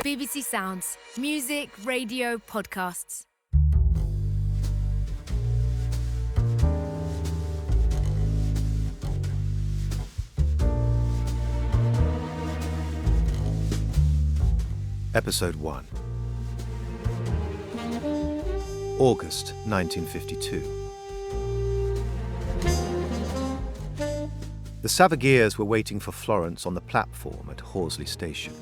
BBC Sounds. Music, radio, podcasts. Episode 1. August 1952. The Savageers were waiting for Florence on the platform at Horsley Station.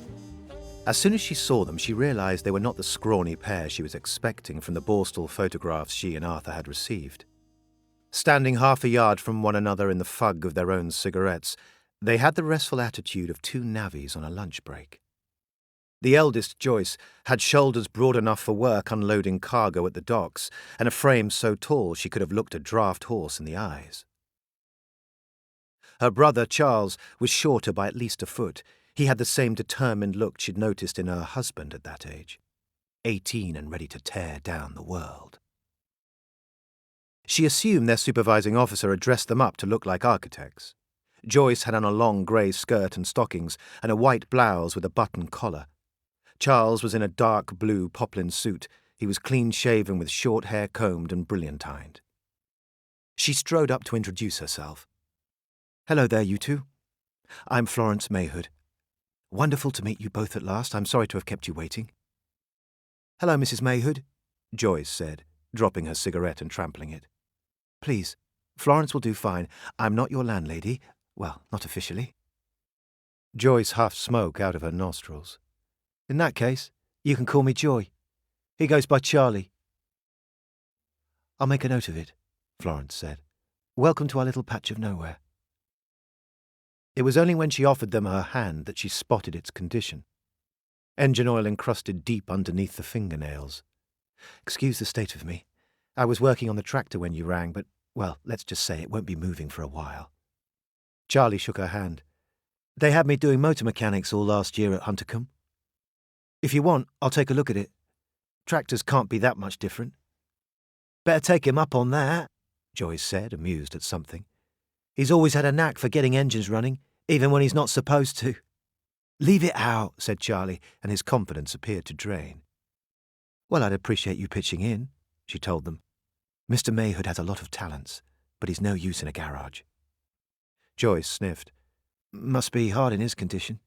As soon as she saw them, she realised they were not the scrawny pair she was expecting from the Borstal photographs she and Arthur had received. Standing half a yard from one another in the fug of their own cigarettes, they had the restful attitude of two navvies on a lunch break. The eldest, Joyce, had shoulders broad enough for work unloading cargo at the docks, and a frame so tall she could have looked a draft horse in the eyes. Her brother, Charles, was shorter by at least a foot. He had the same determined look she'd noticed in her husband at that age. 18 and ready to tear down the world. She assumed their supervising officer had dressed them up to look like architects. Joyce had on a long grey skirt and stockings, and a white blouse with a button collar. Charles was in a dark blue poplin suit. He was clean-shaven with short hair combed and brilliantined. She strode up to introduce herself. "Hello there, you two. I'm Florence Mayhood. Wonderful to meet you both at last. I'm sorry to have kept you waiting." "Hello, Mrs. Mayhood," Joyce said, dropping her cigarette and trampling it. "Please, Florence will do fine. I'm not your landlady. Well, not officially." Joyce huffed smoke out of her nostrils. "In that case, you can call me Joy. He goes by Charlie." "I'll make a note of it," Florence said. "Welcome to our little patch of nowhere." It was only when she offered them her hand that she spotted its condition. Engine oil encrusted deep underneath the fingernails. "Excuse the state of me. I was working on the tractor when you rang, but, well, let's just say it won't be moving for a while." Charlie shook her hand. "They had me doing motor mechanics all last year at Huntercombe. If you want, I'll take a look at it. Tractors can't be that much different." "Better take him up on that," Joyce said, amused at something. "He's always had a knack for getting engines running, even when he's not supposed to." "Leave it out," said Charlie, and his confidence appeared to drain. "Well, I'd appreciate you pitching in," she told them. "Mr. Mayhood has a lot of talents, but he's no use in a garage." Joyce sniffed. "Must be hard in his condition."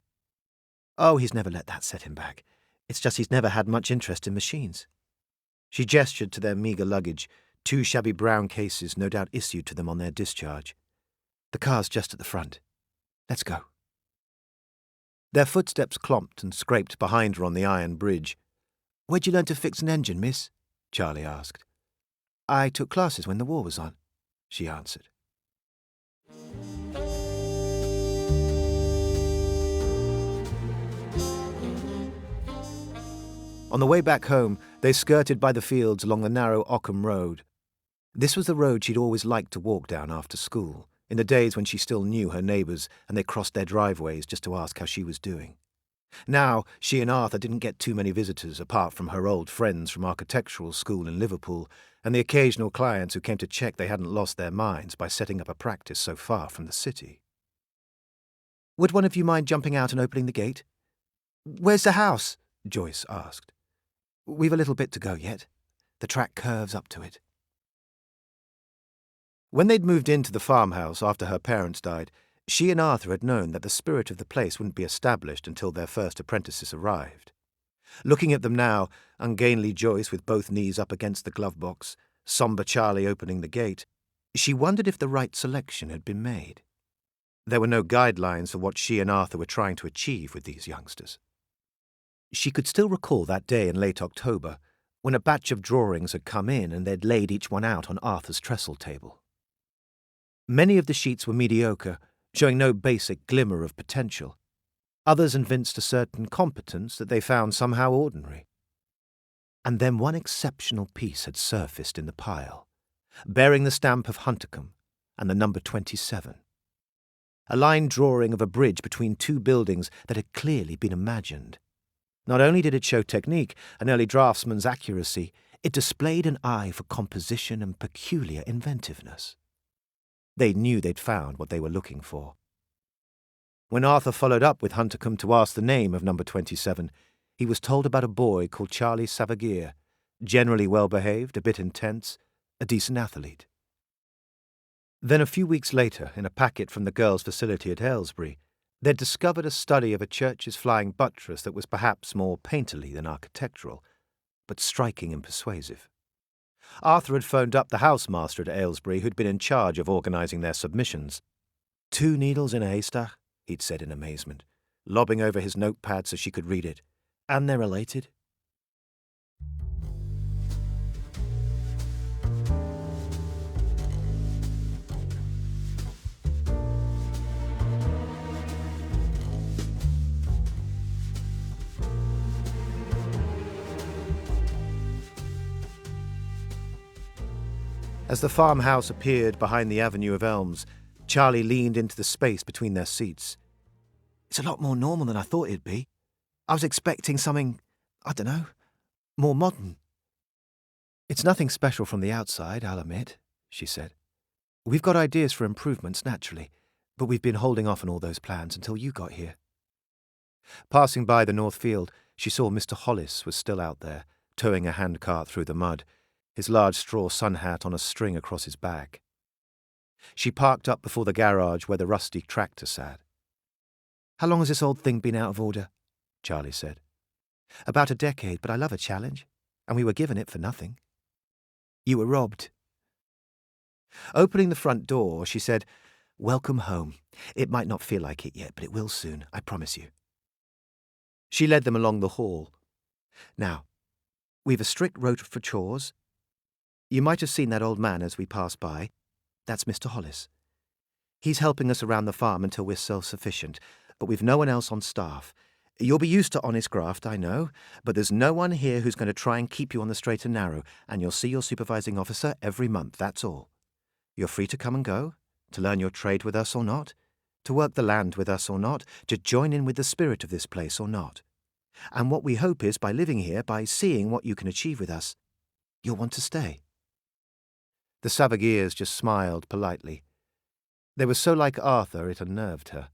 "Oh, he's never let that set him back. It's just he's never had much interest in machines." She gestured to their meagre luggage, two shabby brown cases no doubt issued to them on their discharge. "The car's just at the front. Let's go." Their footsteps clomped and scraped behind her on the iron bridge. "Where'd you learn to fix an engine, miss?" Charlie asked. "I took classes when the war was on," she answered. On the way back home, they skirted by the fields along the narrow Ockham Road. This was the road she'd always liked to walk down after school, in the days when she still knew her neighbours and they crossed their driveways just to ask how she was doing. Now, she and Arthur didn't get too many visitors apart from her old friends from architectural school in Liverpool and the occasional clients who came to check they hadn't lost their minds by setting up a practice so far from the city. "Would one of you mind jumping out and opening the gate?" "Where's the house?" Joyce asked. "We've a little bit to go yet. The track curves up to it." When they'd moved into the farmhouse after her parents died, she and Arthur had known that the spirit of the place wouldn't be established until their first apprentices arrived. Looking at them now, ungainly Joyce with both knees up against the glove box, sombre Charlie opening the gate, she wondered if the right selection had been made. There were no guidelines for what she and Arthur were trying to achieve with these youngsters. She could still recall that day in late October, when a batch of drawings had come in and they'd laid each one out on Arthur's trestle table. Many of the sheets were mediocre, showing no basic glimmer of potential. Others evinced a certain competence that they found somehow ordinary. And then one exceptional piece had surfaced in the pile, bearing the stamp of Huntercombe and the number 27. A line drawing of a bridge between two buildings that had clearly been imagined. Not only did it show technique, an early draftsman's accuracy, it displayed an eye for composition and peculiar inventiveness. They knew they'd found what they were looking for. When Arthur followed up with Huntercombe to ask the name of number 27, He was told about a boy called Charlie Savagear, generally well-behaved, a bit intense, a decent athlete. Then a few weeks later, in a packet from the girls' facility at Aylesbury, they'd discovered a study of a church's flying buttress that was perhaps more painterly than architectural, but striking and persuasive. Arthur had phoned up the housemaster at Aylesbury who'd been in charge of organising their submissions. 2 needles in a haystack, he'd said in amazement, lobbing over his notepad so she could read it. And they're related. As the farmhouse appeared behind the avenue of elms, Charlie leaned into the space between their seats. It's a lot more normal than I thought it'd be. I was expecting something, I don't know, more modern. It's nothing special from the outside, I'll admit, she said. We've got ideas for improvements, naturally, but we've been holding off on all those plans until you got here. Passing by the north field, she saw Mr. Hollis was still out there, towing a handcart through the mud, his large straw sun hat on a string across his back. She parked up before the garage where the rusty tractor sat. How long has this old thing been out of order? Charlie said. About a decade, but I love a challenge, and we were given it for nothing. You were robbed. Opening the front door, she said, Welcome home. It might not feel like it yet, but it will soon, I promise you. She led them along the hall. Now, we've a strict rota for chores. You might have seen that old man as we passed by. That's Mr. Hollis. He's helping us around the farm until we're self-sufficient, but we've no one else on staff. You'll be used to honest graft, I know, but there's no one here who's going to try and keep you on the straight and narrow, and you'll see your supervising officer every month, that's all. You're free to come and go, to learn your trade with us or not, to work the land with us or not, to join in with the spirit of this place or not. And what we hope is, by living here, by seeing what you can achieve with us, you'll want to stay. The Savagears just smiled politely. They were so like Arthur it unnerved her.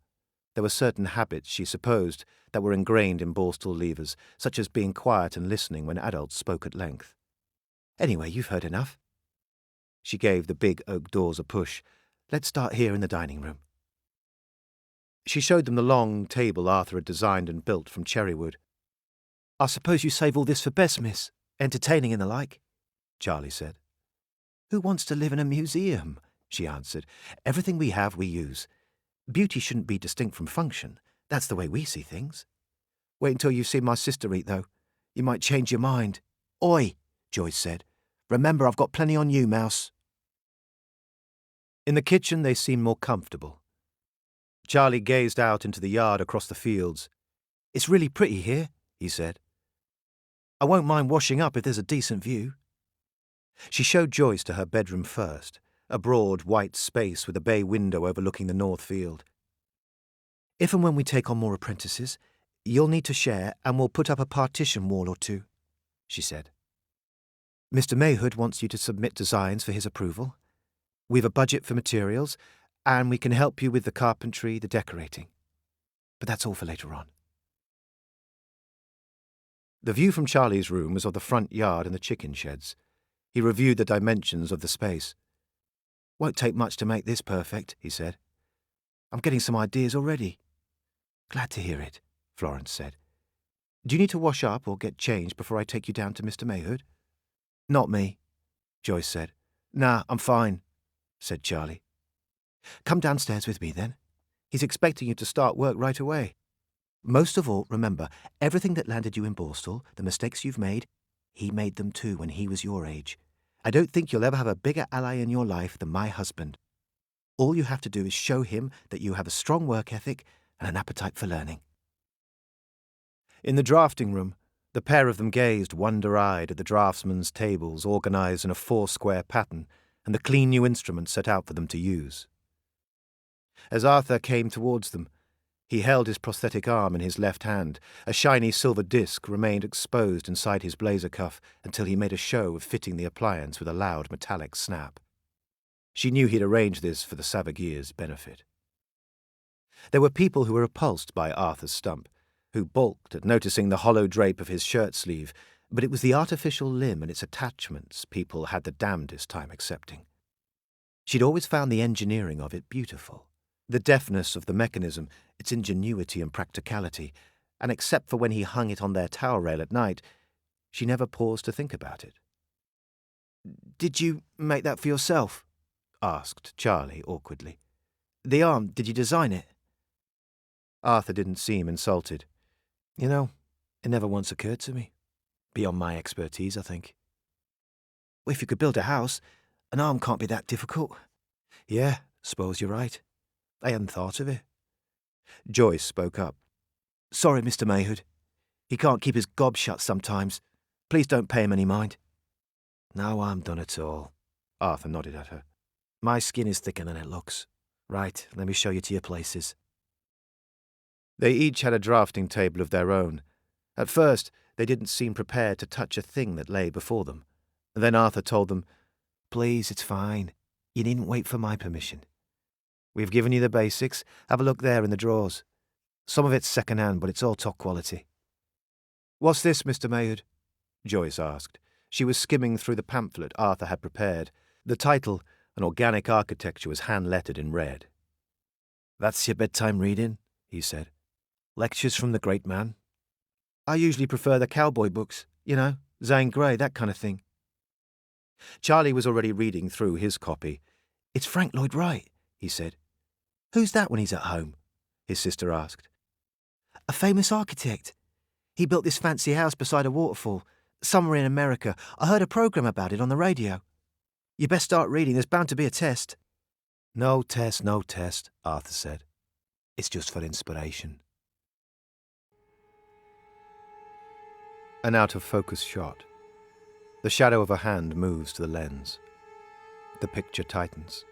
There were certain habits, she supposed, that were ingrained in Borstal leavers, such as being quiet and listening when adults spoke at length. Anyway, you've heard enough. She gave the big oak doors a push. Let's start here in the dining room. She showed them the long table Arthur had designed and built from cherry wood. I suppose you save all this for best, miss, entertaining and the like, Charlie said. Who wants to live in a museum? She answered. Everything we have, we use. Beauty shouldn't be distinct from function. That's the way we see things. Wait until you've seen my sister eat, though. You might change your mind. Oi, Joyce said. Remember, I've got plenty on you, Mouse. In the kitchen, they seemed more comfortable. Charlie gazed out into the yard across the fields. It's really pretty here, he said. I won't mind washing up if there's a decent view. She showed Joyce to her bedroom first, a broad white space with a bay window overlooking the north field. If and when we take on more apprentices, you'll need to share and we'll put up a partition wall or two, she said. Mr. Mayhood wants you to submit designs for his approval. We've a budget for materials, and we can help you with the carpentry, the decorating. But that's all for later on. The view from Charlie's room was of the front yard and the chicken sheds. He reviewed the dimensions of the space. Won't take much to make this perfect, he said. I'm getting some ideas already. Glad to hear it, Florence said. Do you need to wash up or get changed before I take you down to Mr. Mayhood? Not me, Joyce said. Nah, I'm fine, said Charlie. Come downstairs with me, then. He's expecting you to start work right away. Most of all, remember, everything that landed you in Borstal, the mistakes you've made, he made them too when he was your age. I don't think you'll ever have a bigger ally in your life than my husband. All you have to do is show him that you have a strong work ethic and an appetite for learning. In the drafting room, the pair of them gazed wonder-eyed at the draftsman's tables organised in a 4-square pattern and the clean new instruments set out for them to use. As Arthur came towards them, he held his prosthetic arm in his left hand. A shiny silver disc remained exposed inside his blazer cuff until he made a show of fitting the appliance with a loud metallic snap. She knew he'd arranged this for the Savagears' benefit. There were people who were repulsed by Arthur's stump, who balked at noticing the hollow drape of his shirt sleeve, but it was the artificial limb and its attachments people had the damnedest time accepting. She'd always found the engineering of it beautiful, the deftness of the mechanism, its ingenuity and practicality, and except for when he hung it on their towel rail at night, she never paused to think about it. "Did you make that for yourself?" asked Charlie awkwardly. "The arm, did you design it?" Arthur didn't seem insulted. "You know, it never once occurred to me. Beyond my expertise, I think." "Well, if you could build a house, an arm can't be that difficult." "Yeah, suppose you're right. I hadn't thought of it." Joyce spoke up. "Sorry, Mr. Mayhood. He can't keep his gob shut sometimes. Please don't pay him any mind." "No harm done at all." Arthur nodded at her. "My skin is thicker than it looks. Right, let me show you to your places." They each had a drafting table of their own. At first, they didn't seem prepared to touch a thing that lay before them. Then Arthur told them, "Please, it's fine. You needn't wait for my permission. We've given you the basics. Have a look there in the drawers. Some of it's second-hand, but it's all top quality." "What's this, Mr. Mayhood?" Joyce asked. She was skimming through the pamphlet Arthur had prepared. The title, An Organic Architecture, was hand-lettered in red. "That's your bedtime reading," he said. "Lectures from the great man." "I usually prefer the cowboy books, Zane Grey, that kind of thing." Charlie was already reading through his copy. "It's Frank Lloyd Wright," he said. "Who's that when he's at home?" his sister asked. "A famous architect. He built this fancy house beside a waterfall, somewhere in America. I heard a program about it on the radio. You best start reading, there's bound to be a test." No test, Arthur said. "It's just for inspiration." An out-of-focus shot. The shadow of a hand moves to the lens. The picture tightens.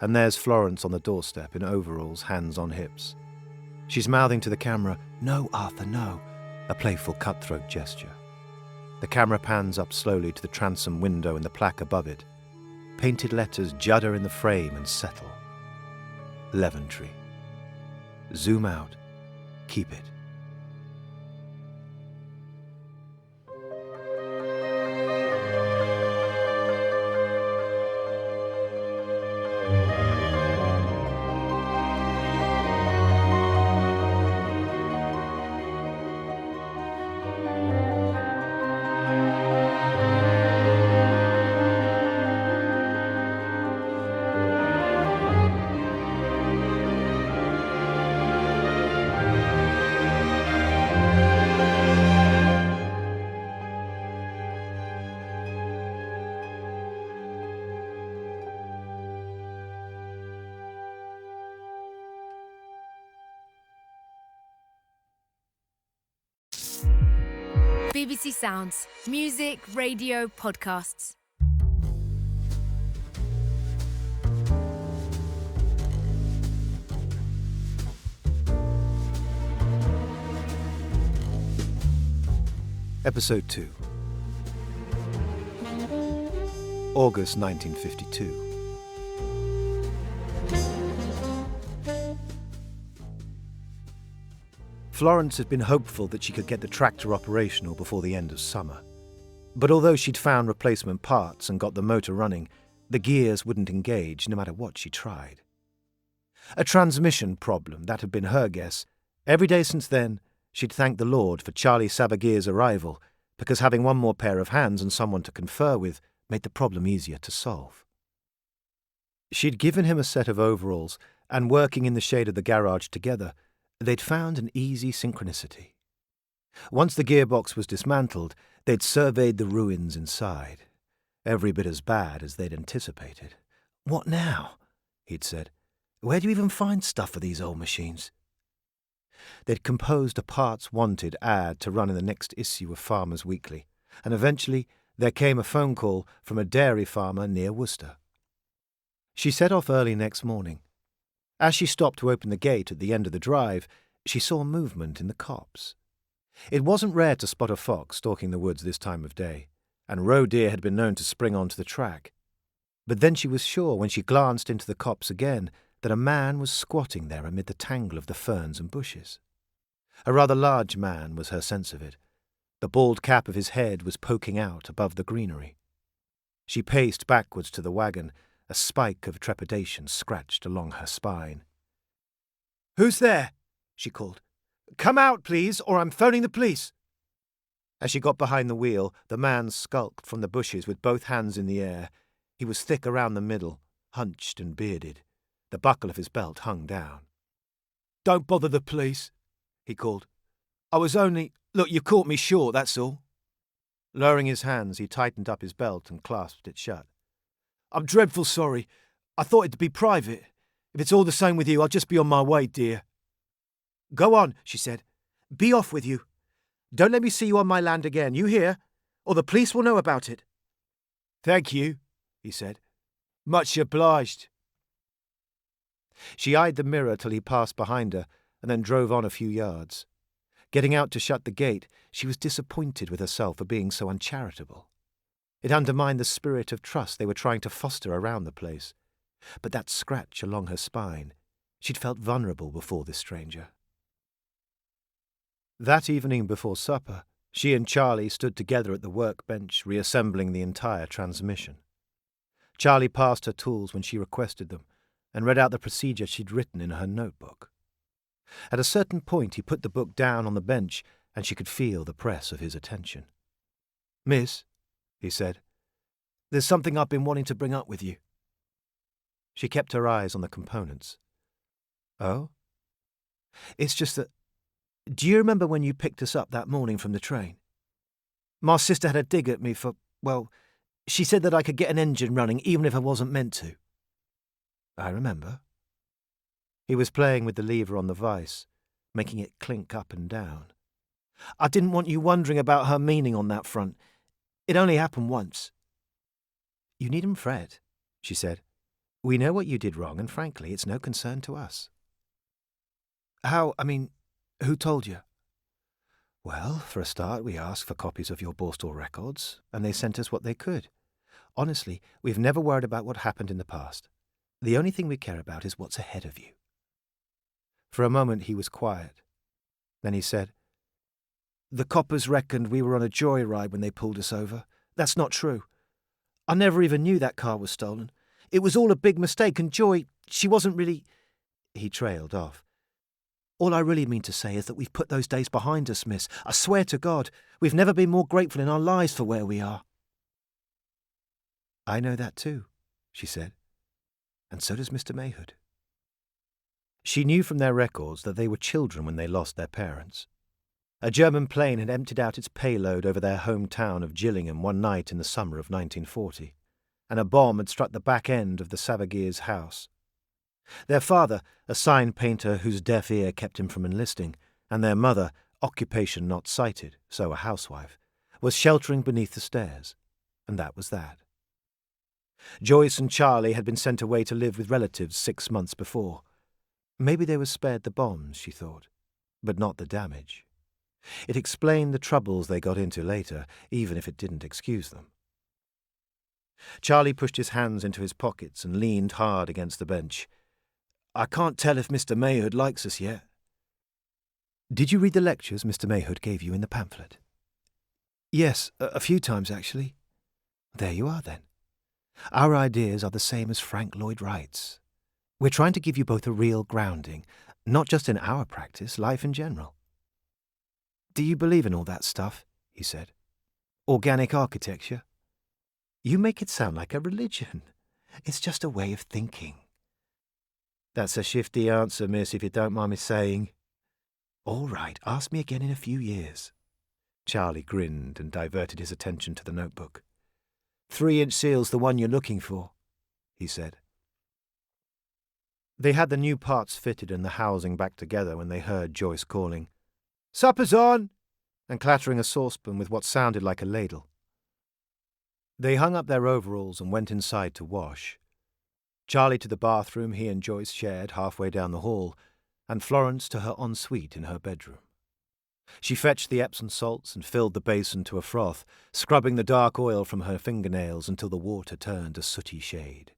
And there's Florence on the doorstep in overalls, hands on hips. She's mouthing to the camera, "No, Arthur, no," a playful cutthroat gesture. The camera pans up slowly to the transom window and the plaque above it. Painted letters judder in the frame and settle. Leventree. Zoom out. Keep it. BBC Sounds. Music, radio, podcasts. Episode 2. August 1952. Florence had been hopeful that she could get the tractor operational before the end of summer. But although she'd found replacement parts and got the motor running, the gears wouldn't engage no matter what she tried. A transmission problem, that had been her guess. Every day since then, she'd thanked the Lord for Charlie Sabagir's arrival, because having one more pair of hands and someone to confer with made the problem easier to solve. She'd given him a set of overalls, and working in the shade of the garage together, they'd found an easy synchronicity. Once the gearbox was dismantled, they'd surveyed the ruins inside. Every bit as bad as they'd anticipated. "What now?" he'd said. "Where do you even find stuff for these old machines?" They'd composed a parts wanted ad to run in the next issue of Farmers Weekly, and eventually there came a phone call from a dairy farmer near Worcester. She set off early next morning. As she stopped to open the gate at the end of the drive, she saw movement in the copse. It wasn't rare to spot a fox stalking the woods this time of day, and roe deer had been known to spring onto the track. But then she was sure, when she glanced into the copse again, that a man was squatting there amid the tangle of the ferns and bushes. A rather large man was her sense of it. The bald cap of his head was poking out above the greenery. She paced backwards to the wagon, a spike of trepidation scratched along her spine. "Who's there?" she called. "Come out, please, or I'm phoning the police." As she got behind the wheel, the man skulked from the bushes with both hands in the air. He was thick around the middle, hunched and bearded. The buckle of his belt hung down. "Don't bother the police," he called. "I was only— Look, you caught me short, that's all." Lowering his hands, he tightened up his belt and clasped it shut. "I'm dreadful sorry. I thought it'd be private. If it's all the same with you, I'll just be on my way, dear." "Go on," she said. "Be off with you. Don't let me see you on my land again, you hear? Or the police will know about it." "Thank you," he said. "Much obliged." She eyed the mirror till he passed behind her, and then drove on a few yards. Getting out to shut the gate, she was disappointed with herself for being so uncharitable. It undermined the spirit of trust they were trying to foster around the place. But that scratch along her spine, she'd felt vulnerable before this stranger. That evening before supper, she and Charlie stood together at the workbench, reassembling the entire transmission. Charlie passed her tools when she requested them, and read out the procedure she'd written in her notebook. At a certain point he put the book down on the bench, and she could feel the press of his attention. "Miss," he said, "there's something I've been wanting to bring up with you." She kept her eyes on the components. "Oh?" "It's just that— Do you remember when you picked us up that morning from the train? My sister had a dig at me for— well, she said that I could get an engine running even if I wasn't meant to." "I remember." He was playing with the lever on the vise, making it clink up and down. "I didn't want you wondering about her meaning on that front. It only happened once." "You needn't fret," she said. "We know what you did wrong, and frankly, it's no concern to us." Who told you?" "Well, for a start, we asked for copies of your Borstal records, and they sent us what they could. Honestly, we've never worried about what happened in the past. The only thing we care about is what's ahead of you." For a moment he was quiet. Then he said, "The coppers reckoned we were on a joyride when they pulled us over. That's not true. I never even knew that car was stolen. It was all a big mistake, and Joy, she wasn't really—" He trailed off. "All I really mean to say is that we've put those days behind us, miss. I swear to God, we've never been more grateful in our lives for where we are." "I know that too," she said. "And so does Mr. Mayhood." She knew from their records that they were children when they lost their parents. A German plane had emptied out its payload over their hometown of Gillingham one night in the summer of 1940, and a bomb had struck the back end of the Savagears' house. Their father, a sign painter whose deaf ear kept him from enlisting, and their mother, occupation not cited, so a housewife, was sheltering beneath the stairs, and that was that. Joyce and Charlie had been sent away to live with relatives 6 months before. Maybe they were spared the bombs, she thought, but not the damage. It explained the troubles they got into later, even if it didn't excuse them. Charlie pushed his hands into his pockets and leaned hard against the bench. "I can't tell if Mr. Mayhood likes us yet." "Did you read the lectures Mr. Mayhood gave you in the pamphlet?" "Yes, a few times, actually." "There you are, then. Our ideas are the same as Frank Lloyd Wright's. We're trying to give you both a real grounding, not just in our practice, life in general." "Do you believe in all that stuff?" he said. "Organic architecture?" "You make it sound like a religion. It's just a way of thinking." "That's a shifty answer, miss, if you don't mind me saying." "All right, ask me again in a few years." Charlie grinned and diverted his attention to the notebook. 3-inch seal's the one you're looking for," he said. They had the new parts fitted and the housing back together when they heard Joyce calling, "Supper's on!" and clattering a saucepan with what sounded like a ladle. They hung up their overalls and went inside to wash. Charlie to the bathroom he and Joyce shared halfway down the hall, and Florence to her ensuite in her bedroom. She fetched the Epsom salts and filled the basin to a froth, scrubbing the dark oil from her fingernails until the water turned a sooty shade.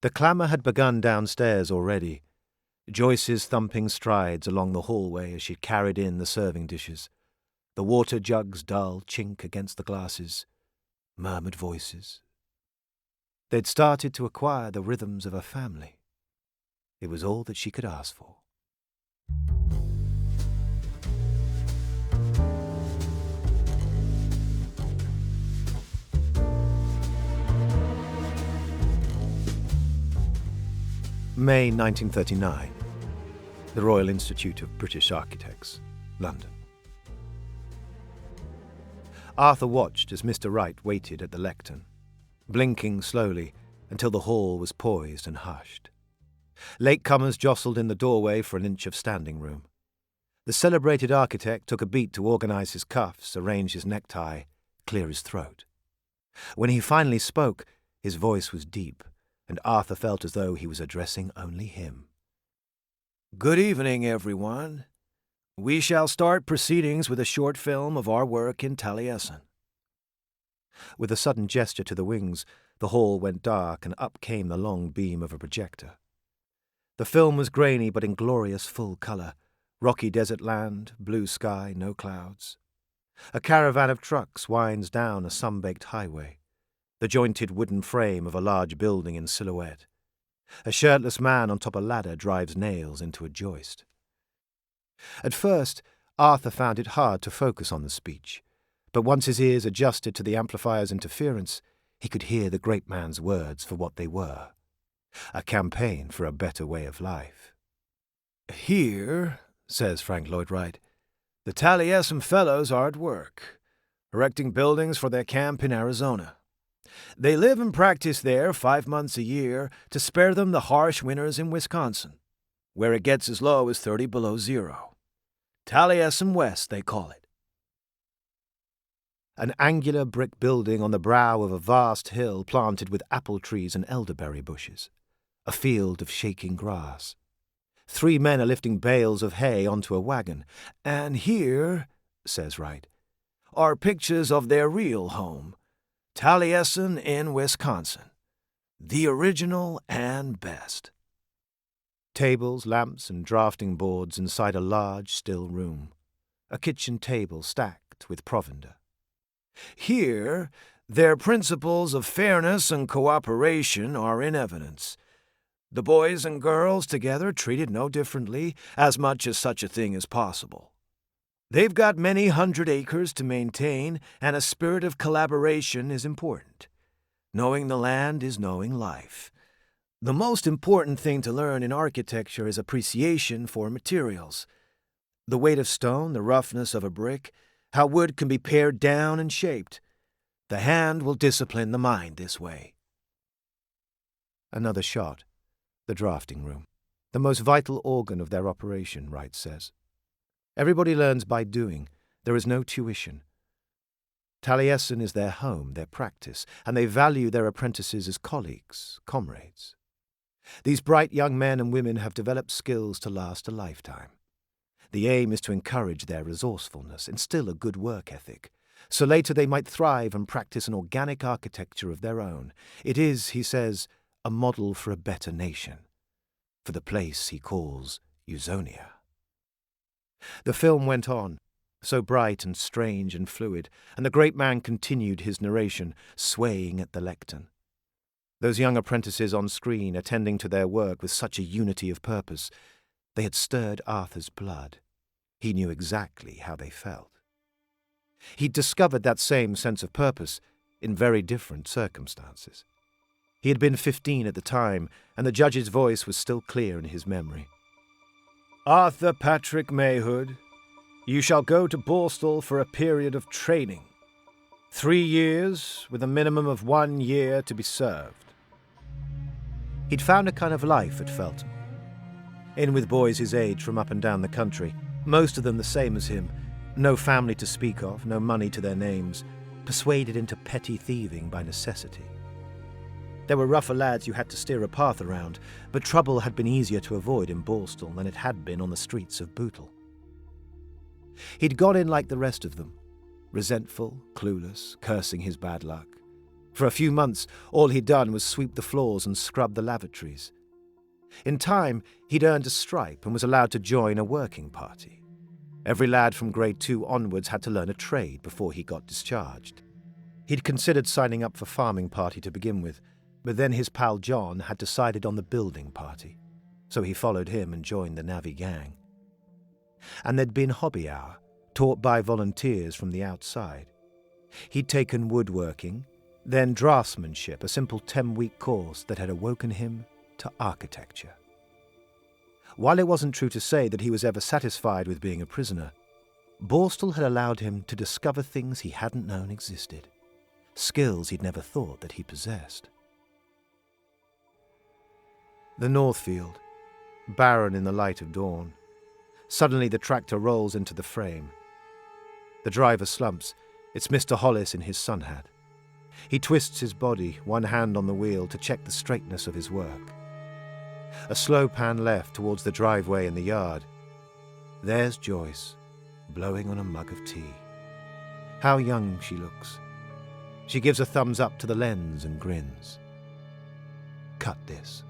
The clamour had begun downstairs already. Joyce's thumping strides along the hallway as she carried in the serving dishes, the water jug's dull chink against the glasses, murmured voices. They'd started to acquire the rhythms of a family. It was all that she could ask for. May 1939. The Royal Institute of British Architects, London. Arthur watched as Mr. Wright waited at the lectern, blinking slowly until the hall was poised and hushed. Latecomers jostled in the doorway for an inch of standing room. The celebrated architect took a beat to organize his cuffs, arrange his necktie, clear his throat. When he finally spoke, his voice was deep, and Arthur felt as though he was addressing only him. "Good evening, everyone. We shall start proceedings with a short film of our work in Taliesin." With a sudden gesture to the wings, the hall went dark and up came the long beam of a projector. The film was grainy but in glorious full colour. Rocky desert land, blue sky, no clouds. A caravan of trucks winds down a sun-baked highway. The jointed wooden frame of a large building in silhouette. A shirtless man on top a ladder drives nails into a joist. At first, Arthur found it hard to focus on the speech, but once his ears adjusted to the amplifier's interference, he could hear the great man's words for what they were. A campaign for a better way of life. "Here," says Frank Lloyd Wright, "the Taliesin fellows are at work, erecting buildings for their camp in Arizona. They live and practice there 5 months a year to spare them the harsh winters in Wisconsin, where it gets as low as 30 below zero. Taliesin West, they call it." An angular brick building on the brow of a vast hill planted with apple trees and elderberry bushes. A field of shaking grass. 3 men are lifting bales of hay onto a wagon. "And here," says Wright, "are pictures of their real home, Taliesin in Wisconsin. The original and best." Tables, lamps, and drafting boards inside a large, still room. A kitchen table stacked with provender. "Here, their principles of fairness and cooperation are in evidence. The boys and girls together treated no differently, as much as such a thing is possible. They've got many 100 acres to maintain, and a spirit of collaboration is important. Knowing the land is knowing life. The most important thing to learn in architecture is appreciation for materials. The weight of stone, the roughness of a brick, how wood can be pared down and shaped. The hand will discipline the mind this way." Another shot. The drafting room. The most vital organ of their operation, Wright says. Everybody learns by doing. There is no tuition. Taliesin is their home, their practice, and they value their apprentices as colleagues, comrades. These bright young men and women have developed skills to last a lifetime. The aim is to encourage their resourcefulness, instill a good work ethic, so later they might thrive and practice an organic architecture of their own. It is, he says, a model for a better nation, for the place he calls Usonia. The film went on, so bright and strange and fluid, and the great man continued his narration, swaying at the lectern. Those young apprentices on screen attending to their work with such a unity of purpose, they had stirred Arthur's blood. He knew exactly how they felt. He'd discovered that same sense of purpose in very different circumstances. He had been 15 at the time, and the judge's voice was still clear in his memory. "Arthur Patrick Mayhood, you shall go to Borstal for a period of training. 3 years, with a minimum of 1 year to be served." He'd found a kind of life at Felton. In with boys his age from up and down the country, most of them the same as him, no family to speak of, no money to their names, persuaded into petty thieving by necessity. There were rougher lads you had to steer a path around, but trouble had been easier to avoid in Borstal than it had been on the streets of Bootle. He'd gone in like the rest of them, resentful, clueless, cursing his bad luck. For a few months, all he'd done was sweep the floors and scrub the lavatories. In time, he'd earned a stripe and was allowed to join a working party. Every lad from grade 2 onwards had to learn a trade before he got discharged. He'd considered signing up for farming party to begin with, but then his pal John had decided on the building party, so he followed him and joined the navvy gang. And there'd been hobby hour, taught by volunteers from the outside. He'd taken woodworking, then draftsmanship, a simple 10-week course that had awoken him to architecture. While it wasn't true to say that he was ever satisfied with being a prisoner, Borstal had allowed him to discover things he hadn't known existed, skills he'd never thought that he possessed. The Northfield, barren in the light of dawn. Suddenly the tractor rolls into the frame. The driver slumps. It's Mr. Hollis in his sun hat. He twists his body, one hand on the wheel, to check the straightness of his work. A slow pan left towards the driveway in the yard. There's Joyce, blowing on a mug of tea. How young she looks. She gives a thumbs up to the lens and grins. Cut this.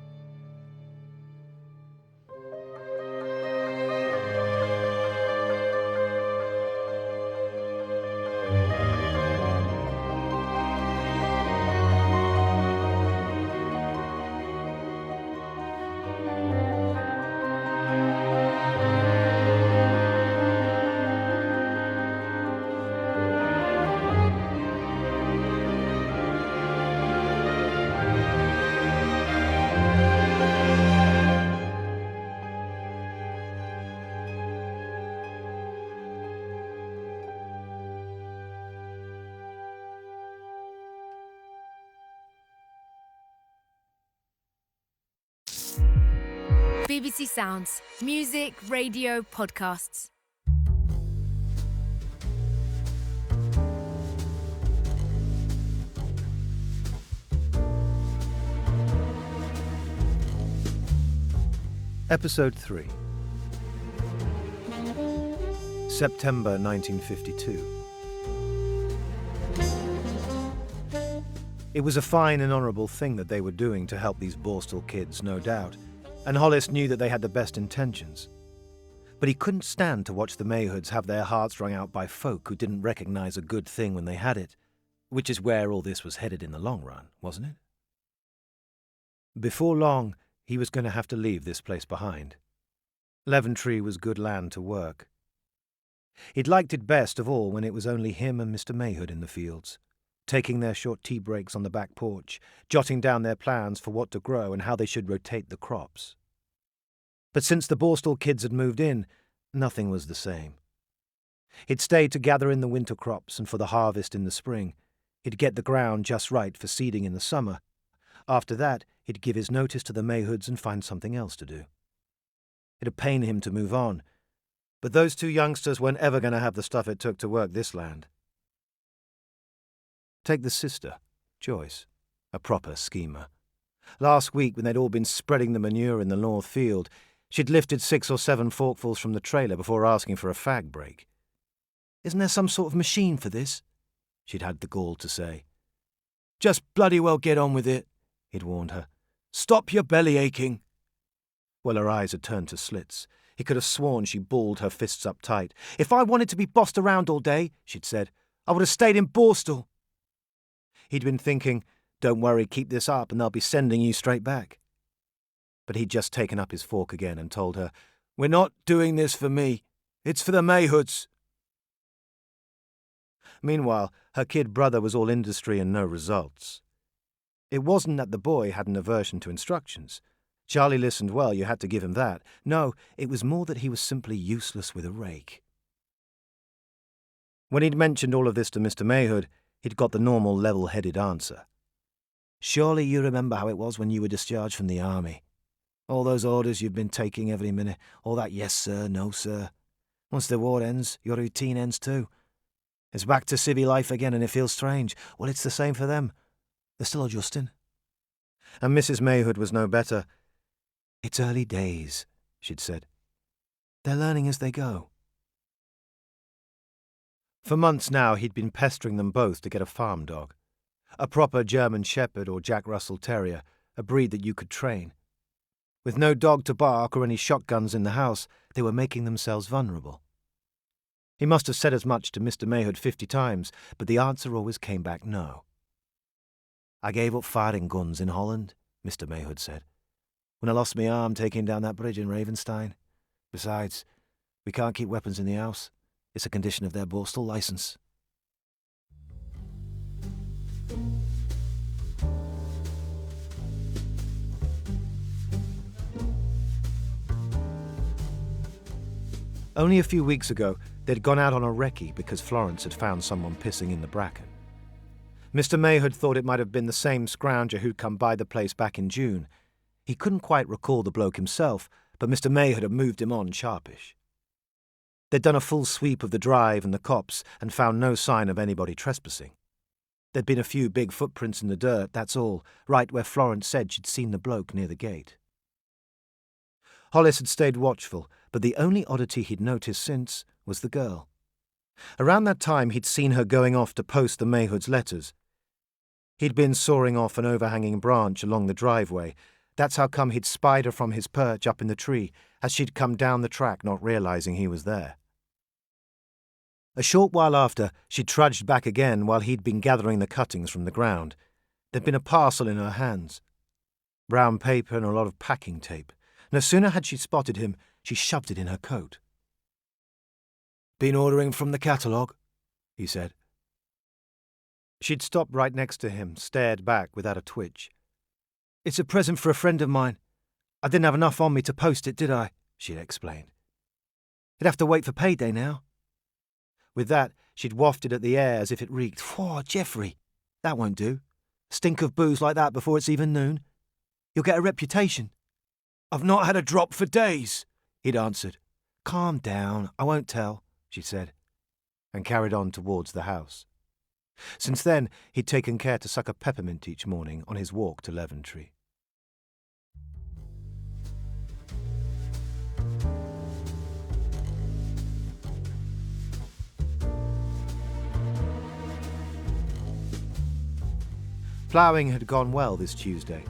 BBC Sounds. Music, radio, podcasts. Episode 3. September 1952. It was a fine and honourable thing that they were doing to help these Borstal kids, no doubt, and Hollis knew that they had the best intentions. But he couldn't stand to watch the Mayhoods have their hearts wrung out by folk who didn't recognise a good thing when they had it, which is where all this was headed in the long run, wasn't it? Before long, he was going to have to leave this place behind. Leventree was good land to work. He'd liked it best of all when it was only him and Mr. Mayhood in the fields, taking their short tea breaks on the back porch, jotting down their plans for what to grow and how they should rotate the crops. But since the Borstal kids had moved in, nothing was the same. He'd stayed to gather in the winter crops and for the harvest in the spring. He'd get the ground just right for seeding in the summer. After that, he'd give his notice to the Mayhoods and find something else to do. It'd pain him to move on, but those two youngsters weren't ever going to have the stuff it took to work this land. Take the sister, Joyce, a proper schemer. Last week, when they'd all been spreading the manure in the north field, she'd lifted 6 or 7 forkfuls from the trailer before asking for a fag break. "Isn't there some sort of machine for this?" she'd had the gall to say. "Just bloody well get on with it," he'd warned her. "Stop your belly aching." Well, her eyes had turned to slits. He could have sworn she balled her fists up tight. "If I wanted to be bossed around all day," she'd said, "I would have stayed in Borstal." He'd been thinking, "Don't worry, keep this up and they'll be sending you straight back." But he'd just taken up his fork again and told her, "We're not doing this for me. It's for the Mayhoods." Meanwhile, her kid brother was all industry and no results. It wasn't that the boy had an aversion to instructions. Charlie listened well, you had to give him that. No, it was more that he was simply useless with a rake. When he'd mentioned all of this to Mr. Mayhood, he'd got the normal level-headed answer. "Surely you remember how it was when you were discharged from the army. All those orders you've been taking every minute, all that yes sir, no sir. Once the war ends, your routine ends too. It's back to civvy life again and it feels strange. Well, it's the same for them. They're still adjusting." And Mrs. Mayhood was no better. "It's early days," she'd said. "They're learning as they go." For months now he'd been pestering them both to get a farm dog. A proper German Shepherd or Jack Russell Terrier, a breed that you could train. With no dog to bark or any shotguns in the house, they were making themselves vulnerable. He must have said as much to Mr. Mayhood 50 times, but the answer always came back no. "I gave up firing guns in Holland," Mr. Mayhood said, "when I lost my arm taking down that bridge in Ravenstein. Besides, we can't keep weapons in the house. It's a condition of their postal license." Only a few weeks ago, they'd gone out on a recce because Florence had found someone pissing in the bracken. Mr. Mayhood thought it might have been the same scrounger who'd come by the place back in June. He couldn't quite recall the bloke himself, but Mr. Mayhood had moved him on sharpish. They'd done a full sweep of the drive and the copse and found no sign of anybody trespassing. There'd been a few big footprints in the dirt, that's all, right where Florence said she'd seen the bloke near the gate. Hollis had stayed watchful, but the only oddity he'd noticed since was the girl. Around that time he'd seen her going off to post the Mayhoods' letters. He'd been soaring off an overhanging branch along the driveway. That's how come he'd spied her from his perch up in the tree as she'd come down the track, not realizing he was there. A short while after, she trudged back again while he'd been gathering the cuttings from the ground. There'd been a parcel in her hands, brown paper and a lot of packing tape. No sooner had she spotted him, she shoved it in her coat. "Been ordering from the catalogue?" he said. She'd stopped right next to him, stared back without a twitch. "It's a present for a friend of mine. I didn't have enough on me to post it, did I?" she'd explained. "It'd have to wait for payday now." With that, she'd wafted at the air as if it reeked. "Whoa, Geoffrey, that won't do. Stink of booze like that before it's even noon. You'll get a reputation." "I've not had a drop for days," he'd answered. "Calm down, I won't tell," she said, and carried on towards the house. Since then, he'd taken care to suck a peppermint each morning on his walk to Leventree. Ploughing had gone well this Tuesday.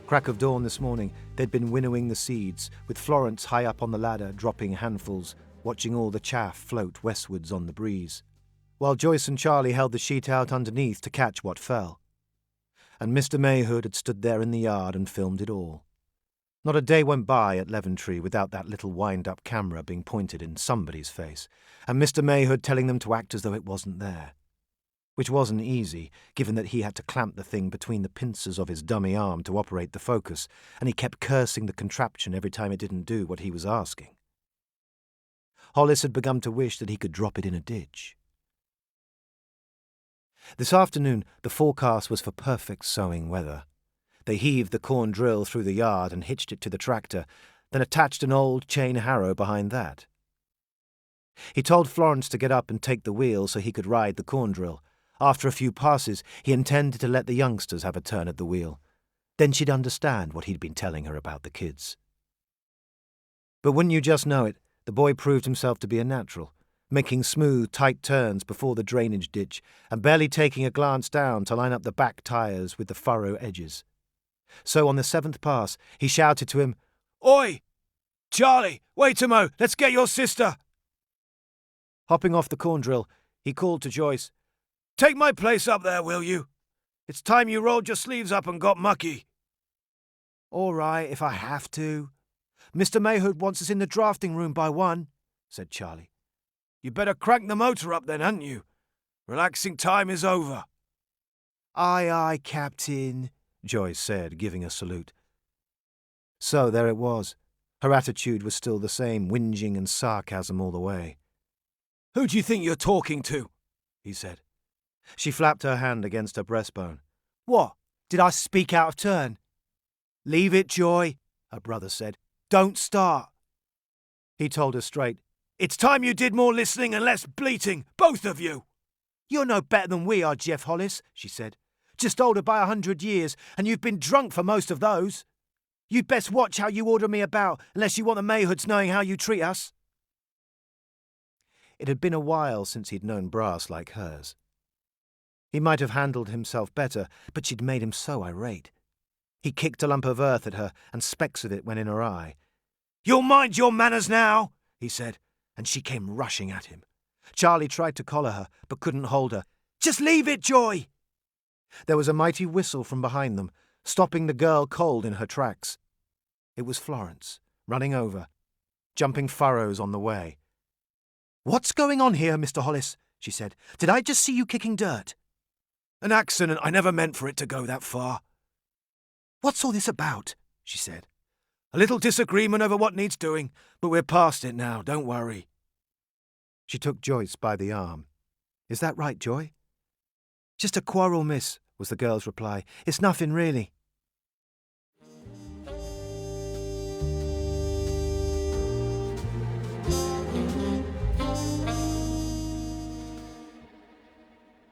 Crack of dawn this morning, they'd been winnowing the seeds, with Florence high up on the ladder dropping handfuls, watching all the chaff float westwards on the breeze, while Joyce and Charlie held the sheet out underneath to catch what fell. And Mr. Mayhood had stood there in the yard and filmed it all. Not a day went by at Leventree without that little wind-up camera being pointed in somebody's face, and Mr. Mayhood telling them to act as though it wasn't there. Which wasn't easy, given that he had to clamp the thing between the pincers of his dummy arm to operate the focus, and he kept cursing the contraption every time it didn't do what he was asking. Hollis had begun to wish that he could drop it in a ditch. This afternoon, the forecast was for perfect sowing weather. They heaved the corn drill through the yard and hitched it to the tractor, then attached an old chain harrow behind that. He told Florence to get up and take the wheel so he could ride the corn drill. After a few passes, he intended to let the youngsters have a turn at the wheel. Then she'd understand what he'd been telling her about the kids. But wouldn't you just know it, the boy proved himself to be a natural, making smooth, tight turns before the drainage ditch and barely taking a glance down to line up the back tyres with the furrow edges. So on the 7th pass, he shouted to him, "Oi! Charlie, wait a mo, let's get your sister!" Hopping off the corn drill, he called to Joyce, "Take my place up there, will you? It's time you rolled your sleeves up and got mucky." "All right, if I have to. Mr. Mayhood wants us in the drafting room by 1, said Charlie. "You better crank the motor up then, hadn't you? Relaxing time is over." "Aye, aye, Captain," Joyce said, giving a salute. So there it was. Her attitude was still the same, whinging and sarcasm all the way. "Who do you think you're talking to?" he said. She flapped her hand against her breastbone. "What? Did I speak out of turn?" "Leave it, Joy," her brother said. "Don't start." He told her straight. "It's time you did more listening and less bleating, both of you." "You're no better than we are, Jeff Hollis," she said. "Just older by 100 years, and you've been drunk for most of those. You'd best watch how you order me about, unless you want the Mayhoods knowing how you treat us." It had been a while since he'd known brass like hers. He might have handled himself better, but she'd made him so irate. He kicked a lump of earth at her, and specks of it went in her eye. "You'll mind your manners now," he said, and she came rushing at him. Charlie tried to collar her, but couldn't hold her. "Just leave it, Joy!" There was a mighty whistle from behind them, stopping the girl cold in her tracks. It was Florence, running over, jumping furrows on the way. "What's going on here, Mr. Hollis?" she said. "Did I just see you kicking dirt?" "An accident. I never meant for it to go that far." "What's all this about?" she said. "A little disagreement over what needs doing, but we're past it now, don't worry." She took Joyce by the arm. "Is that right, Joy?" "Just a quarrel, miss," was the girl's reply. "It's nothing, really."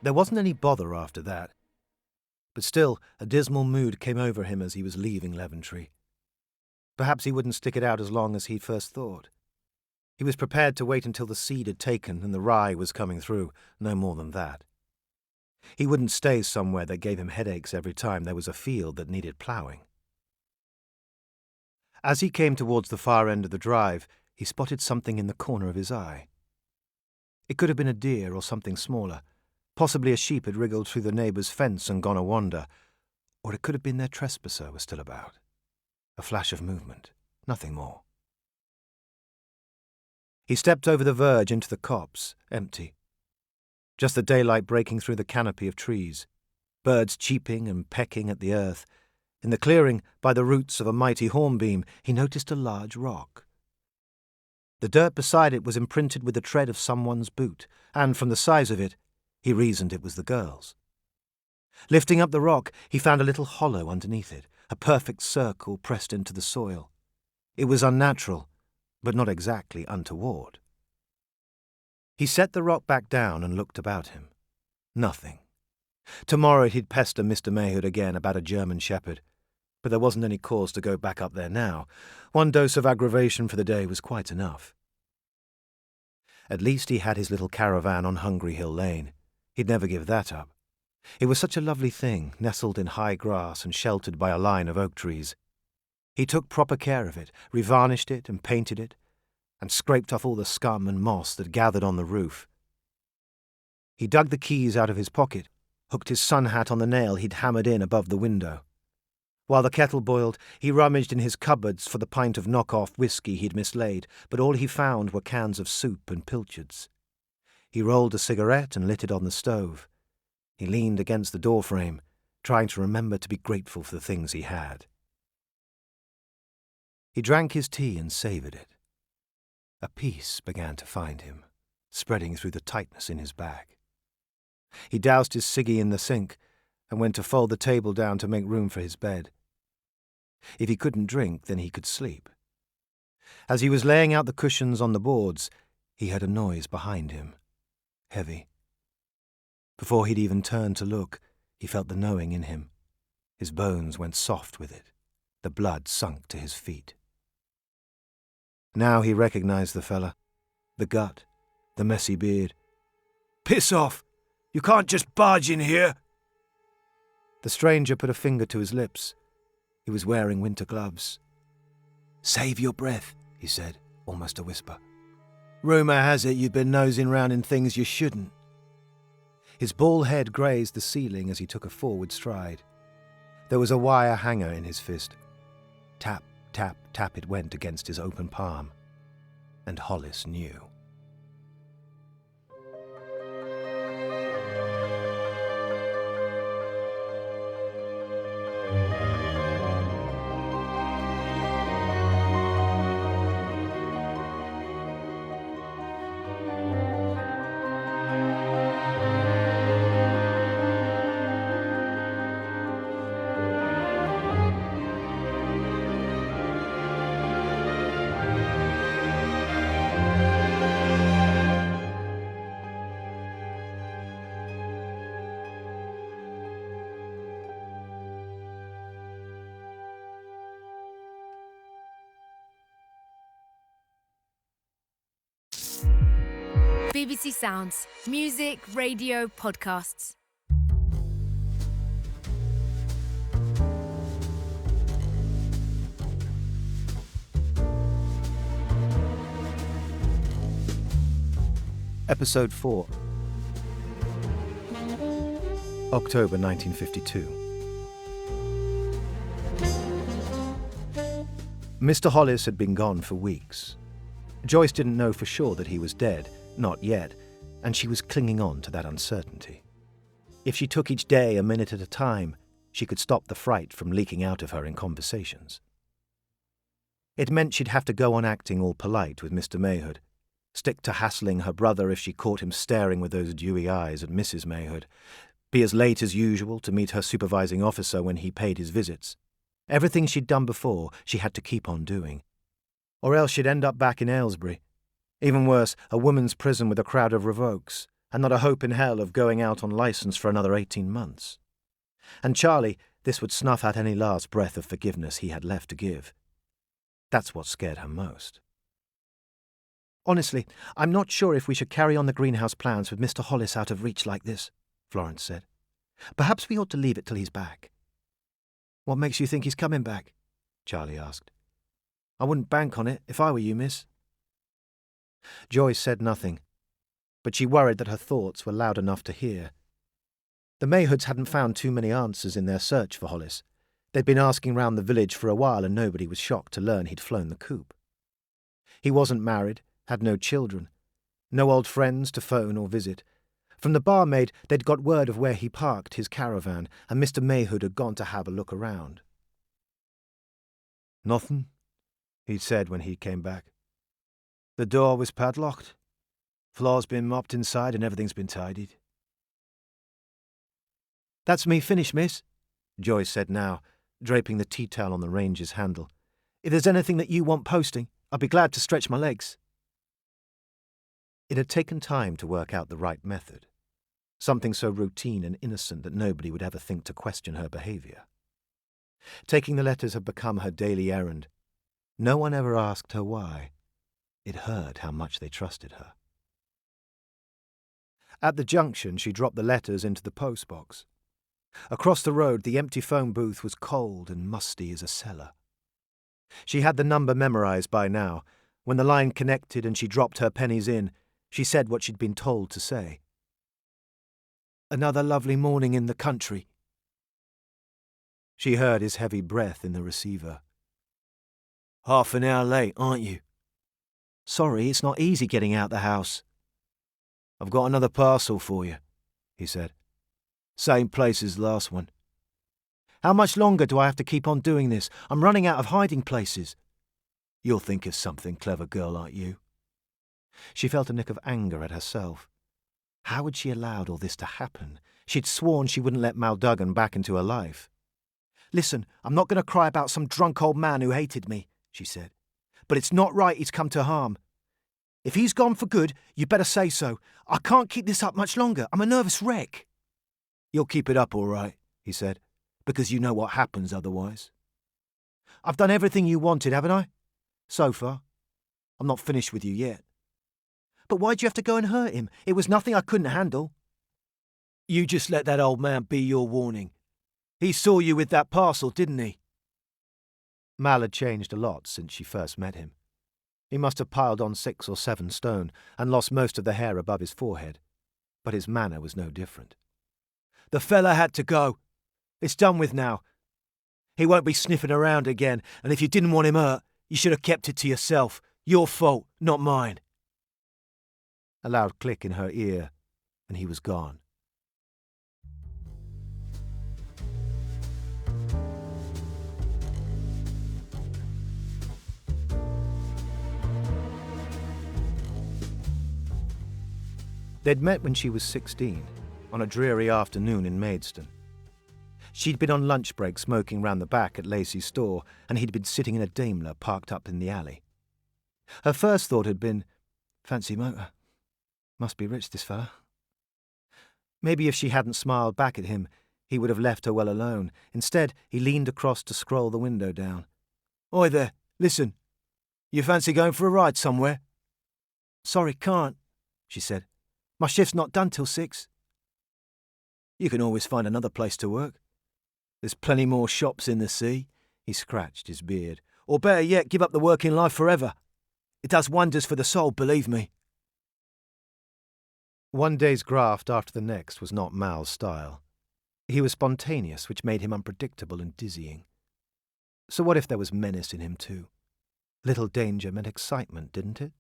There wasn't any bother after that. But still, a dismal mood came over him as he was leaving Leventree. Perhaps he wouldn't stick it out as long as he'd first thought. He was prepared to wait until the seed had taken and the rye was coming through, no more than that. He wouldn't stay somewhere that gave him headaches every time there was a field that needed ploughing. As he came towards the far end of the drive, he spotted something in the corner of his eye. It could have been a deer or something smaller. Possibly a sheep had wriggled through the neighbour's fence and gone a wander, or it could have been their trespasser was still about. A flash of movement, nothing more. He stepped over the verge into the copse, empty. Just the daylight breaking through the canopy of trees, birds cheeping and pecking at the earth. In the clearing, by the roots of a mighty hornbeam, he noticed a large rock. The dirt beside it was imprinted with the tread of someone's boot, and from the size of it, he reasoned it was the girl's. Lifting up the rock, he found a little hollow underneath it, a perfect circle pressed into the soil. It was unnatural, but not exactly untoward. He set the rock back down and looked about him. Nothing. Tomorrow he'd pester Mr. Mayhood again about a German shepherd, but there wasn't any cause to go back up there now. One dose of aggravation for the day was quite enough. At least he had his little caravan on Hungry Hill Lane. He'd never give that up. It was such a lovely thing, nestled in high grass and sheltered by a line of oak trees. He took proper care of it, revarnished it and painted it, and scraped off all the scum and moss that gathered on the roof. He dug the keys out of his pocket, hooked his sun hat on the nail he'd hammered in above the window. While the kettle boiled, he rummaged in his cupboards for the pint of knock-off whiskey he'd mislaid, but all he found were cans of soup and pilchards. He rolled a cigarette and lit it on the stove. He leaned against the doorframe, trying to remember to be grateful for the things he had. He drank his tea and savoured it. A peace began to find him, spreading through the tightness in his back. He doused his ciggy in the sink and went to fold the table down to make room for his bed. If he couldn't drink, then he could sleep. As he was laying out the cushions on the boards, he heard a noise behind him, heavy. Before he'd even turned to look, he felt the knowing in him. His bones went soft with it. The blood sunk to his feet. Now he recognized the fella. The gut, the messy beard. "Piss off! You can't just barge in here!" The stranger put a finger to his lips. He was wearing winter gloves. "Save your breath," he said, almost a whisper. "Rumour has it you've been nosing round in things you shouldn't." His bald head grazed the ceiling as he took a forward stride. There was a wire hanger in his fist. Tap, tap, tap it went against his open palm. And Hollis knew. BBC Sounds. Music, radio, podcasts. Episode 4. October 1952. Mr. Hollis had been gone for weeks. Joyce didn't know for sure that he was dead, not yet, and she was clinging on to that uncertainty. If she took each day a minute at a time, she could stop the fright from leaking out of her in conversations. It meant she'd have to go on acting all polite with Mr. Mayhood, stick to hassling her brother if she caught him staring with those dewy eyes at Mrs. Mayhood, be as late as usual to meet her supervising officer when he paid his visits. Everything she'd done before, she had to keep on doing. Or else she'd end up back in Aylesbury. Even worse, a woman's prison with a crowd of revokes, and not a hope in hell of going out on licence for another 18 months. And Charlie, this would snuff out any last breath of forgiveness he had left to give. That's what scared her most. "Honestly, I'm not sure if we should carry on the greenhouse plans with Mr. Hollis out of reach like this," Florence said. "Perhaps we ought to leave it till he's back." "What makes you think he's coming back?" Charlie asked. "I wouldn't bank on it if I were you, miss." Joyce said nothing, but she worried that her thoughts were loud enough to hear. The Mayhoods hadn't found too many answers in their search for Hollis. They'd been asking round the village for a while, and nobody was shocked to learn he'd flown the coop. He wasn't married, had no children, no old friends to phone or visit. From the barmaid, they'd got word of where he parked his caravan, and Mr. Mayhood had gone to have a look around. "Nothing," he'd said when he came back. "The door was padlocked. Floor's been mopped inside and everything's been tidied." "That's me finished, miss," Joyce said now, draping the tea towel on the range's handle. "If there's anything that you want posting, I'd be glad to stretch my legs." It had taken time to work out the right method, something so routine and innocent that nobody would ever think to question her behaviour. Taking the letters had become her daily errand. No one ever asked her why. It hurt how much they trusted her. At the junction, she dropped the letters into the postbox. Across the road, the empty phone booth was cold and musty as a cellar. She had the number memorized by now. When the line connected and she dropped her pennies in, she said what she'd been told to say. "Another lovely morning in the country." She heard his heavy breath in the receiver. "Half an hour late, aren't you?" "Sorry, it's not easy getting out the house." "I've got another parcel for you," he said. "Same place as the last one." "How much longer do I have to keep on doing this? I'm running out of hiding places." "You'll think of something, clever girl like you." She felt a nick of anger at herself. How had she allowed all this to happen? She'd sworn she wouldn't let Mal Duggan back into her life. "Listen, I'm not going to cry about some drunk old man who hated me," she said. "But it's not right he's come to harm. If he's gone for good, you better say so. I can't keep this up much longer. I'm a nervous wreck." "You'll keep it up all right," he said, "because you know what happens otherwise." "I've done everything you wanted, haven't I?" "So far. I'm not finished with you yet." "But why'd you have to go and hurt him? It was nothing I couldn't handle." "You just let that old man be your warning. He saw you with that parcel, didn't he?" Mal had changed a lot since she first met him. He must have piled on 6 or 7 stone and lost most of the hair above his forehead, but his manner was no different. "The fella had to go. It's done with now. He won't be sniffing around again, and if you didn't want him hurt, you should have kept it to yourself. Your fault, not mine." A loud click in her ear, and he was gone. They'd met when she was 16, on a dreary afternoon in Maidstone. She'd been on lunch break smoking round the back at Lacey's store, and he'd been sitting in a Daimler parked up in the alley. Her first thought had been, "Fancy motor. Must be rich, this fella." Maybe if she hadn't smiled back at him, he would have left her well alone. Instead, he leaned across to scroll the window down. "Oi there, listen. You fancy going for a ride somewhere?" "Sorry, can't," she said. "My shift's not done till 6. "You can always find another place to work. There's plenty more shops in the sea." He scratched his beard. "Or better yet, give up the working life forever. It does wonders for the soul, believe me." One day's graft after the next was not Mal's style. He was spontaneous, which made him unpredictable and dizzying. So what if there was menace in him too? Little danger meant excitement, didn't it?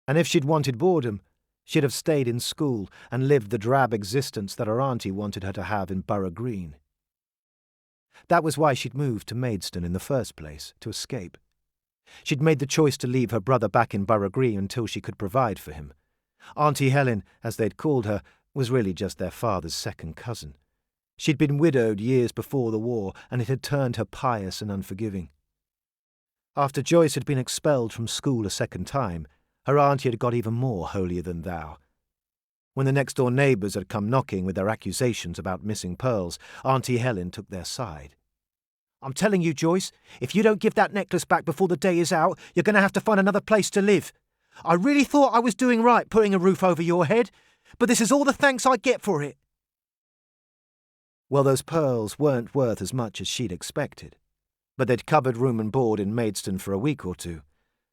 And if she'd wanted boredom, she'd have stayed in school and lived the drab existence that her auntie wanted her to have in Borough Green. That was why she'd moved to Maidstone in the first place, to escape. She'd made the choice to leave her brother back in Borough Green until she could provide for him. Auntie Helen, as they'd called her, was really just their father's second cousin. She'd been widowed years before the war, and it had turned her pious and unforgiving. After Joyce had been expelled from school a second time, her auntie had got even more holier-than-thou. When the next-door neighbours had come knocking with their accusations about missing pearls, Auntie Helen took their side. "I'm telling you, Joyce, if you don't give that necklace back before the day is out, you're going to have to find another place to live. I really thought I was doing right putting a roof over your head, but this is all the thanks I get for it." Well, those pearls weren't worth as much as she'd expected, but they'd covered room and board in Maidstone for a week or two.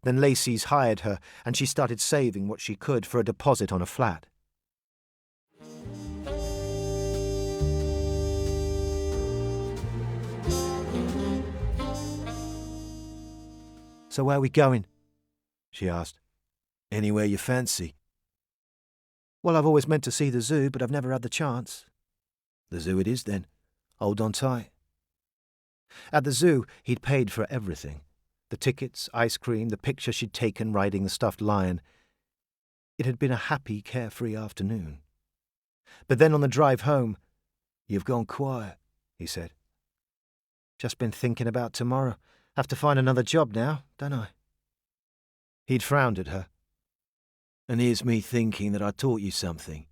Then Lacey's hired her, and she started saving what she could for a deposit on a flat. "So where are we going?" she asked. "Anywhere you fancy." "Well, I've always meant to see the zoo, but I've never had the chance." "The zoo it is, then. Hold on tight." At the zoo, he'd paid for everything. The tickets, ice cream, the picture she'd taken riding the stuffed lion. It had been a happy, carefree afternoon. But then on the drive home, "You've gone quiet," he said. "Just been thinking about tomorrow. Have to find another job now, don't I?" He'd frowned at her. "And here's me thinking that I taught you something.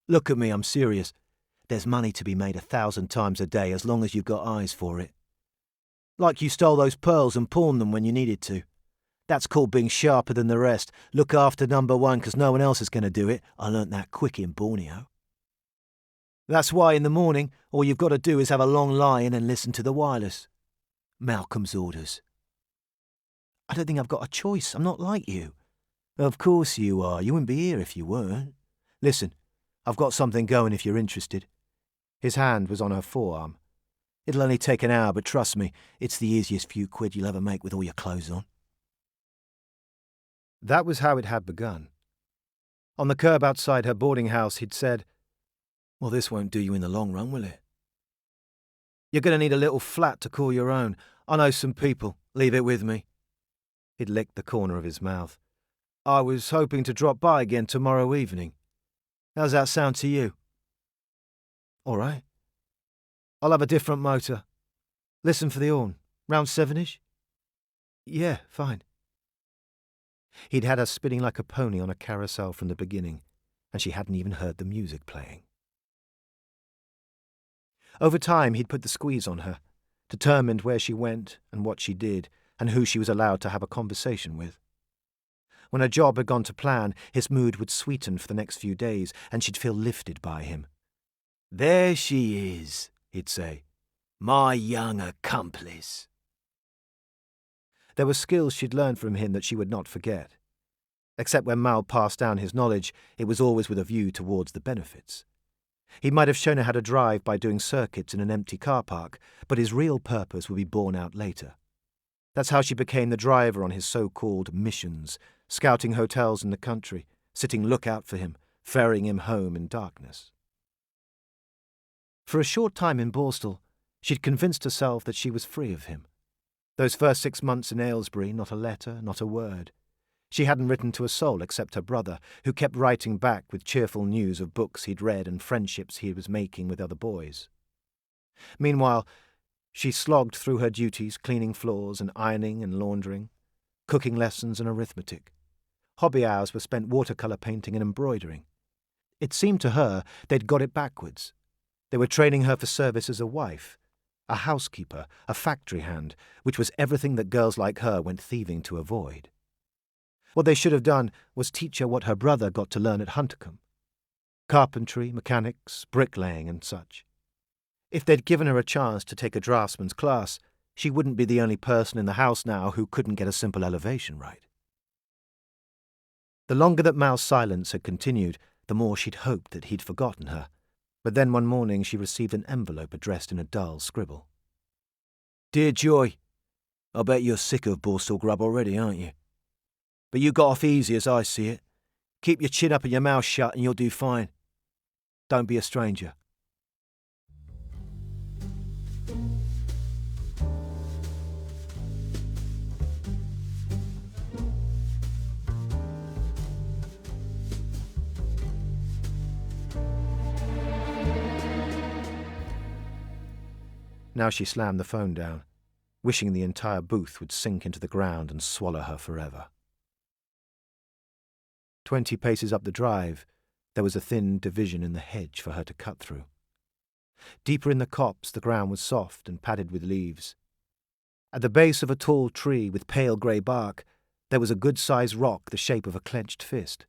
Look at me, I'm serious. There's money to be made 1,000 times a day as long as you've got eyes for it. Like you stole those pearls and pawned them when you needed to. That's called being sharper than the rest. Look after number one, 'cause no one else is going to do it. I learnt that quick in Borneo. That's why in the morning all you've got to do is have a long lie-in and listen to the wireless. Malcolm's orders." "I don't think I've got a choice. I'm not like you." "Of course you are. You wouldn't be here if you weren't. Listen, I've got something going if you're interested." His hand was on her forearm. "It'll only take an hour, but trust me, it's the easiest few quid you'll ever make with all your clothes on." That was how it had begun. On the curb outside her boarding house, he'd said, "Well, this won't do you in the long run, will it? You're going to need a little flat to call your own. I know some people. Leave it with me." He'd licked the corner of his mouth. "I was hoping to drop by again tomorrow evening. How's that sound to you?" "All right. I'll have a different motor. Listen for the horn. Round 7-ish? "Yeah, fine." He'd had her spinning like a pony on a carousel from the beginning, and she hadn't even heard the music playing. Over time, he'd put the squeeze on her, determined where she went and what she did, and who she was allowed to have a conversation with. When her job had gone to plan, his mood would sweeten for the next few days, and she'd feel lifted by him. "There she is," he'd say. "My young accomplice." There were skills she'd learned from him that she would not forget. Except when Mal passed down his knowledge, it was always with a view towards the benefits. He might have shown her how to drive by doing circuits in an empty car park, but his real purpose would be borne out later. That's how she became the driver on his so-called missions, scouting hotels in the country, sitting lookout for him, ferrying him home in darkness. For a short time in Borstal, she'd convinced herself that she was free of him. Those first 6 months in Aylesbury, not a letter, not a word. She hadn't written to a soul except her brother, who kept writing back with cheerful news of books he'd read and friendships he was making with other boys. Meanwhile, she slogged through her duties, cleaning floors and ironing and laundering, cooking lessons and arithmetic. Hobby hours were spent watercolour painting and embroidering. It seemed to her they'd got it backwards. They were training her for service as a wife, a housekeeper, a factory hand, which was everything that girls like her went thieving to avoid. What they should have done was teach her what her brother got to learn at Huntercombe: carpentry, mechanics, bricklaying and such. If they'd given her a chance to take a draftsman's class, she wouldn't be the only person in the house now who couldn't get a simple elevation right. The longer that Mal's silence had continued, the more she'd hoped that he'd forgotten her. But then one morning she received an envelope addressed in a dull scribble. Dear Joy, I bet you're sick of Borstal grub already, aren't you? But you got off easy as I see it. Keep your chin up and your mouth shut and you'll do fine. Don't be a stranger. Now she slammed the phone down, wishing the entire booth would sink into the ground and swallow her forever. 20 paces up the drive, there was a thin division in the hedge for her to cut through. Deeper in the copse, the ground was soft and padded with leaves. At the base of a tall tree with pale grey bark, there was a good-sized rock the shape of a clenched fist.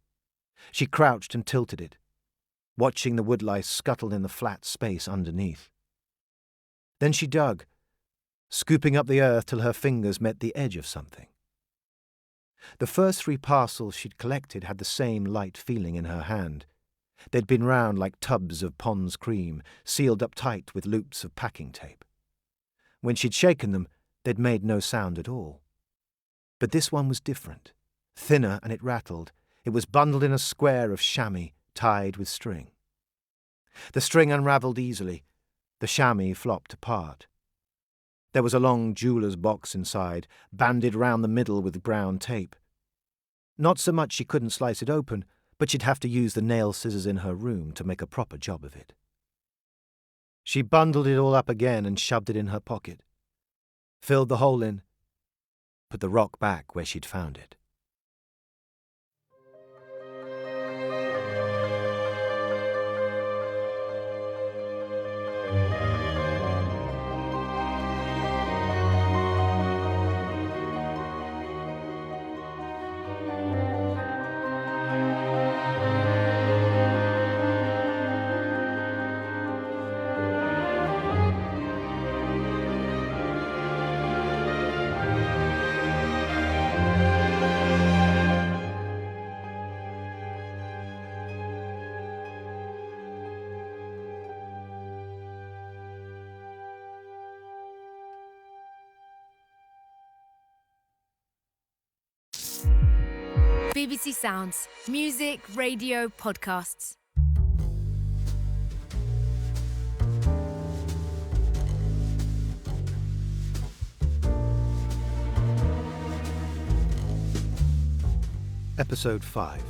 She crouched and tilted it, watching the woodlice scuttle in the flat space underneath. Then she dug, scooping up the earth till her fingers met the edge of something. The first 3 parcels she'd collected had the same light feeling in her hand. They'd been round like tubs of Pond's cream, sealed up tight with loops of packing tape. When she'd shaken them, they'd made no sound at all. But this one was different, thinner, and it rattled. It was bundled in a square of chamois, tied with string. The string unravelled easily. The chamois flopped apart. There was a long jeweller's box inside, banded round the middle with brown tape. Not so much she couldn't slice it open, but she'd have to use the nail scissors in her room to make a proper job of it. She bundled it all up again and shoved it in her pocket, filled the hole in, put the rock back where she'd found it. BBC Sounds. Music, radio, podcasts. Episode 5.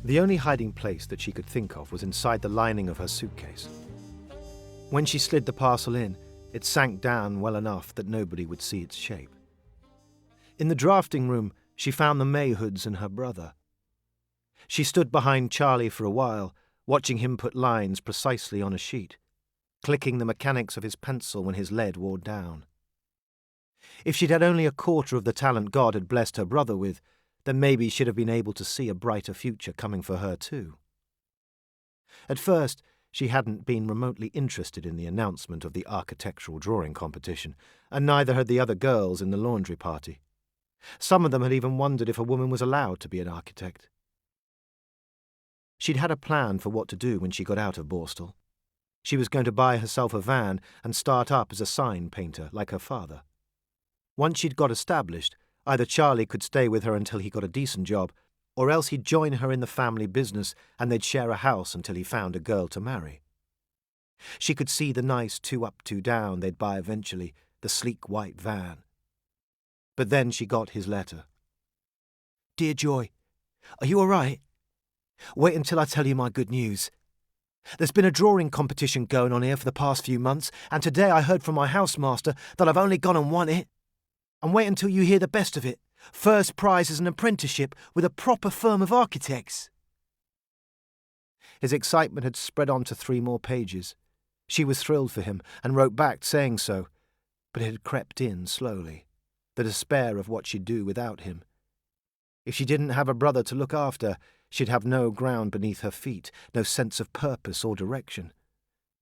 The only hiding place that she could think of was inside the lining of her suitcase. When she slid the parcel in, it sank down well enough that nobody would see its shape. In the drafting room, she found the Mayhoods and her brother. She stood behind Charlie for a while, watching him put lines precisely on a sheet, clicking the mechanics of his pencil when his lead wore down. If she'd had only a quarter of the talent God had blessed her brother with, then maybe she'd have been able to see a brighter future coming for her too. At first, she hadn't been remotely interested in the announcement of the architectural drawing competition, and neither had the other girls in the laundry party. Some of them had even wondered if a woman was allowed to be an architect. She'd had a plan for what to do when she got out of Borstal. She was going to buy herself a van and start up as a sign painter like her father. Once she'd got established, either Charlie could stay with her until he got a decent job, or else he'd join her in the family business and they'd share a house until he found a girl to marry. She could see the nice 2-up, 2-down they'd buy eventually, the sleek white van. But then she got his letter. Dear Joy, are you all right? Wait until I tell you my good news. There's been a drawing competition going on here for the past few months, and today I heard from my housemaster that I've only gone and won it. And wait until you hear the best of it. First prize is an apprenticeship with a proper firm of architects. His excitement had spread on to 3 more pages. She was thrilled for him and wrote back saying so, but it had crept in slowly, the despair of what she'd do without him. If she didn't have a brother to look after, she'd have no ground beneath her feet, no sense of purpose or direction.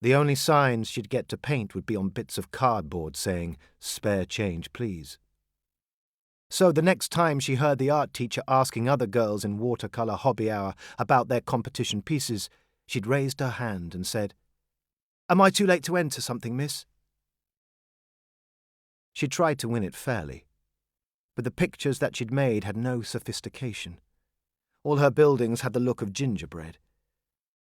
The only signs she'd get to paint would be on bits of cardboard saying, "Spare change, please." So the next time she heard the art teacher asking other girls in watercolour hobby hour about their competition pieces, she'd raised her hand and said, "Am I too late to enter something, miss?" She tried to win it fairly, but the pictures that she'd made had no sophistication. All her buildings had the look of gingerbread.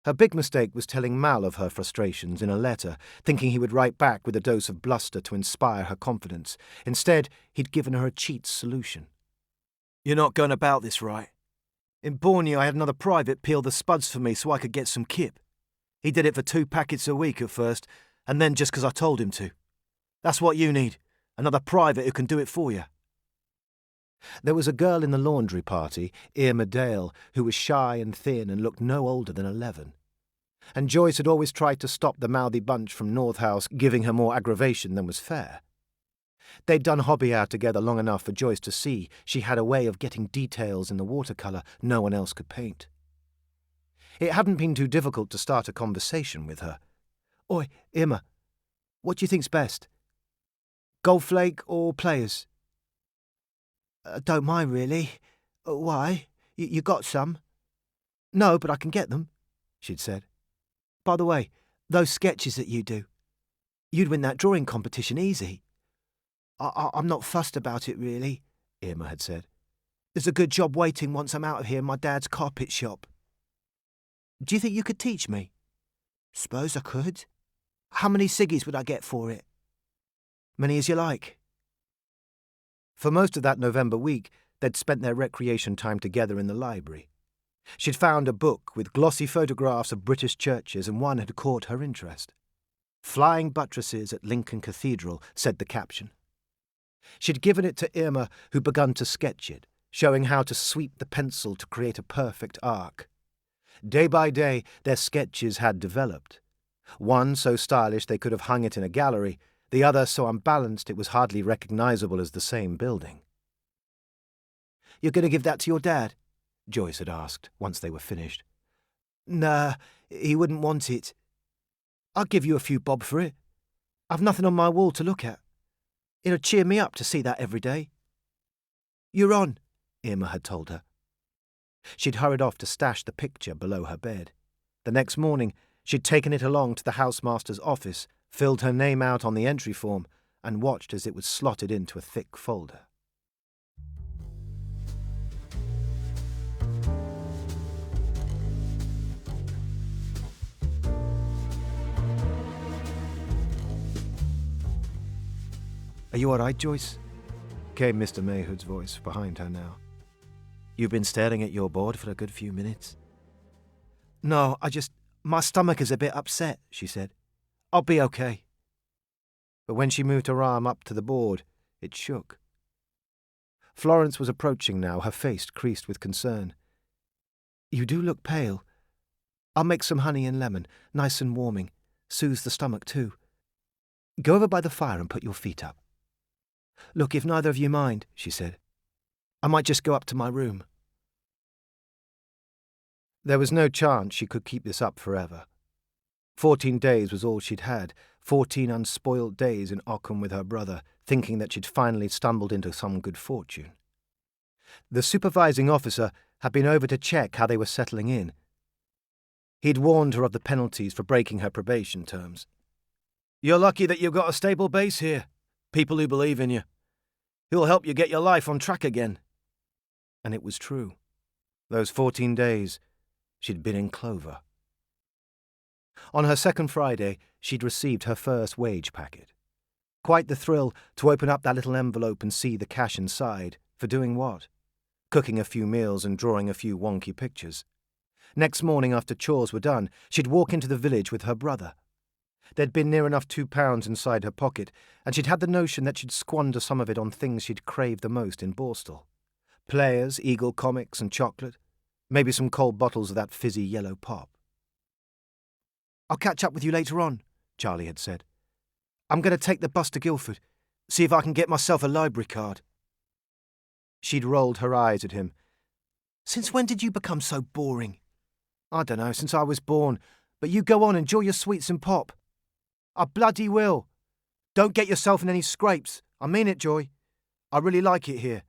Her big mistake was telling Mal of her frustrations in a letter, thinking he would write back with a dose of bluster to inspire her confidence. Instead, he'd given her a cheat solution. "You're not going about this right. In Borneo, I had another private peel the spuds for me so I could get some kip. He did it for 2 packets a week at first, and then just 'cause I told him to. That's what you need, another private who can do it for you." There was a girl in the laundry party, Irma Dale, who was shy and thin and looked no older than 11. And Joyce had always tried to stop the mouthy bunch from North House giving her more aggravation than was fair. They'd done hobby hour together long enough for Joyce to see she had a way of getting details in the watercolour no one else could paint. It hadn't been too difficult to start a conversation with her. "Oi, Irma, what do you think's best? Gold flake or players?" "Don't mind, really. Why? You got some?" "No, but I can get them," she'd said. "By the way, those sketches that you do, you'd win that drawing competition easy." I'm not fussed about it, really," Irma had said. "There's a good job waiting once I'm out of here in my dad's carpet shop." "Do you think you could teach me?" "Suppose I could. How many ciggies would I get for it?" "Many as you like." For most of that November week, they'd spent their recreation time together in the library. She'd found a book with glossy photographs of British churches, and one had caught her interest. "Flying Buttresses at Lincoln Cathedral," said the caption. She'd given it to Irma, who'd begun to sketch it, showing how to sweep the pencil to create a perfect arc. Day by day, their sketches had developed. One so stylish they could have hung it in a gallery, the other so unbalanced it was hardly recognisable as the same building. "You're going to give that to your dad?" Joyce had asked, once they were finished. "Nah, he wouldn't want it. I'll give you a few bob for it. I've nothing on my wall to look at. It'll cheer me up to see that every day." "You're on," Irma had told her. She'd hurried off to stash the picture below her bed. The next morning, she'd taken it along to the housemaster's office, filled her name out on the entry form, and watched as it was slotted into a thick folder. "Are you all right, Joyce?" came Mr. Mayhood's voice behind her now. "You've been staring at your board for a good few minutes." "No, my stomach is a bit upset," she said. "I'll be okay." But when she moved her arm up to the board, it shook. Florence was approaching now, her face creased with concern. "You do look pale. I'll make some honey and lemon, nice and warming. Soothes the stomach, too. Go over by the fire and put your feet up." "Look, if neither of you mind," she said, "I might just go up to my room." There was no chance she could keep this up forever. 14 days was all she'd had, 14 unspoilt days in Ockham with her brother, thinking that she'd finally stumbled into some good fortune. The supervising officer had been over to check how they were settling in. He'd warned her of the penalties for breaking her probation terms. "You're lucky that you've got a stable base here. People who believe in you. Who'll help you get your life on track again." And it was true. Those 14 days, she'd been in clover. On her second Friday, she'd received her first wage packet. Quite the thrill to open up that little envelope and see the cash inside. For doing what? Cooking a few meals and drawing a few wonky pictures. Next morning, after chores were done, she'd walk into the village with her brother. There'd been near enough £2 inside her pocket, and she'd had the notion that she'd squander some of it on things she'd craved the most in Borstal. Players, Eagle comics and chocolate. Maybe some cold bottles of that fizzy yellow pop. "I'll catch up with you later on," Charlie had said. "I'm going to take the bus to Guildford, see if I can get myself a library card." She'd rolled her eyes at him. "Since when did you become so boring?" "I don't know, since I was born. But you go on, enjoy your sweets and pop. I bloody will. Don't get yourself in any scrapes. I mean it, Joy. I really like it here.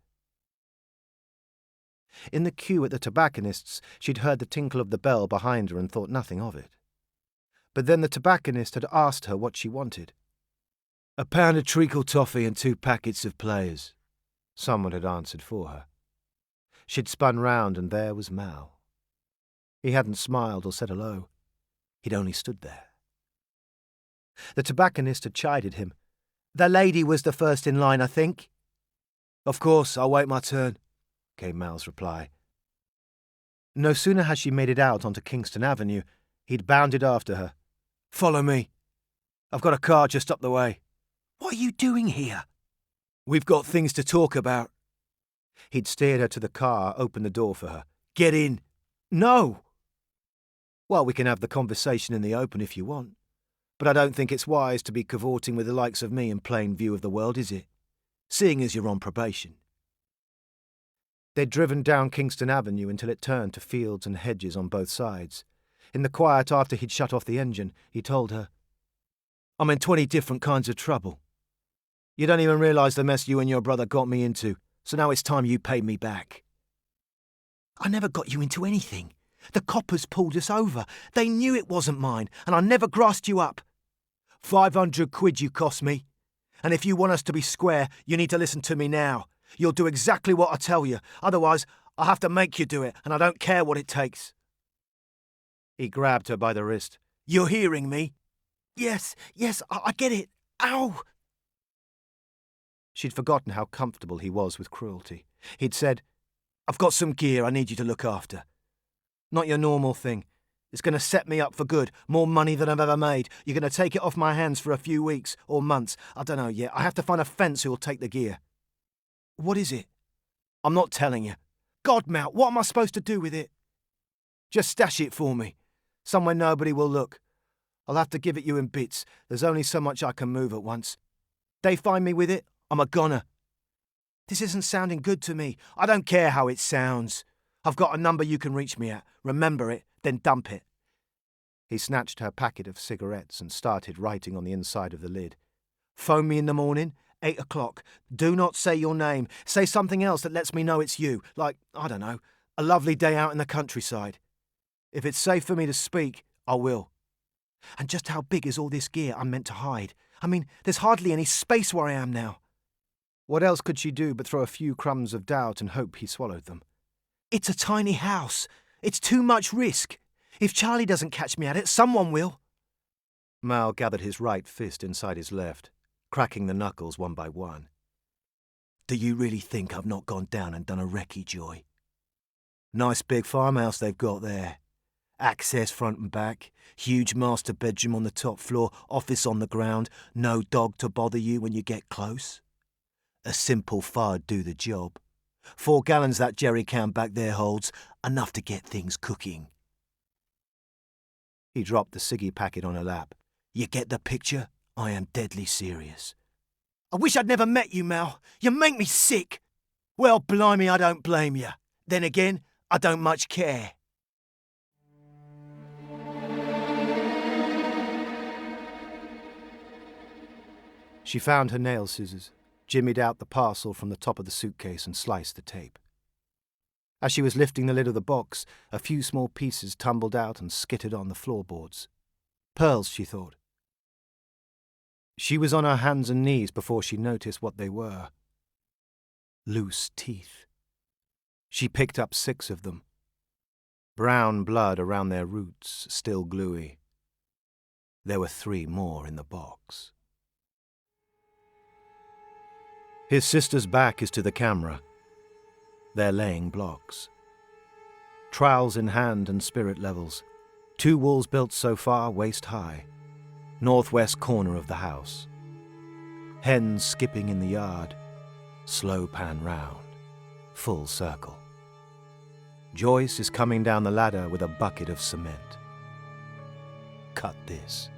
In the queue at the tobacconist's, she'd heard the tinkle of the bell behind her and thought nothing of it. But then the tobacconist had asked her what she wanted. "A pound of treacle toffee and 2 packets of Players," someone had answered for her. She'd spun round and there was Mal. He hadn't smiled or said hello. He'd only stood there. The tobacconist had chided him. "The lady was the first in line, I think." "Of course, I'll wait my turn," came Mal's reply. No sooner had she made it out onto Kingston Avenue, he'd bounded after her. "Follow me. I've got a car just up the way." "What are you doing here?" "We've got things to talk about." He'd steered her to the car, opened the door for her. "Get in." "No." "Well, we can have the conversation in the open if you want. But I don't think it's wise to be cavorting with the likes of me in plain view of the world, is it? Seeing as you're on probation." They'd driven down Kingston Avenue until it turned to fields and hedges on both sides. In the quiet after he'd shut off the engine, he told her, "I'm in 20 different kinds of trouble. You don't even realise the mess you and your brother got me into, so now it's time you paid me back." "I never got you into anything. The coppers pulled us over. They knew it wasn't mine, and I never grassed you up." £500 you cost me. And if you want us to be square, you need to listen to me now. You'll do exactly what I tell you. Otherwise, I'll have to make you do it, and I don't care what it takes. He grabbed her by the wrist. "You're hearing me?" Yes, I get it. Ow!" She'd forgotten how comfortable he was with cruelty. He'd said, "I've got some gear I need you to look after. Not your normal thing. It's going to set me up for good, more money than I've ever made. You're going to take it off my hands for a few weeks or months. I don't know yet. I have to find a fence who'll take the gear." "What is it?" "I'm not telling you." "God, Mal, what am I supposed to do with it?" "Just stash it for me, somewhere nobody will look. I'll have to give it you in bits. There's only so much I can move at once. They find me with it, I'm a goner." "This isn't sounding good to me." "I don't care how it sounds. I've got a number you can reach me at. Remember it, then dump it." He snatched her packet of cigarettes and started writing on the inside of the lid. "Phone me in the morning, 8 o'clock. Do not say your name. Say something else that lets me know it's you. Like, I don't know, a lovely day out in the countryside. If it's safe for me to speak, I will. And just how big is all this gear I'm meant to hide? I mean, there's hardly any space where I am now." What else could she do but throw a few crumbs of doubt and hope he swallowed them? "It's a tiny house. It's too much risk. If Charlie doesn't catch me at it, someone will." Mal gathered his right fist inside his left, cracking the knuckles one by one. "Do you really think I've not gone down and done a recce, Joy? Nice big farmhouse they've got there. Access front and back, huge master bedroom on the top floor, office on the ground, no dog to bother you when you get close. A simple fire'd do the job. 4 gallons that jerry can back there holds, enough to get things cooking." He dropped the ciggy packet on her lap. "You get the picture? I am deadly serious." "I wish I'd never met you, Mal. You make me sick." "Well, blimey, I don't blame you. Then again, I don't much care." She found her nail scissors, jimmied out the parcel from the top of the suitcase and sliced the tape. As she was lifting the lid of the box, a few small pieces tumbled out and skittered on the floorboards. Pearls, she thought. She was on her hands and knees before she noticed what they were. Loose teeth. She picked up 6 of them. Brown blood around their roots, still gluey. There were 3 more in the box. His sister's back is to the camera. They're laying blocks. Trowels in hand and spirit levels. 2 walls built so far, waist high. Northwest corner of the house. Hens skipping in the yard. Slow pan round. Full circle. Joyce is coming down the ladder with a bucket of cement. Cut this.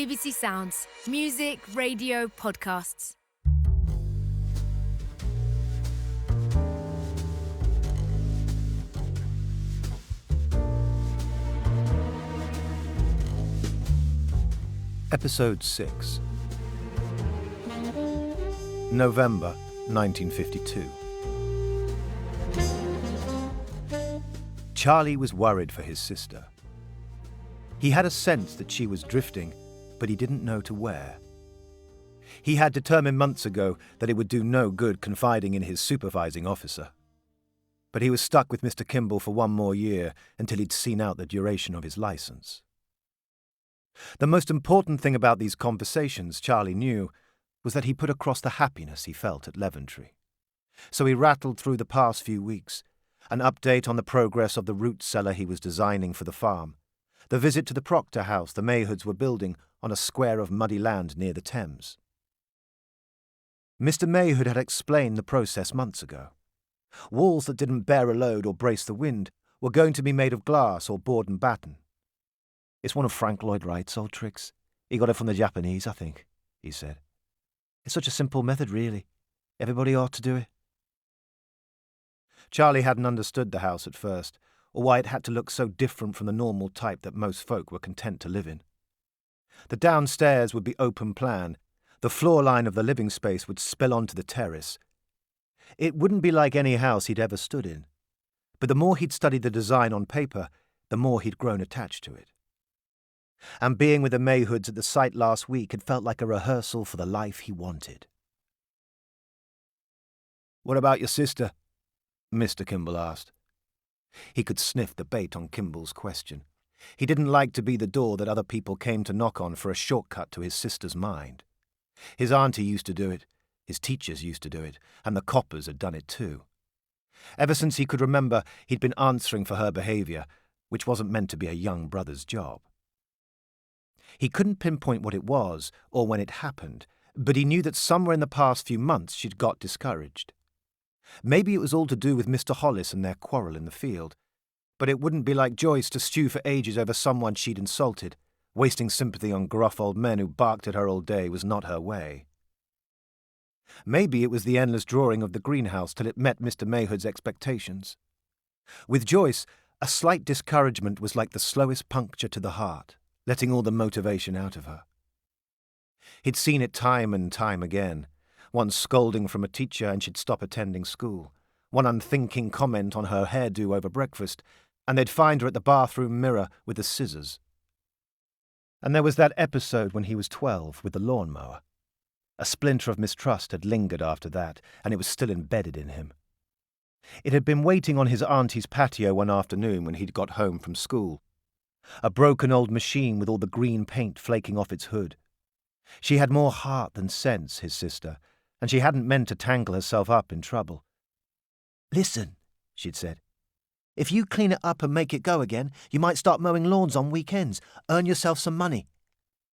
BBC Sounds. Music, radio, podcasts. Episode 6. November 1952. Charlie was worried for his sister. He had a sense that she was drifting, but he didn't know to where. He had determined months ago that it would do no good confiding in his supervising officer. But he was stuck with Mr. Kimball for one more year until he'd seen out the duration of his license. The most important thing about these conversations, Charlie knew, was that he put across the happiness he felt at Leventree. So he rattled through the past few weeks, an update on the progress of the root cellar he was designing for the farm, the visit to the Proctor house the Mayhoods were building on a square of muddy land near the Thames. Mr. Mayhood had explained the process months ago. Walls that didn't bear a load or brace the wind were going to be made of glass or board and batten. "It's one of Frank Lloyd Wright's old tricks. He got it from the Japanese, I think," he said. "It's such a simple method, really. Everybody ought to do it." Charlie hadn't understood the house at first, or why it had to look so different from the normal type that most folk were content to live in. The downstairs would be open plan. The floor line of the living space would spill onto the terrace. It wouldn't be like any house he'd ever stood in. But the more he'd studied the design on paper, the more he'd grown attached to it. And being with the Mayhoods at the site last week had felt like a rehearsal for the life he wanted. "What about your sister?" Mr. Kimball asked. He could sniff the bait on Kimball's question. He didn't like to be the door that other people came to knock on for a shortcut to his sister's mind. His auntie used to do it, his teachers used to do it, and the coppers had done it too. Ever since he could remember, he'd been answering for her behaviour, which wasn't meant to be a young brother's job. He couldn't pinpoint what it was or when it happened, but he knew that somewhere in the past few months she'd got discouraged. Maybe it was all to do with Mr. Hollis and their quarrel in the field, but it wouldn't be like Joyce to stew for ages over someone she'd insulted. Wasting sympathy on gruff old men who barked at her all day was not her way. Maybe it was the endless drawing of the greenhouse till it met Mr. Mayhood's expectations. With Joyce, a slight discouragement was like the slowest puncture to the heart, letting all the motivation out of her. He'd seen it time and time again. One scolding from a teacher and she'd stop attending school. One unthinking comment on her hairdo over breakfast, and they'd find her at the bathroom mirror with the scissors. And there was that episode when he was 12 with the lawnmower. A splinter of mistrust had lingered after that, and it was still embedded in him. It had been waiting on his auntie's patio one afternoon when he'd got home from school. A broken old machine with all the green paint flaking off its hood. She had more heart than sense, his sister, and she hadn't meant to tangle herself up in trouble. "Listen," she'd said. "If you clean it up and make it go again, you might start mowing lawns on weekends, earn yourself some money.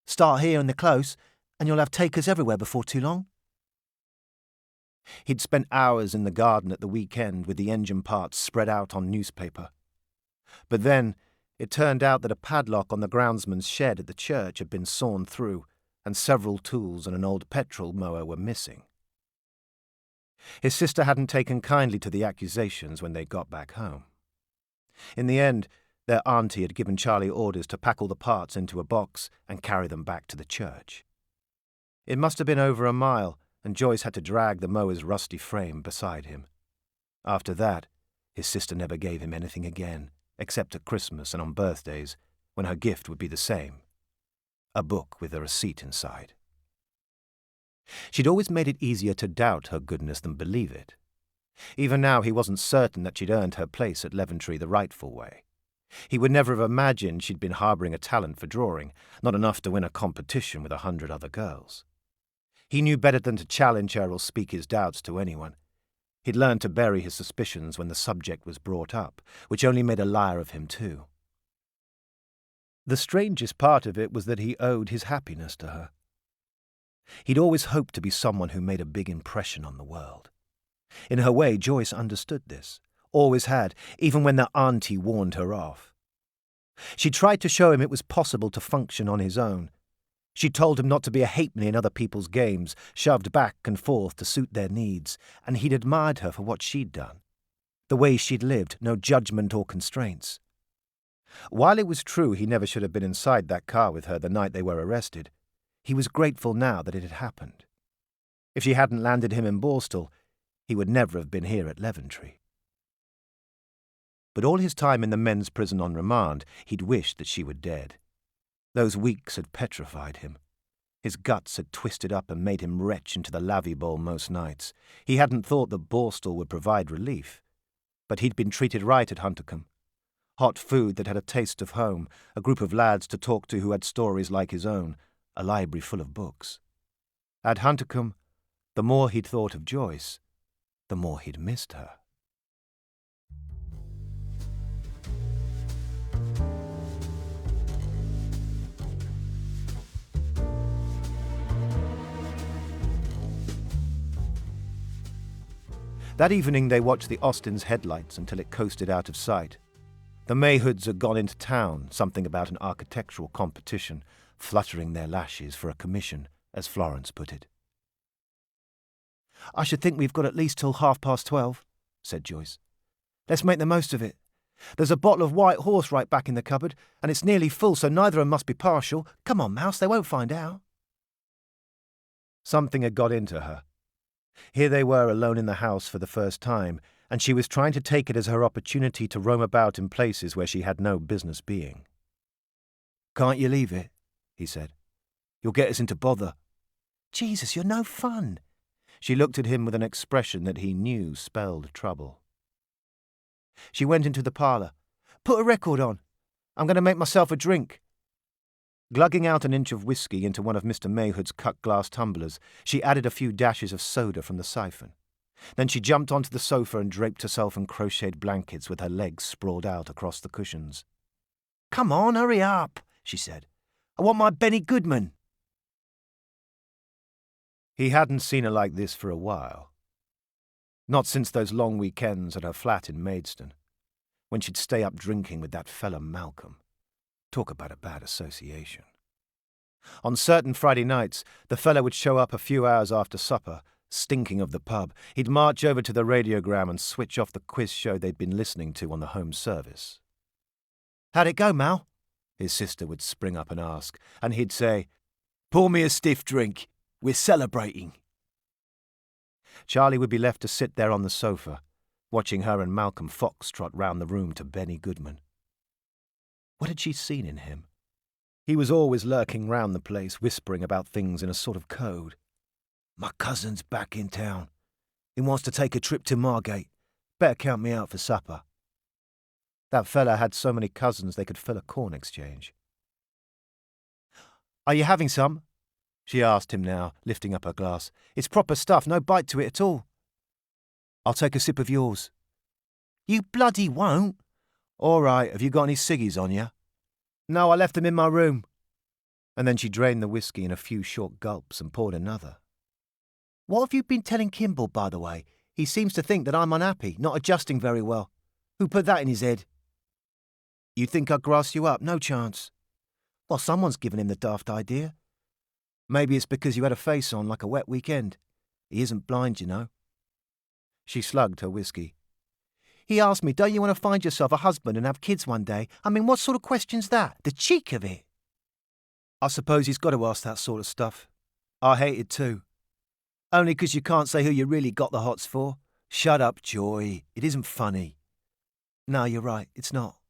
Start here in the close, and you'll have takers everywhere before too long." He'd spent hours in the garden at the weekend with the engine parts spread out on newspaper. But then, it turned out that a padlock on the groundsman's shed at the church had been sawn through, and several tools and an old petrol mower were missing. His sister hadn't taken kindly to the accusations when they got back home. In the end, their auntie had given Charlie orders to pack all the parts into a box and carry them back to the church. It must have been over a mile, and Joyce had to drag the mower's rusty frame beside him. After that, his sister never gave him anything again, except at Christmas and on birthdays, when her gift would be the same: a book with a receipt inside. She'd always made it easier to doubt her goodness than believe it. Even now he wasn't certain that she'd earned her place at Leventree the rightful way. He would never have imagined she'd been harbouring a talent for drawing, not enough to win a competition with 100 other girls. He knew better than to challenge her or speak his doubts to anyone. He'd learned to bury his suspicions when the subject was brought up, which only made a liar of him too. The strangest part of it was that he owed his happiness to her. He'd always hoped to be someone who made a big impression on the world. In her way, Joyce understood this, always had, even when their auntie warned her off. She tried to show him it was possible to function on his own. She'd told him not to be a halfpenny in other people's games, shoved back and forth to suit their needs, and he'd admired her for what she'd done. The way she'd lived, no judgment or constraints. While it was true he never should have been inside that car with her the night they were arrested, he was grateful now that it had happened. If she hadn't landed him in Borstal, he would never have been here at Leventree. But all his time in the men's prison on remand, he'd wished that she were dead. Those weeks had petrified him. His guts had twisted up and made him retch into the lavvy bowl most nights. He hadn't thought that Borstal would provide relief. But he'd been treated right at Huntercombe. Hot food that had a taste of home, a group of lads to talk to who had stories like his own, a library full of books. At Huntercombe, the more he'd thought of Joyce, the more he'd missed her. That evening they watched the Austin's headlights until it coasted out of sight. The Mayhoods had gone into town, something about an architectural competition, fluttering their lashes for a commission, as Florence put it. "I should think we've got at least till 12:30, said Joyce. "Let's make the most of it. There's a bottle of white horse right back in the cupboard, and it's nearly full, so neither of 'em must be partial. Come on, Mouse, they won't find out." Something had got into her. Here they were alone in the house for the first time, and she was trying to take it as her opportunity to roam about in places where she had no business being. "Can't you leave it?" he said. "You'll get us into bother." "Jesus, you're no fun." She looked at him with an expression that he knew spelled trouble. She went into the parlour. "Put a record on. I'm going to make myself a drink." Glugging out an inch of whiskey into one of Mr. Mayhood's cut-glass tumblers, she added a few dashes of soda from the siphon. Then she jumped onto the sofa and draped herself in crocheted blankets with her legs sprawled out across the cushions. "Come on, hurry up," she said. "I want my Benny Goodman." He hadn't seen her like this for a while. Not since those long weekends at her flat in Maidstone, when she'd stay up drinking with that fella Malcolm. Talk about a bad association. On certain Friday nights, the fellow would show up a few hours after supper, stinking of the pub. He'd march over to the radiogram and switch off the quiz show they'd been listening to on the home service. "How'd it go, Mal?" his sister would spring up and ask, and he'd say, "Pour me a stiff drink. We're celebrating." Charlie would be left to sit there on the sofa, watching her and Malcolm foxtrot round the room to Benny Goodman. What had she seen in him? He was always lurking round the place, whispering about things in a sort of code. "My cousin's back in town. He wants to take a trip to Margate. Better count me out for supper." That fella had so many cousins they could fill a corn exchange. "Are you having some?" she asked him now, lifting up her glass. "It's proper stuff, no bite to it at all." "I'll take a sip of yours." "You bloody won't." "All right, have you got any ciggies on you?" "No, I left them in my room." And then she drained the whiskey in a few short gulps and poured another. "What have you been telling Kimball, by the way? He seems to think that I'm unhappy, not adjusting very well. Who put that in his head?" "You think I'd grass you up? No chance." "Well, someone's given him the daft idea. Maybe it's because you had a face on like a wet weekend. He isn't blind, you know." She slugged her whiskey. "He asked me, don't you want to find yourself a husband and have kids one day? I mean, what sort of question's that? The cheek of it." "I suppose he's got to ask that sort of stuff. I hate it too. Only 'cause you can't say who you really got the hots for. Shut up, Joy. It isn't funny." "No, you're right, it's not.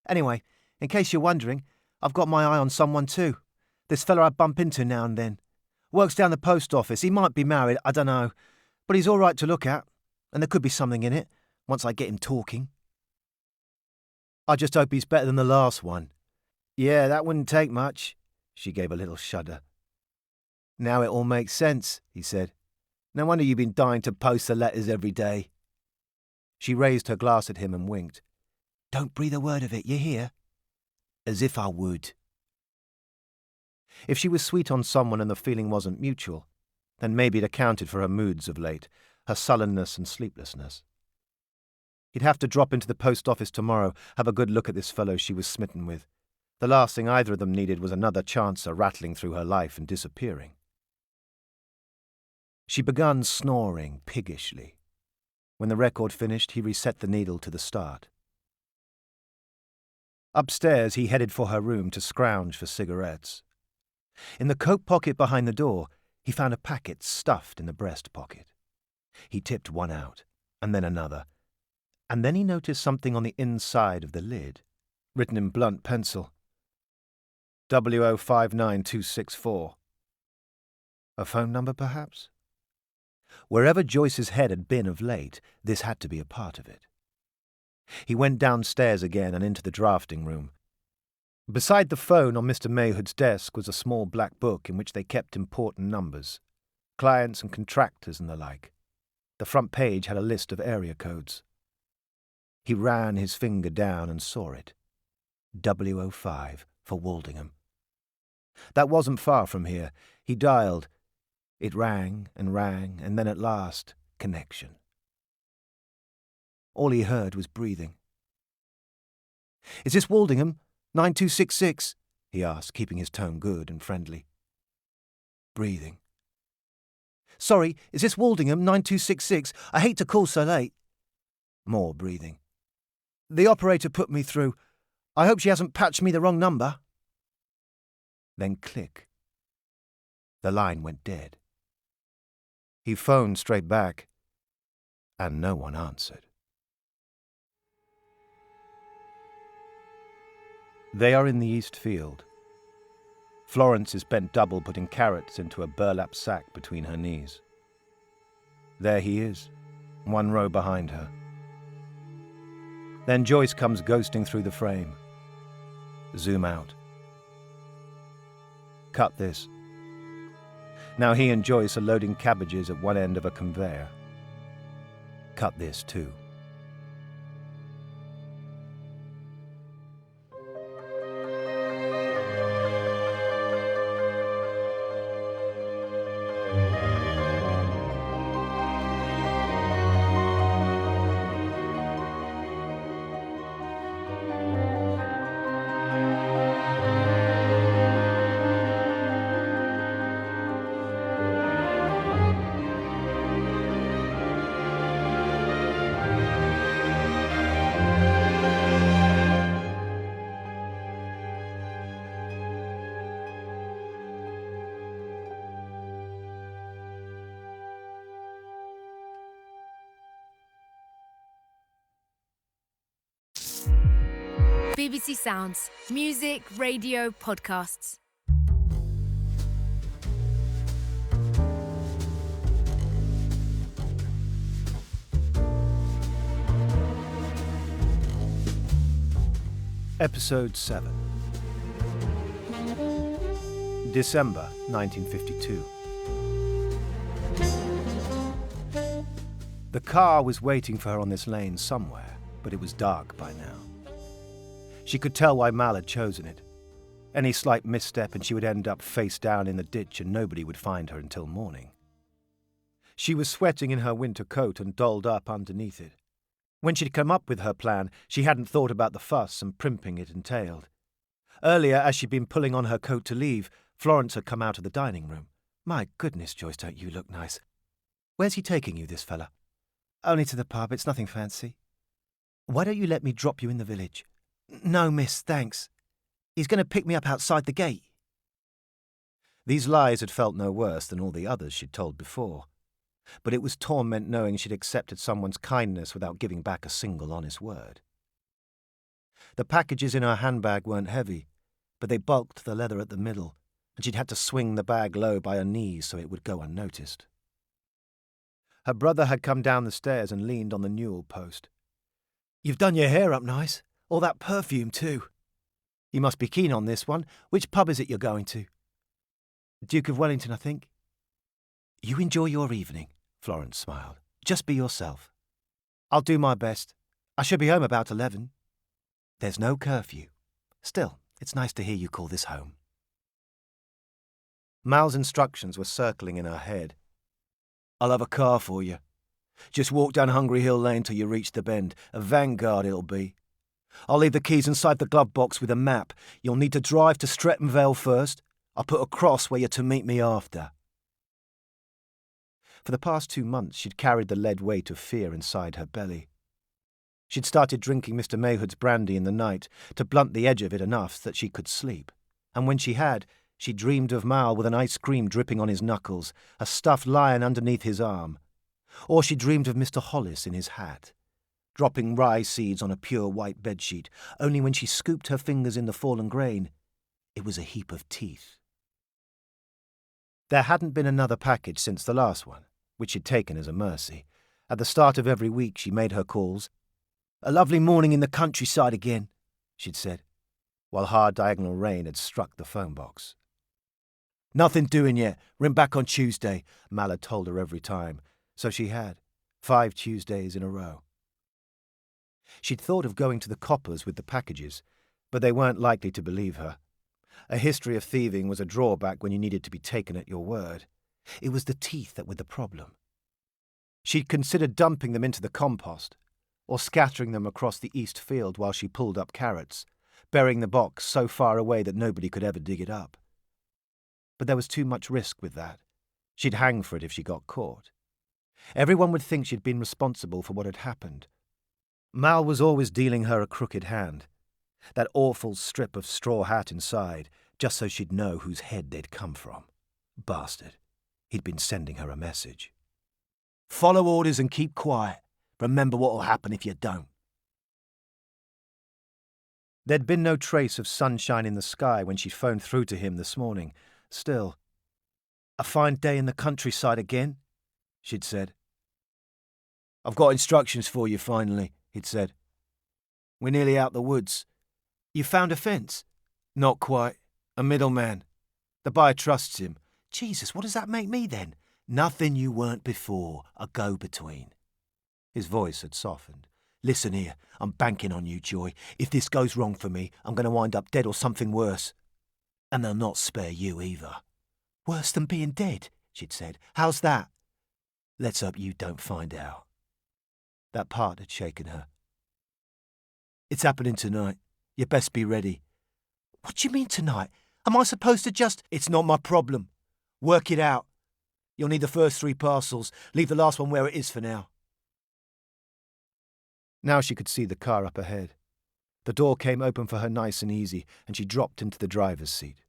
Anyway, in case you're wondering, I've got my eye on someone too. This fella I bump into now and then. Works down the post office. He might be married, I don't know. But he's all right to look at. And there could be something in it, once I get him talking. I just hope he's better than the last one." "Yeah, that wouldn't take much." She gave a little shudder. "Now it all makes sense," he said. "No wonder you've been dying to post the letters every day." She raised her glass at him and winked. "Don't breathe a word of it, you hear?" "As if I would." If she was sweet on someone and the feeling wasn't mutual, then maybe it accounted for her moods of late, her sullenness and sleeplessness. He'd have to drop into the post office tomorrow, have a good look at this fellow she was smitten with. The last thing either of them needed was another chancer rattling through her life and disappearing. She began snoring piggishly. When the record finished, he reset the needle to the start. Upstairs, he headed for her room to scrounge for cigarettes. In the coat pocket behind the door, he found a packet stuffed in the breast pocket. He tipped one out, and then another, and then he noticed something on the inside of the lid, written in blunt pencil. W059264. A phone number, perhaps? Wherever Joyce's head had been of late, this had to be a part of it. He went downstairs again and into the drafting room. Beside the phone on Mr. Mayhood's desk was a small black book in which they kept important numbers, clients and contractors and the like. The front page had a list of area codes. He ran his finger down and saw it. W05 for Waldingham. That wasn't far from here. He dialed. It rang, and then at last, connection. All he heard was breathing. "Is this Waldingham? 9266? He asked, keeping his tone good and friendly. Breathing. "Sorry, is this Waldingham, 9266? I hate to call so late." More breathing. "The operator put me through. I hope she hasn't patched me the wrong number." Then click. The line went dead. He phoned straight back, and no one answered. They are in the East Field. Florence is bent double, putting carrots into a burlap sack between her knees. There he is, one row behind her. Then Joyce comes ghosting through the frame. Zoom out. Cut this. Now he and Joyce are loading cabbages at one end of a conveyor. Cut this too. BBC Sounds. Music, radio, podcasts. Episode 7. December 1952. The car was waiting for her on this lane somewhere, but it was dark by now. She could tell why Mal had chosen it. Any slight misstep and she would end up face down in the ditch and nobody would find her until morning. She was sweating in her winter coat and dolled up underneath it. When she'd come up with her plan, she hadn't thought about the fuss and primping it entailed. Earlier, as she'd been pulling on her coat to leave, Florence had come out of the dining room. "My goodness, Joyce, don't you look nice. Where's he taking you, this fella?" "Only to the pub, it's nothing fancy." "Why don't you let me drop you in the village?" "No, miss, thanks. He's going to pick me up outside the gate." These lies had felt no worse than all the others she'd told before. But it was torment knowing she'd accepted someone's kindness without giving back a single honest word. The packages in her handbag weren't heavy, but they bulked the leather at the middle, and she'd had to swing the bag low by her knees so it would go unnoticed. Her brother had come down the stairs and leaned on the newel post. "You've done your hair up nice. All that perfume, too. You must be keen on this one. Which pub is it you're going to?" "Duke of Wellington, I think." "You enjoy your evening," Florence smiled. "Just be yourself." "I'll do my best. I should be home about 11. "There's no curfew. Still, it's nice to hear you call this home." Mal's instructions were circling in her head. "I'll have a car for you. Just walk down Hungry Hill Lane till you reach the bend. A Vanguard it'll be. I'll leave the keys inside the glove box with a map. You'll need to drive to Streatham Vale first. I'll put a cross where you're to meet me after. For the past 2 months she'd carried the lead weight of fear inside her belly. She'd started drinking Mr. Mayhood's brandy in the night to blunt the edge of it enough that she could sleep, and when she had, she dreamed of Mal with an ice cream dripping on his knuckles, a stuffed lion underneath his arm. Or she dreamed of Mr. Hollis in his hat, dropping rye seeds on a pure white bedsheet, only when she scooped her fingers in the fallen grain, it was a heap of teeth. There hadn't been another package since the last one, which she'd taken as a mercy. At the start of every week she made her calls. "A lovely morning in the countryside again," she'd said, while hard diagonal rain had struck the phone box. "Nothing doing yet. Ring back on Tuesday," Mal had told her every time. So she had, 5 Tuesdays in a row. She'd thought of going to the coppers with the packages, but they weren't likely to believe her. A history of thieving was a drawback when you needed to be taken at your word. It was the teeth that were the problem. She'd considered dumping them into the compost, or scattering them across the east field while she pulled up carrots, burying the box so far away that nobody could ever dig it up. But there was too much risk with that. She'd hang for it if she got caught. Everyone would think she'd been responsible for what had happened. Mal was always dealing her a crooked hand, that awful strip of straw hat inside, just so she'd know whose head they'd come from. Bastard. He'd been sending her a message. "Follow orders and keep quiet. Remember what'll happen if you don't." There'd been no trace of sunshine in the sky when she phoned through to him this morning. Still, "A fine day in the countryside again?" she'd said. "I've got instructions for you finally," he'd said. "We're nearly out the woods." "You found a fence?" "Not quite. A middleman. The buyer trusts him." "Jesus, what does that make me then?" "Nothing you weren't before. A go-between." His voice had softened. "Listen here, I'm banking on you, Joy. If this goes wrong for me, I'm going to wind up dead or something worse. And they'll not spare you either." "Worse than being dead?" she'd said. "How's that?" "Let's hope you don't find out." That part had shaken her. "It's happening tonight. You best be ready." "What do you mean tonight? Am I supposed to just—" "It's not my problem. Work it out. You'll need the first 3 parcels. Leave the last one where it is for now." Now she could see the car up ahead. The door came open for her nice and easy, and she dropped into the driver's seat.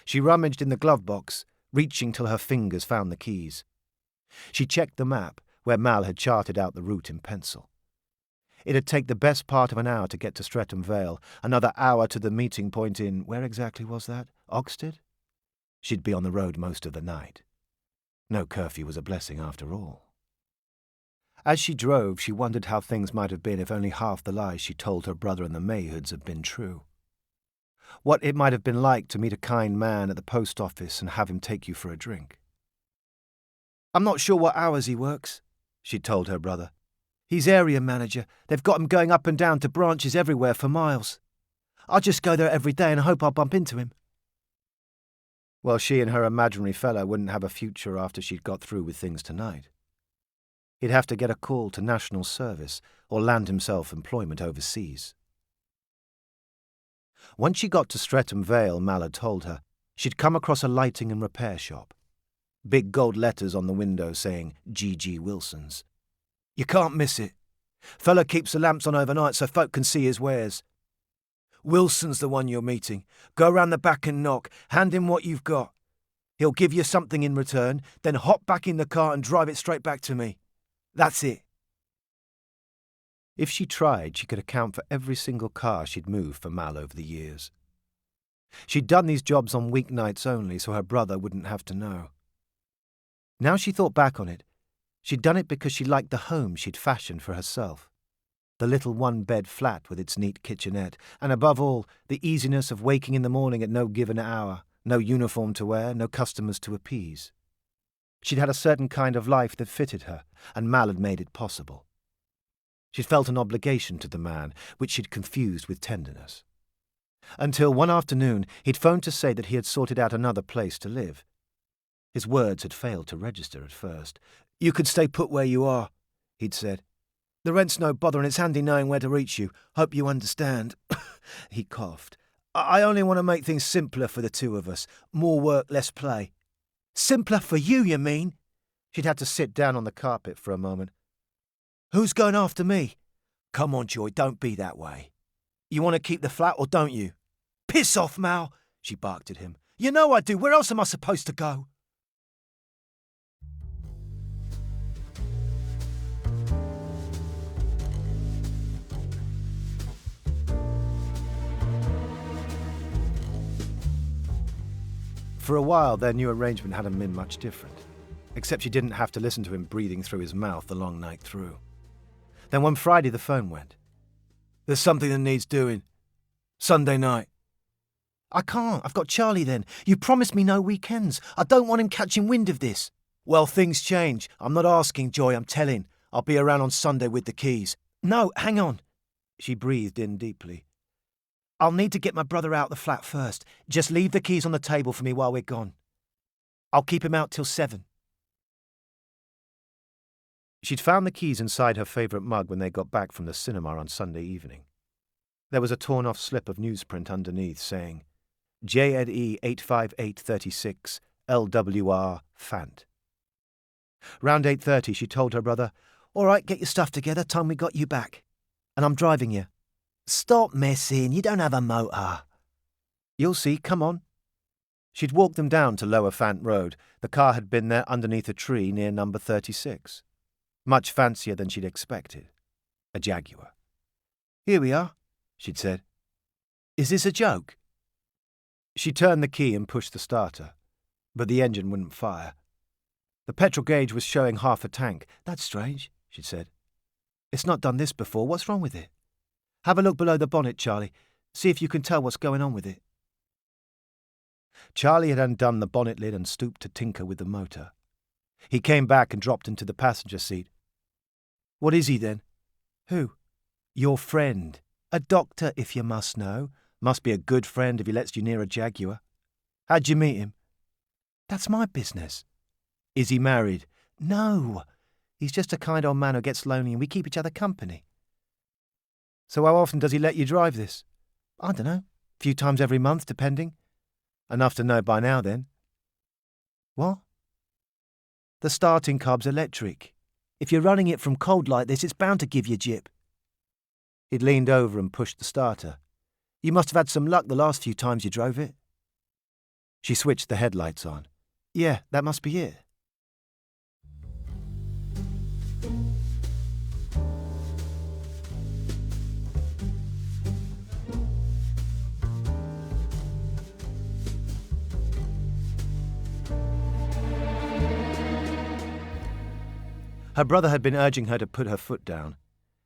She rummaged in the glove box, reaching till her fingers found the keys. She checked the map, where Mal had charted out the route in pencil. It'd take the best part of an hour to get to Streatham Vale, another hour to the meeting point in, where exactly was that? Oxted? She'd be on the road most of the night. No curfew was a blessing after all. As she drove, she wondered how things might have been if only half the lies she told her brother and the Mayhoods had been true. What it might have been like to meet a kind man at the post office and have him take you for a drink. "I'm not sure what hours he works," she'd told her brother. "He's area manager. They've got him going up and down to branches everywhere for miles. I just go there every day and hope I'll bump into him." Well, she and her imaginary fellow wouldn't have a future after she'd got through with things tonight. He'd have to get a call to national service or land himself employment overseas. Once she got to Streatham Vale, Mal had told her, she'd come across a lighting and repair shop. Big gold letters on the window saying G.G. Wilson's. "You can't miss it. Fella keeps the lamps on overnight so folk can see his wares. Wilson's the one you're meeting. Go round the back and knock. Hand him what you've got. He'll give you something in return, then hop back in the car and drive it straight back to me. That's it." If she tried, she could account for every single car she'd moved for Mal over the years. She'd done these jobs on weeknights only so her brother wouldn't have to know. Now she thought back on it, she'd done it because she liked the home she'd fashioned for herself. The little one-bed flat with its neat kitchenette, and above all, the easiness of waking in the morning at no given hour, no uniform to wear, no customers to appease. She'd had a certain kind of life that fitted her, and Mal had made it possible. She'd felt an obligation to the man, which she'd confused with tenderness. Until one afternoon he'd phoned to say that he had sorted out another place to live. His words had failed to register at first. "You could stay put where you are," he'd said. The rent's no bother and it's handy knowing where to reach you. Hope you understand. He coughed. I only want to make things simpler for the two of us. More work, less play. Simpler for you, you mean? She'd had to sit down on the carpet for a moment. Who's going after me? Come on, Joy, don't be that way. You want to keep the flat or don't you? Piss off, Mal, she barked at him. You know I do. Where else am I supposed to go? For a while, their new arrangement hadn't been much different, except she didn't have to listen to him breathing through his mouth the long night through. Then one Friday the phone went. There's something that needs doing. Sunday night. I can't. I've got Charlie then. You promised me no weekends. I don't want him catching wind of this. Well, things change. I'm not asking, Joy, I'm telling. I'll be around on Sunday with the keys. No, hang on. She breathed in deeply. I'll need to get my brother out the flat first. Just leave the keys on the table for me while we're gone. I'll keep him out till 7. She'd found the keys inside her favourite mug when they got back from the cinema on Sunday evening. There was a torn-off slip of newsprint underneath saying, J.Ed.E. 85836, LWR, Fant. Round 8:30 she told her brother, All right, get your stuff together, time we got you back. And I'm driving you. Stop messing, you don't have a motor. You'll see, come on. She'd walked them down to Lower Fant Road. The car had been there underneath a tree near number 36. Much fancier than she'd expected. A Jaguar. Here we are, she'd said. Is this a joke? She turned the key and pushed the starter, but the engine wouldn't fire. The petrol gauge was showing half a tank. That's strange, she'd said. It's not done this before. What's wrong with it? Have a look below the bonnet, Charlie. See if you can tell what's going on with it. Charlie had undone the bonnet lid and stooped to tinker with the motor. He came back and dropped into the passenger seat. What is he then? Who? Your friend. A doctor, if you must know. Must be a good friend if he lets you near a Jaguar. How'd you meet him? That's my business. Is he married? No. He's just a kind old man who gets lonely and we keep each other company. So how often does he let you drive this? I don't know. A few times every month, depending. Enough to know by now, then. What? The starting carb's electric. If you're running it from cold like this, it's bound to give you jip. He'd leaned over and pushed the starter. You must have had some luck the last few times you drove it. She switched the headlights on. Yeah, that must be it. Her brother had been urging her to put her foot down.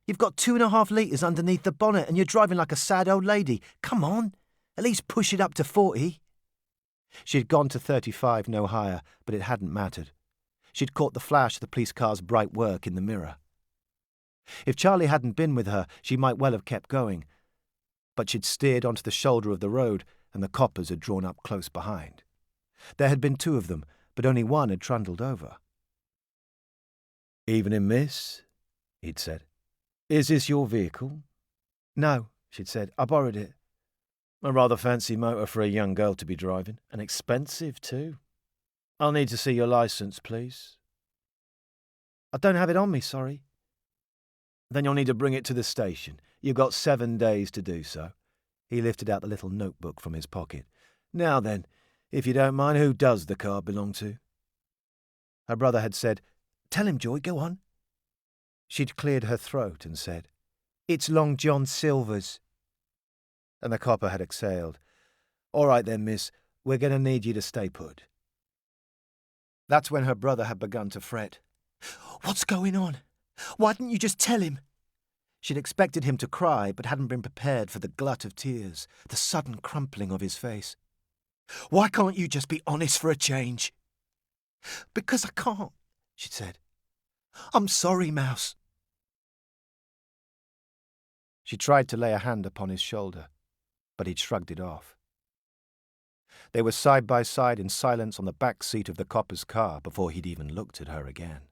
You've got 2.5 litres underneath the bonnet and you're driving like a sad old lady. Come on, at least push it up to 40. She'd gone to 35, no higher, but it hadn't mattered. She'd caught the flash of the police car's bright work in the mirror. If Charlie hadn't been with her, she might well have kept going. But she'd steered onto the shoulder of the road and the coppers had drawn up close behind. There had been 2 of them, but only one had trundled over. "Evening, miss," he'd said. "Is this your vehicle?" No, she'd said. I borrowed it. A rather fancy motor for a young girl to be driving, and expensive too. I'll need to see your licence, please. I don't have it on me, sorry. Then you'll need to bring it to the station. You've got 7 days to do so. He lifted out the little notebook from his pocket. Now then, if you don't mind, who does the car belong to? Her brother had said, Tell him, Joy, go on. She'd cleared her throat and said, It's Long John Silver's. And the copper had exhaled. All right then, miss, we're going to need you to stay put. That's when her brother had begun to fret. What's going on? Why didn't you just tell him? She'd expected him to cry, but hadn't been prepared for the glut of tears, the sudden crumpling of his face. Why can't you just be honest for a change? Because I can't, she said. I'm sorry, Mouse. She tried to lay a hand upon his shoulder, but he'd shrugged it off. They were side by side in silence on the back seat of the copper's car before he'd even looked at her again.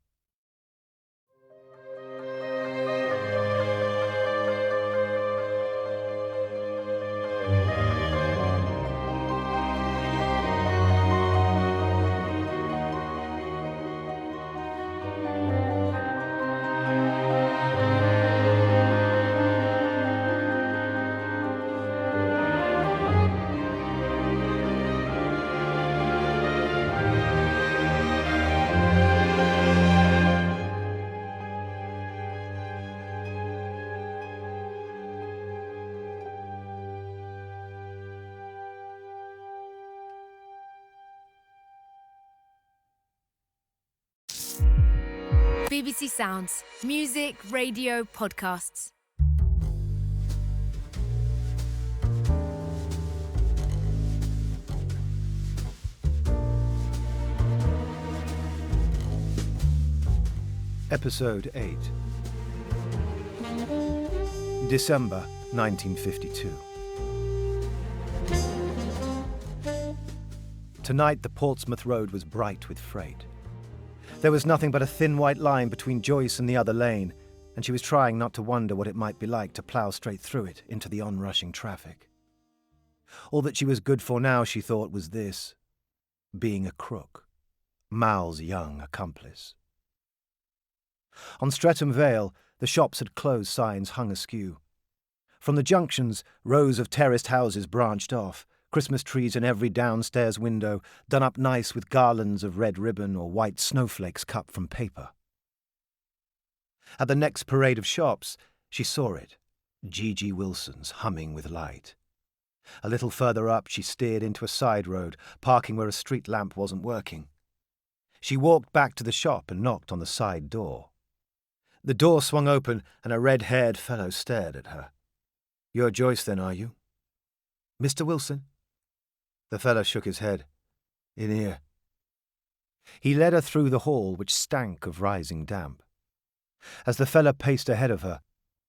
BBC Sounds. Music, radio, podcasts. Episode 8. December 1952. Tonight the Portsmouth road was bright with freight. There was nothing but a thin white line between Joyce and the other lane, and she was trying not to wonder what it might be like to plough straight through it into the onrushing traffic. All that she was good for now, she thought, was this: being a crook. Mal's young accomplice. On Streatham Vale, the shops-had-closed signs hung askew. From the junctions, rows of terraced houses branched off, Christmas trees in every downstairs window, done up nice with garlands of red ribbon or white snowflakes cut from paper. At the next parade of shops, she saw it, G.G. Wilson's, humming with light. A little further up, she steered into a side road, parking where a street lamp wasn't working. She walked back to the shop and knocked on the side door. The door swung open, and a red-haired fellow stared at her. "You're Joyce, then, are you?" "Mr. Wilson?" The fellow shook his head. "In here." He led her through the hall, which stank of rising damp. As the fellow paced ahead of her,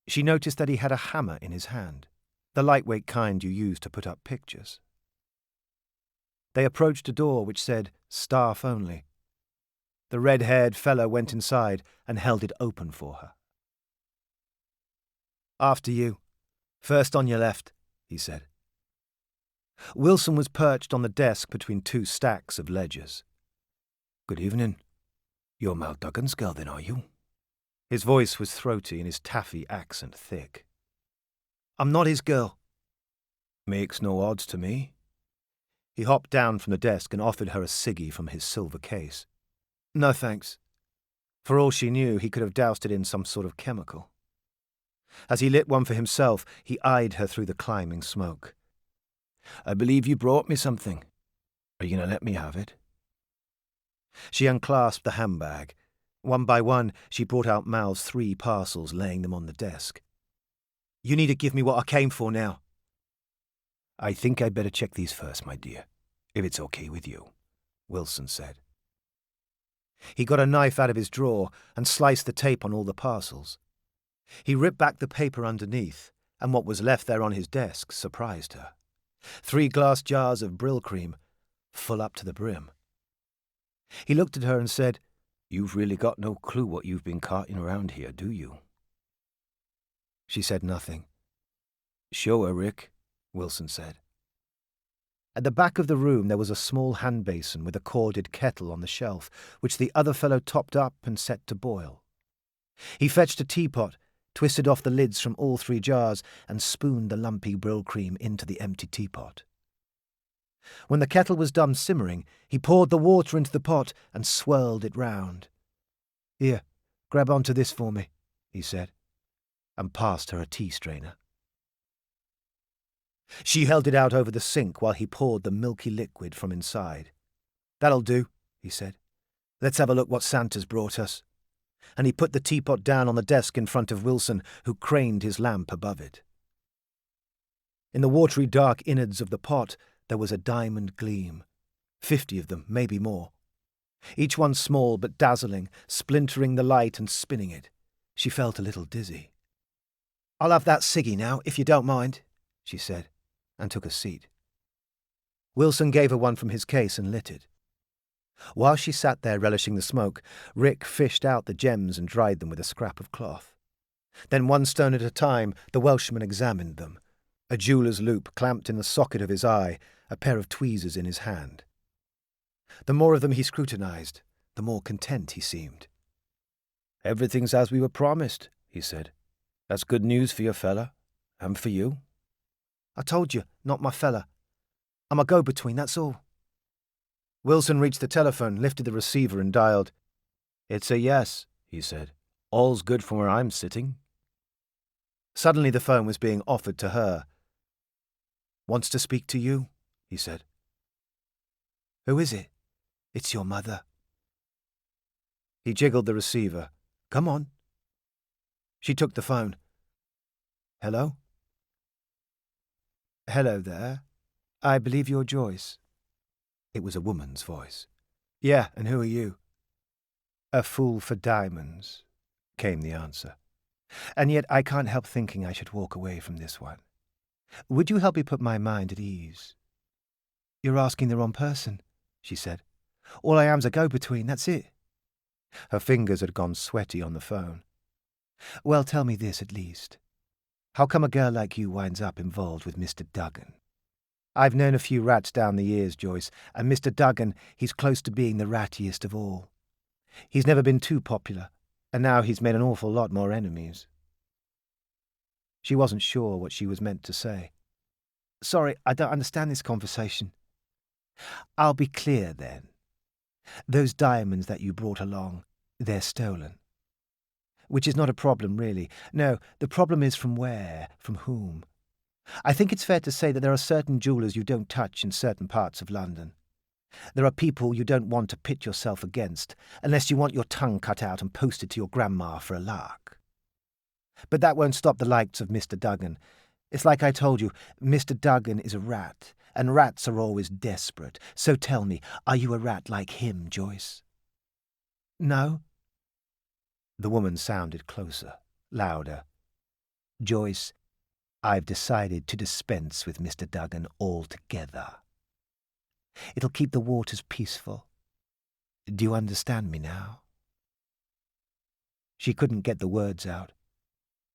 she noticed that he had a hammer in his hand, the lightweight kind you use to put up pictures. They approached a door which said, "Staff only." The red-haired fellow went inside and held it open for her. "After you. First on your left," he said. Wilson was perched on the desk between two stacks of ledgers. "Good evening. You're Mal Duggan's girl, then, are you?" His voice was throaty and his taffy accent thick. "I'm not his girl." "Makes no odds to me." He hopped down from the desk and offered her a ciggy from his silver case. "No, thanks." For all she knew, he could have doused it in some sort of chemical. As he lit one for himself, he eyed her through the climbing smoke. "I believe you brought me something. Are you going to let me have it?" She unclasped the handbag. One by one, she brought out Mal's 3 parcels, laying them on the desk. "You need to give me what I came for now." "I think I'd better check these first, my dear, if it's okay with you," Wilson said. He got a knife out of his drawer and sliced the tape on all the parcels. He ripped back the paper underneath, and what was left there on his desk surprised her. 3 glass jars of Brill cream, full up to the brim. He looked at her and said, "You've really got no clue what you've been carting around here, do you?" She said nothing. "Show her, Rick," Wilson said. At the back of the room there was a small hand basin with a corded kettle on the shelf, which the other fellow topped up and set to boil. He fetched a teapot, twisted off the lids from all 3 jars, and spooned the lumpy Brill cream into the empty teapot. When the kettle was done simmering, he poured the water into the pot and swirled it round. "Here, grab onto this for me," he said, and passed her a tea strainer. She held it out over the sink while he poured the milky liquid from inside. "That'll do," he said. "Let's have a look what Santa's brought us." And he put the teapot down on the desk in front of Wilson, who craned his lamp above it. In the watery dark innards of the pot there was a diamond gleam. 50 of them, maybe more. Each one small but dazzling, splintering the light and spinning it. She felt a little dizzy. "I'll have that ciggy now, if you don't mind," she said, and took a seat. Wilson gave her one from his case and lit it. While she sat there relishing the smoke, Rick fished out the gems and dried them with a scrap of cloth. Then, one stone at a time, the Welshman examined them, a jeweller's loop clamped in the socket of his eye, a pair of tweezers in his hand. The more of them he scrutinized, the more content he seemed. "Everything's as we were promised," he said. "That's good news for your fella, and for you." "I told you, not my fella. I'm a go-between, that's all." Wilson reached the telephone, lifted the receiver and dialed. "It's a yes," he said. "All's good from where I'm sitting." Suddenly the phone was being offered to her. "Wants to speak to you," he said. "Who is it?" "It's your mother." He jiggled the receiver. Come on. She took the phone. Hello? Hello there. I believe you're Joyce. It was a woman's voice. Yeah, and who are you? A fool for diamonds, came the answer. And yet I can't help thinking I should walk away from this one. Would you help me put my mind at ease? You're asking the wrong person, she said. All I am's a go-between, that's it. Her fingers had gone sweaty on the phone. Well, tell me this at least. How come a girl like you winds up involved with Mr. Duggan? I've known a few rats down the years, Joyce, and Mr. Duggan, he's close to being the rattiest of all. He's never been too popular, and now he's made an awful lot more enemies. She wasn't sure what she was meant to say. Sorry, I don't understand this conversation. I'll be clear, then. Those diamonds that you brought along, they're stolen. Which is not a problem, really. No, the problem is from where, from whom. I think it's fair to say that there are certain jewellers you don't touch in certain parts of London. There are people you don't want to pit yourself against, unless you want your tongue cut out and posted to your grandma for a lark. But that won't stop the likes of Mr. Duggan. It's like I told you, Mr. Duggan is a rat, and rats are always desperate. So tell me, are you a rat like him, Joyce? No? The woman sounded closer, louder. Joyce, I've decided to dispense with Mr. Duggan altogether. It'll keep the waters peaceful. Do you understand me now? She couldn't get the words out.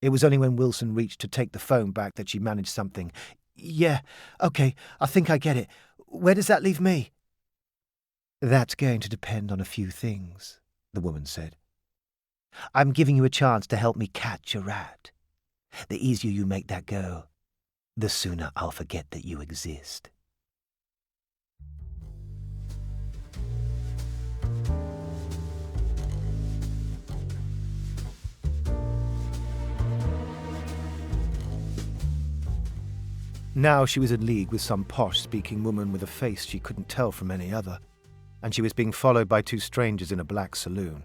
It was only when Wilson reached to take the phone back that she managed something. Yeah, okay, I think I get it. Where does that leave me? That's going to depend on a few things, the woman said. I'm giving you a chance to help me catch a rat. The easier you make that go, the sooner I'll forget that you exist. Now she was in league with some posh-speaking woman with a face she couldn't tell from any other, and she was being followed by two strangers in a black saloon.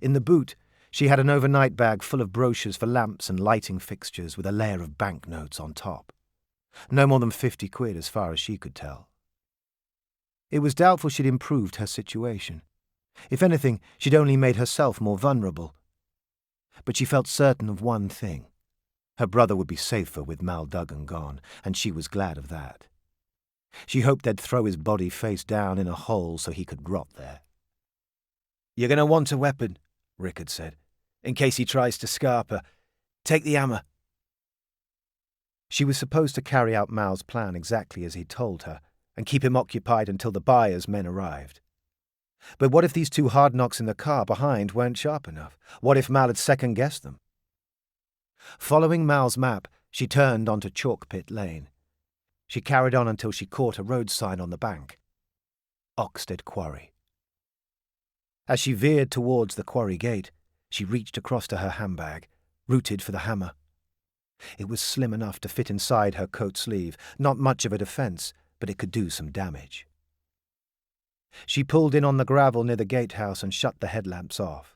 In the boot, she had an overnight bag full of brochures for lamps and lighting fixtures with a layer of banknotes on top. No more than 50 quid as far as she could tell. It was doubtful she'd improved her situation. If anything, she'd only made herself more vulnerable. But she felt certain of one thing. Her brother would be safer with Mal Duggan gone, and she was glad of that. She hoped they'd throw his body face down in a hole so he could rot there. You're going to want a weapon, Rick had said, in case he tries to scarp her. Take the hammer. She was supposed to carry out Mal's plan exactly as he'd told her, and keep him occupied until the buyer's men arrived. But what if these two hard knocks in the car behind weren't sharp enough? What if Mal had second-guessed them? Following Mal's map, she turned onto Chalkpit Lane. She carried on until she caught a road sign on the bank. Oxted Quarry. As she veered towards the quarry gate, she reached across to her handbag, rooted for the hammer. It was slim enough to fit inside her coat sleeve, not much of a defence, but it could do some damage. She pulled in on the gravel near the gatehouse and shut the headlamps off.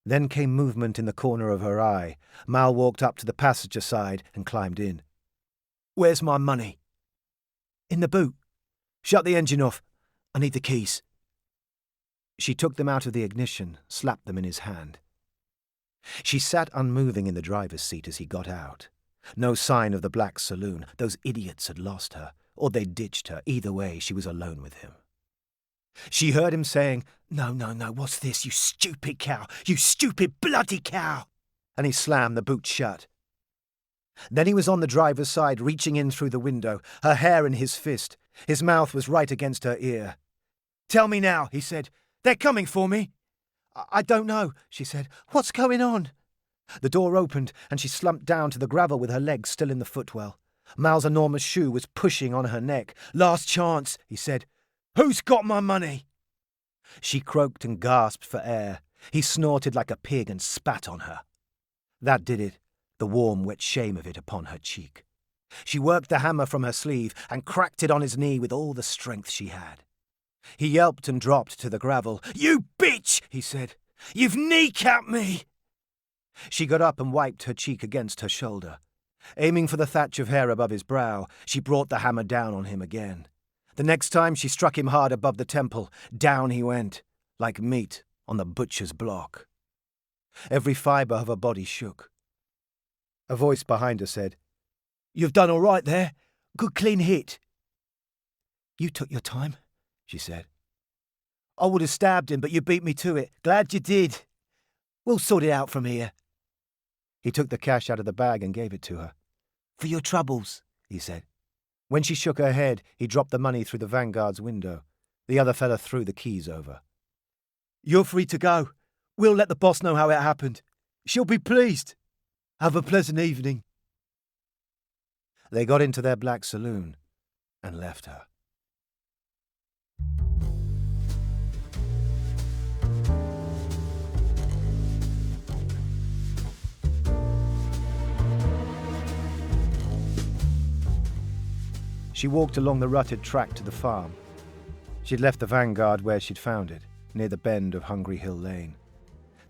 Then came movement in the corner of her eye. Mal walked up to the passenger side and climbed in. Where's my money? In the boot. Shut the engine off. I need the keys. She took them out of the ignition, slapped them in his hand. She sat unmoving in the driver's seat as he got out. No sign of the black saloon. Those idiots had lost her, or they'd ditched her. Either way, she was alone with him. She heard him saying, No, what's this, you stupid cow, you stupid bloody cow! And he slammed the boot shut. Then he was on the driver's side, reaching in through the window, her hair in his fist. His mouth was right against her ear. Tell me now, he said. They're coming for me. I don't know, she said. What's going on? The door opened, and she slumped down to the gravel with her legs still in the footwell. Mal's enormous shoe was pushing on her neck. Last chance, he said. Who's got my money? She croaked and gasped for air. He snorted like a pig and spat on her. That did it, the warm, wet shame of it upon her cheek. She worked the hammer from her sleeve and cracked it on his knee with all the strength she had. He yelped and dropped to the gravel. You bitch, he said. You've kneecapped me! She got up and wiped her cheek against her shoulder. Aiming for the thatch of hair above his brow, she brought the hammer down on him again. The next time she struck him hard above the temple. Down he went, like meat on the butcher's block. Every fibre of her body shook. A voice behind her said, "You've done all right there. Good clean hit." "You took your time," she said. "I would have stabbed him, but you beat me to it. Glad you did. We'll sort it out from here." He took the cash out of the bag and gave it to her. "For your troubles," he said. When she shook her head, he dropped the money through the Vanguard's window. The other fella threw the keys over. "You're free to go. We'll let the boss know how it happened. She'll be pleased. Have a pleasant evening." They got into their black saloon and left her. She walked along the rutted track to the farm. She'd left the Vanguard where she'd found it, near the bend of Hungry Hill Lane.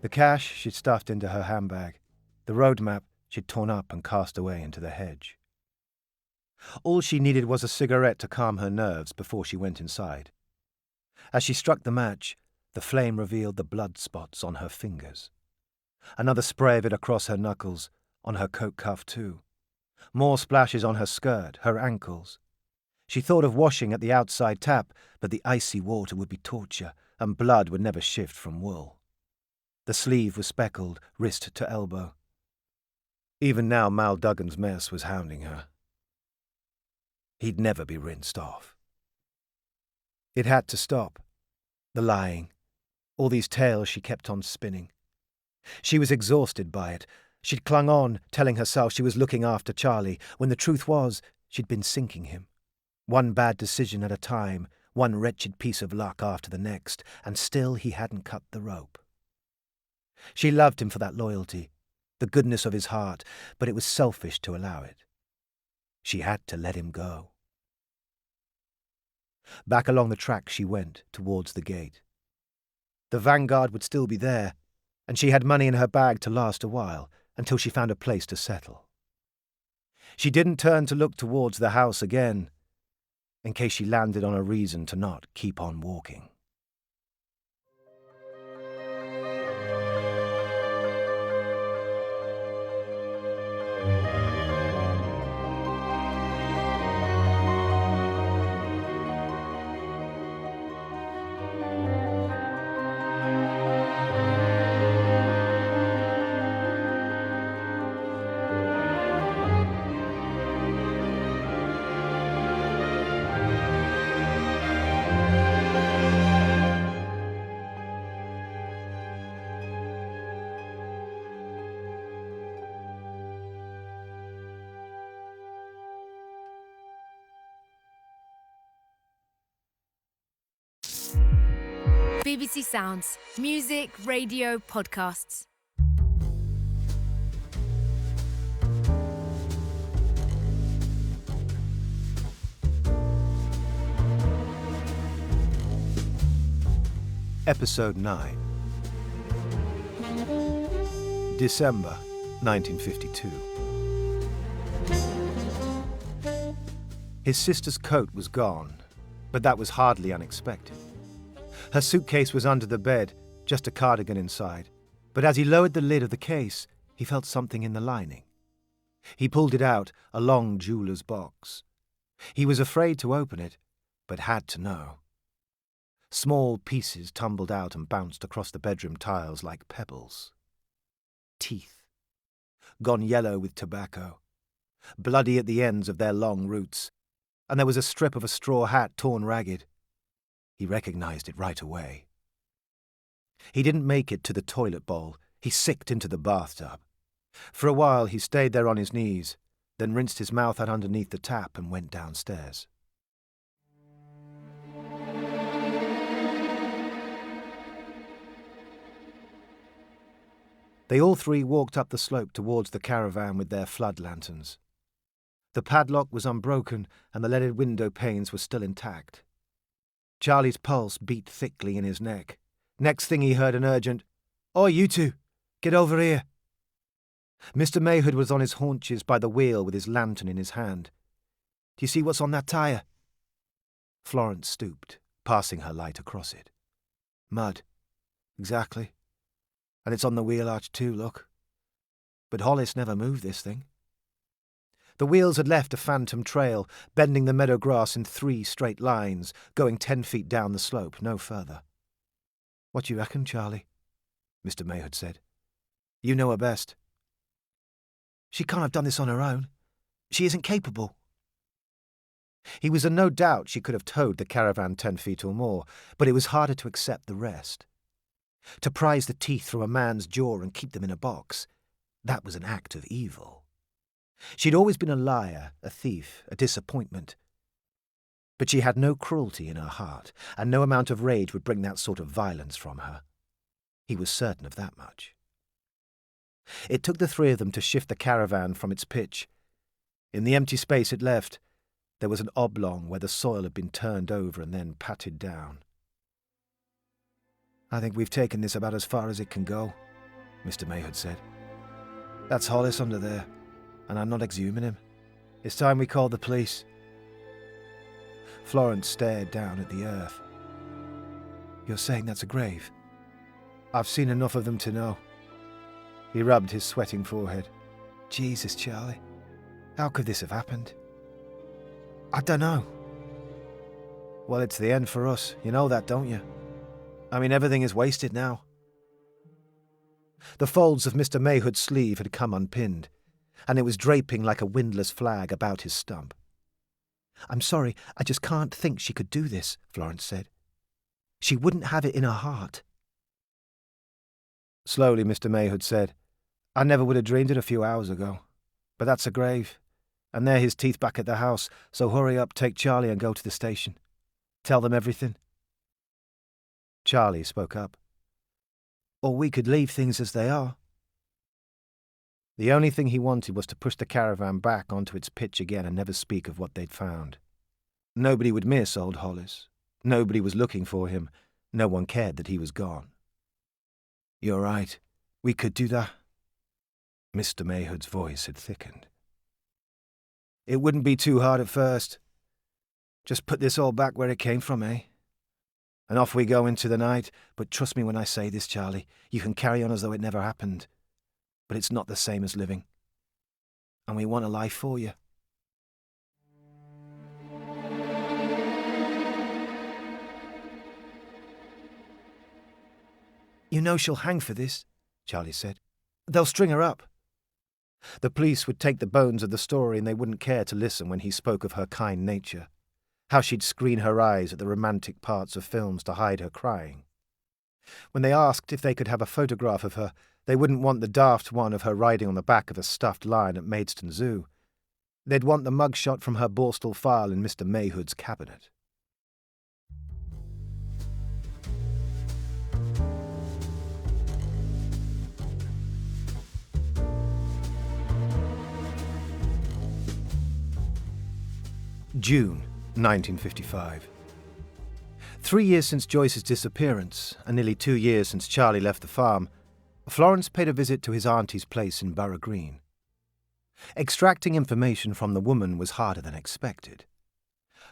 The cash she'd stuffed into her handbag. The road map she'd torn up and cast away into the hedge. All she needed was a cigarette to calm her nerves before she went inside. As she struck the match, the flame revealed the blood spots on her fingers. Another spray of it across her knuckles, on her coat cuff too. More splashes on her skirt, her ankles. She thought of washing at the outside tap, but the icy water would be torture, and blood would never shift from wool. The sleeve was speckled, wrist to elbow. Even now Mal Duggan's mess was hounding her. He'd never be rinsed off. It had to stop. The lying. All these tales she kept on spinning. She was exhausted by it. She'd clung on, telling herself she was looking after Charlie, when the truth was she'd been sinking him. One bad decision at a time, one wretched piece of luck after the next, and still he hadn't cut the rope. She loved him for that loyalty, the goodness of his heart, but it was selfish to allow it. She had to let him go. Back along the track she went, towards the gate. The Vanguard would still be there, and she had money in her bag to last a while, until she found a place to settle. She didn't turn to look towards the house again, in case she landed on a reason to not keep on walking. BBC Sounds. Music, radio, podcasts. Episode 9. December 1952. His sister's coat was gone, but that was hardly unexpected. Her suitcase was under the bed, just a cardigan inside, but as he lowered the lid of the case, he felt something in the lining. He pulled it out, a long jeweller's box. He was afraid to open it, but had to know. Small pieces tumbled out and bounced across the bedroom tiles like pebbles. Teeth. Gone yellow with tobacco. Bloody at the ends of their long roots. And there was a strip of a straw hat torn ragged. He recognized it right away. He didn't make it to the toilet bowl. He sicked into the bathtub. For a while he stayed there on his knees, then rinsed his mouth out underneath the tap and went downstairs. They all three walked up the slope towards the caravan with their flood lanterns. The padlock was unbroken and the leaded window panes were still intact. Charlie's pulse beat thickly in his neck. Next thing he heard an urgent, Oi, you two, get over here. Mr. Mayhood was on his haunches by the wheel with his lantern in his hand. Do you see what's on that tyre? Florence stooped, passing her light across it. Mud. Exactly. And it's on the wheel arch too, look. But Hollis never moved this thing. The wheels had left a phantom trail, bending the meadow grass in 3 straight lines, going 10 feet down the slope, no further. What do you reckon, Charlie? Mr. Mayhood said. You know her best. She can't have done this on her own. She isn't capable. He was in no doubt she could have towed the caravan 10 feet or more, but it was harder to accept the rest. To prise the teeth from a man's jaw and keep them in a box, that was an act of evil. She'd always been a liar, a thief, a disappointment. But she had no cruelty in her heart, and no amount of rage would bring that sort of violence from her. He was certain of that much. It took the 3 of them to shift the caravan from its pitch. In the empty space it left, there was an oblong where the soil had been turned over and then patted down. I think we've taken this about as far as it can go, Mr. Mayhood said. That's Hollis under there, and I'm not exhuming him. It's time we called the police. Florence stared down at the earth. You're saying that's a grave? I've seen enough of them to know. He rubbed his sweating forehead. Jesus, Charlie. How could this have happened? I don't know. Well, it's the end for us. You know that, don't you? I mean, everything is wasted now. The folds of Mr. Mayhood's sleeve had come unpinned, and it was draping like a windless flag about his stump. I'm sorry, I just can't think she could do this, Florence said. She wouldn't have it in her heart. Slowly, Mr. Mayhood said, I never would have dreamed it a few hours ago. But that's a grave, and they're his teeth back at the house, so hurry up, take Charlie and go to the station. Tell them everything. Charlie spoke up. Or we could leave things as they are. The only thing he wanted was to push the caravan back onto its pitch again and never speak of what they'd found. Nobody would miss old Hollis. Nobody was looking for him. No one cared that he was gone. You're right. We could do that. Mr. Mayhood's voice had thickened. It wouldn't be too hard at first. Just put this all back where it came from, eh? And off we go into the night, but trust me when I say this, Charlie, you can carry on as though it never happened. But it's not the same as living. And we want a life for you. You know she'll hang for this, Charlie said. They'll string her up. The police would take the bones of the story and they wouldn't care to listen when he spoke of her kind nature, how she'd screen her eyes at the romantic parts of films to hide her crying. When they asked if they could have a photograph of her, they wouldn't want the daft one of her riding on the back of a stuffed lion at Maidstone Zoo. They'd want the mugshot from her Borstal file in Mr. Mayhood's cabinet. June 1955. 3 years since Joyce's disappearance, and nearly 2 years since Charlie left the farm, Florence paid a visit to his auntie's place in Borough Green. Extracting information from the woman was harder than expected.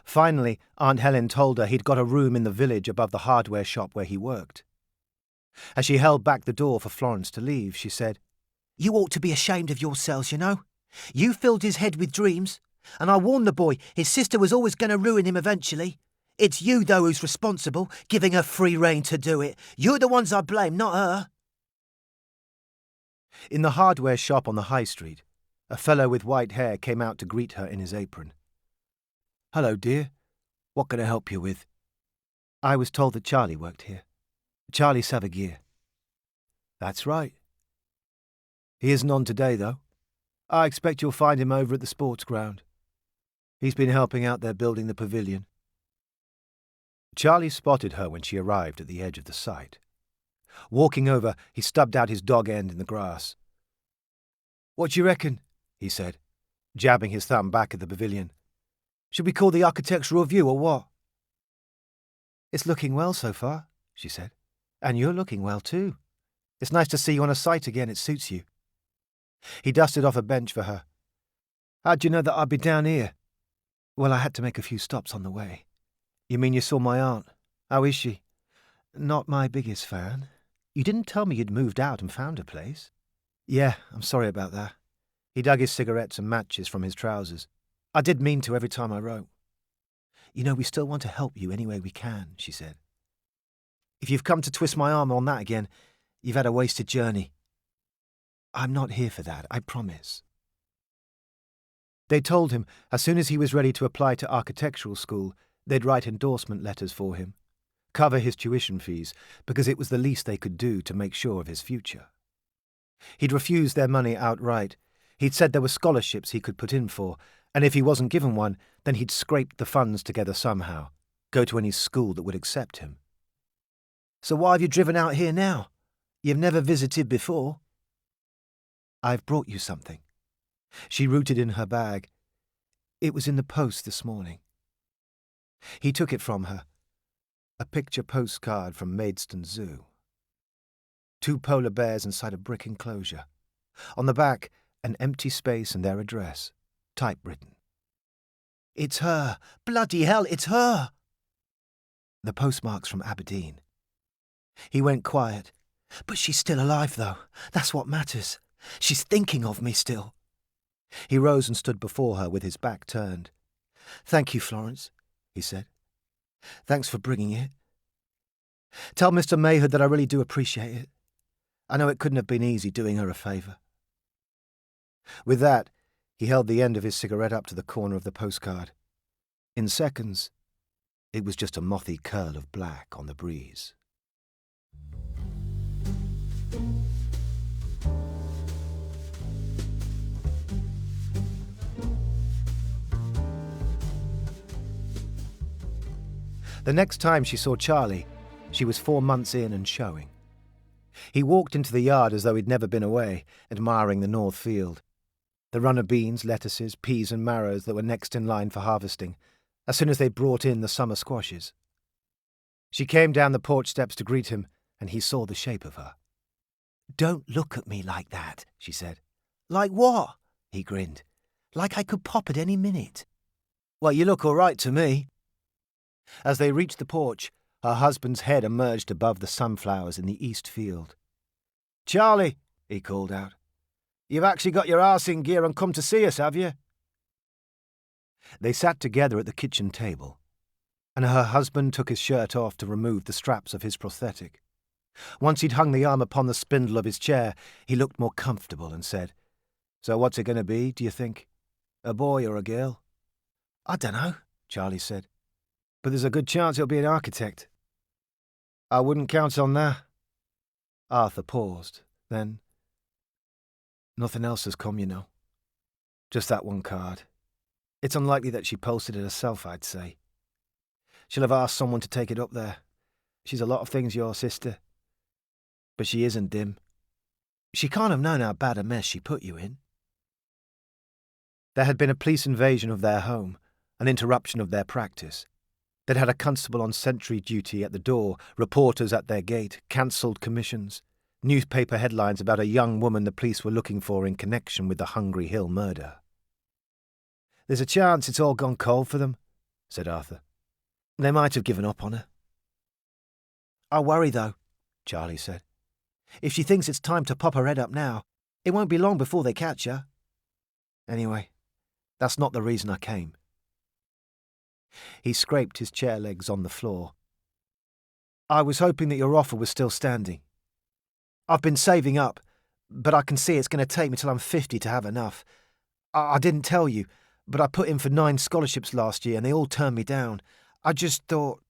Finally, Aunt Helen told her he'd got a room in the village above the hardware shop where he worked. As she held back the door for Florence to leave, she said, You ought to be ashamed of yourselves, you know. You filled his head with dreams. And I warned the boy, his sister was always going to ruin him eventually. It's you, though, who's responsible, giving her free rein to do it. You're the ones I blame, not her. In the hardware shop on the high street, a fellow with white hair came out to greet her in his apron. Hello, dear. What can I help you with? I was told that Charlie worked here. Charlie Savagir. That's right. He isn't on today, though. I expect you'll find him over at the sports ground. He's been helping out there building the pavilion. Charlie spotted her when she arrived at the edge of the site. Walking over, he stubbed out his dog end in the grass. What do you reckon? He said, jabbing his thumb back at the pavilion. Should we call the architectural review or what? It's looking well so far, she said. And you're looking well too. It's nice to see you on a site again. It suits you. He dusted off a bench for her. How'd you know that I'd be down here? Well, I had to make a few stops on the way. You mean you saw my aunt? How is she? Not my biggest fan. You didn't tell me you'd moved out and found a place. Yeah, I'm sorry about that. He dug his cigarettes and matches from his trousers. I did mean to every time I wrote. You know, we still want to help you any way we can, she said. If you've come to twist my arm on that again, you've had a wasted journey. I'm not here for that, I promise. They told him as soon as he was ready to apply to architectural school, they'd write endorsement letters for him, cover his tuition fees, because it was the least they could do to make sure of his future. He'd refused their money outright. He'd said there were scholarships he could put in for, and if he wasn't given one, then he'd scrape the funds together somehow, go to any school that would accept him. So why have you driven out here now? You've never visited before. I've brought you something. She rooted in her bag. It was in the post this morning. He took it from her. A picture postcard from Maidstone Zoo. 2 polar bears inside a brick enclosure. On the back, an empty space and their address, typewritten. It's her! Bloody hell, it's her! The postmark's from Aberdeen. He went quiet. But she's still alive, though. That's what matters. She's thinking of me still. He rose and stood before her with his back turned. Thank you, Florence, he said. Thanks for bringing it. Tell Mr. Mayhood that I really do appreciate it. I know it couldn't have been easy doing her a favour. With that, he held the end of his cigarette up to the corner of the postcard. In seconds, it was just a mothy curl of black on the breeze. The next time she saw Charlie, she was 4 months in and showing. He walked into the yard as though he'd never been away, admiring the north field. The runner beans, lettuces, peas and marrows that were next in line for harvesting, as soon as they brought in the summer squashes. She came down the porch steps to greet him, and he saw the shape of her. Don't look at me like that, she said. Like what? He grinned. Like I could pop at any minute. Well, you look all right to me. As they reached the porch, her husband's head emerged above the sunflowers in the east field. Charlie, he called out, you've actually got your arse in gear and come to see us, have you? They sat together at the kitchen table, and her husband took his shirt off to remove the straps of his prosthetic. Once he'd hung the arm upon the spindle of his chair, he looked more comfortable and said, So what's it going to be, do you think? A boy or a girl? I dunno, Charlie said. But there's a good chance he'll be an architect. I wouldn't count on that. Arthur paused, then... Nothing else has come, you know. Just that one card. It's unlikely that she posted it herself, I'd say. She'll have asked someone to take it up there. She's a lot of things, your sister. But she isn't dim. She can't have known how bad a mess she put you in. There had been a police invasion of their home, an interruption of their practice. They'd had a constable on sentry duty at the door, reporters at their gate, cancelled commissions, newspaper headlines about a young woman the police were looking for in connection with the Hungry Hill murder. There's a chance it's all gone cold for them, said Arthur. They might have given up on her. I worry, though, Charlie said. If she thinks it's time to pop her head up now, it won't be long before they catch her. Anyway, that's not the reason I came. He scraped his chair legs on the floor. I was hoping that your offer was still standing. I've been saving up, but I can see it's going to take me till I'm 50 to have enough. I didn't tell you, but I put in for 9 scholarships last year and they all turned me down. I just thought...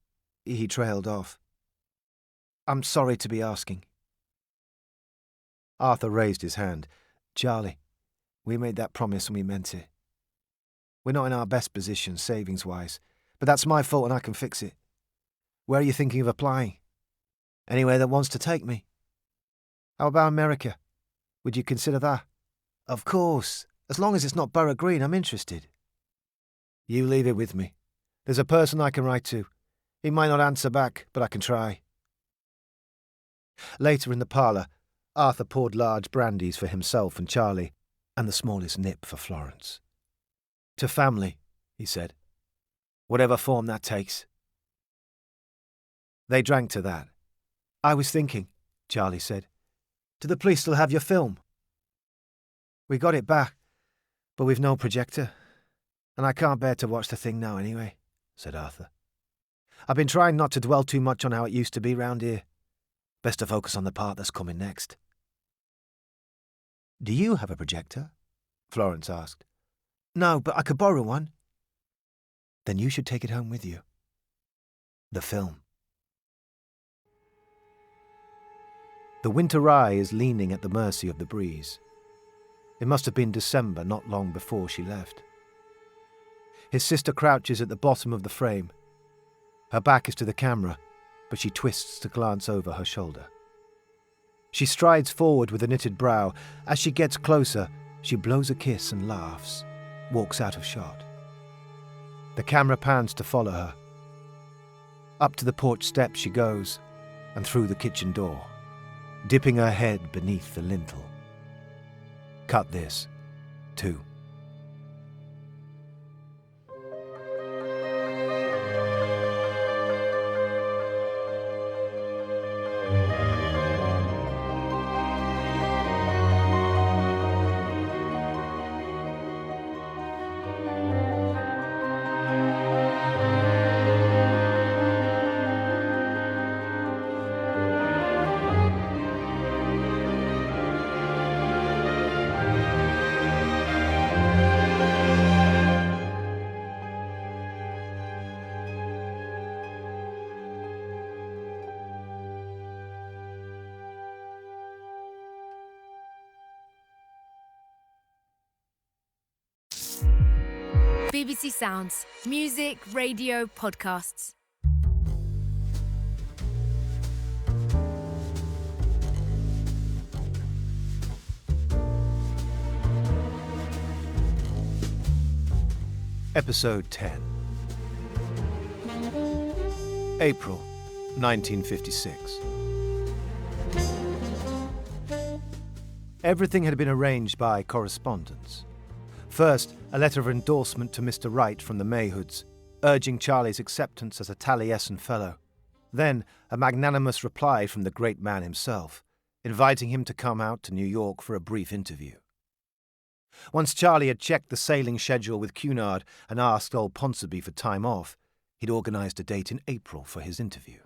He trailed off. I'm sorry to be asking. Arthur raised his hand. Charlie, we made that promise and we meant it. We're not in our best position, savings-wise, but that's my fault and I can fix it. Where are you thinking of applying? Anywhere that wants to take me. How about America? Would you consider that? Of course. As long as it's not Borough Green, I'm interested. You leave it with me. There's a person I can write to. He might not answer back, but I can try. Later in the parlour, Arthur poured large brandies for himself and Charlie, and the smallest nip for Florence. "To family," he said. "Whatever form that takes." They drank to that. "I was thinking," Charlie said. "Do the police still have your film?" "We got it back, but we've no projector, and I can't bear to watch the thing now anyway," said Arthur. "I've been trying not to dwell too much on how it used to be round here. Best to focus on the part that's coming next." "Do you have a projector?" Florence asked. "No, but I could borrow one." "Then you should take it home with you. The film." The winter rye is leaning at the mercy of the breeze. It must have been December, not long before she left. His sister crouches at the bottom of the frame. Her back is to the camera, but she twists to glance over her shoulder. She strides forward with a knitted brow. As she gets closer, she blows a kiss and laughs, walks out of shot. The camera pans to follow her. Up to the porch steps she goes, and through the kitchen door, dipping her head beneath the lintel. Cut this, too. BBC Sounds. Music, radio, podcasts. Episode 10. April 1956. Everything had been arranged by correspondence. First, a letter of endorsement to Mr. Wright from the Mayhoods, urging Charlie's acceptance as a Taliesin Fellow. Then, a magnanimous reply from the great man himself, inviting him to come out to New York for a brief interview. Once Charlie had checked the sailing schedule with Cunard and asked old Ponsonby for time off, he'd organised a date in April for his interview.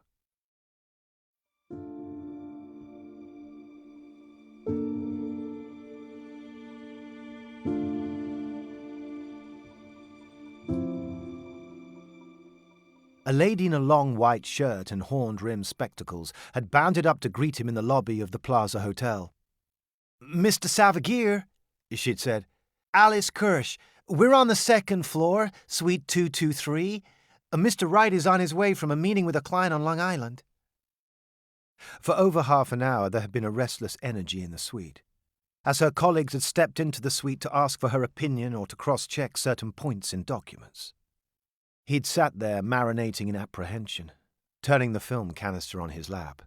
A lady in a long white shirt and horn-rimmed spectacles had bounded up to greet him in the lobby of the Plaza Hotel. "Mr. Savagir," she'd said. "Alice Kirsch. We're on the second floor, suite 223. Mr. Wright is on his way from a meeting with a client on Long Island." For over half an hour there had been a restless energy in the suite. As her colleagues had stepped into the suite to ask for her opinion or to cross-check certain points in documents. He'd sat there marinating in apprehension, turning the film canister on his lap.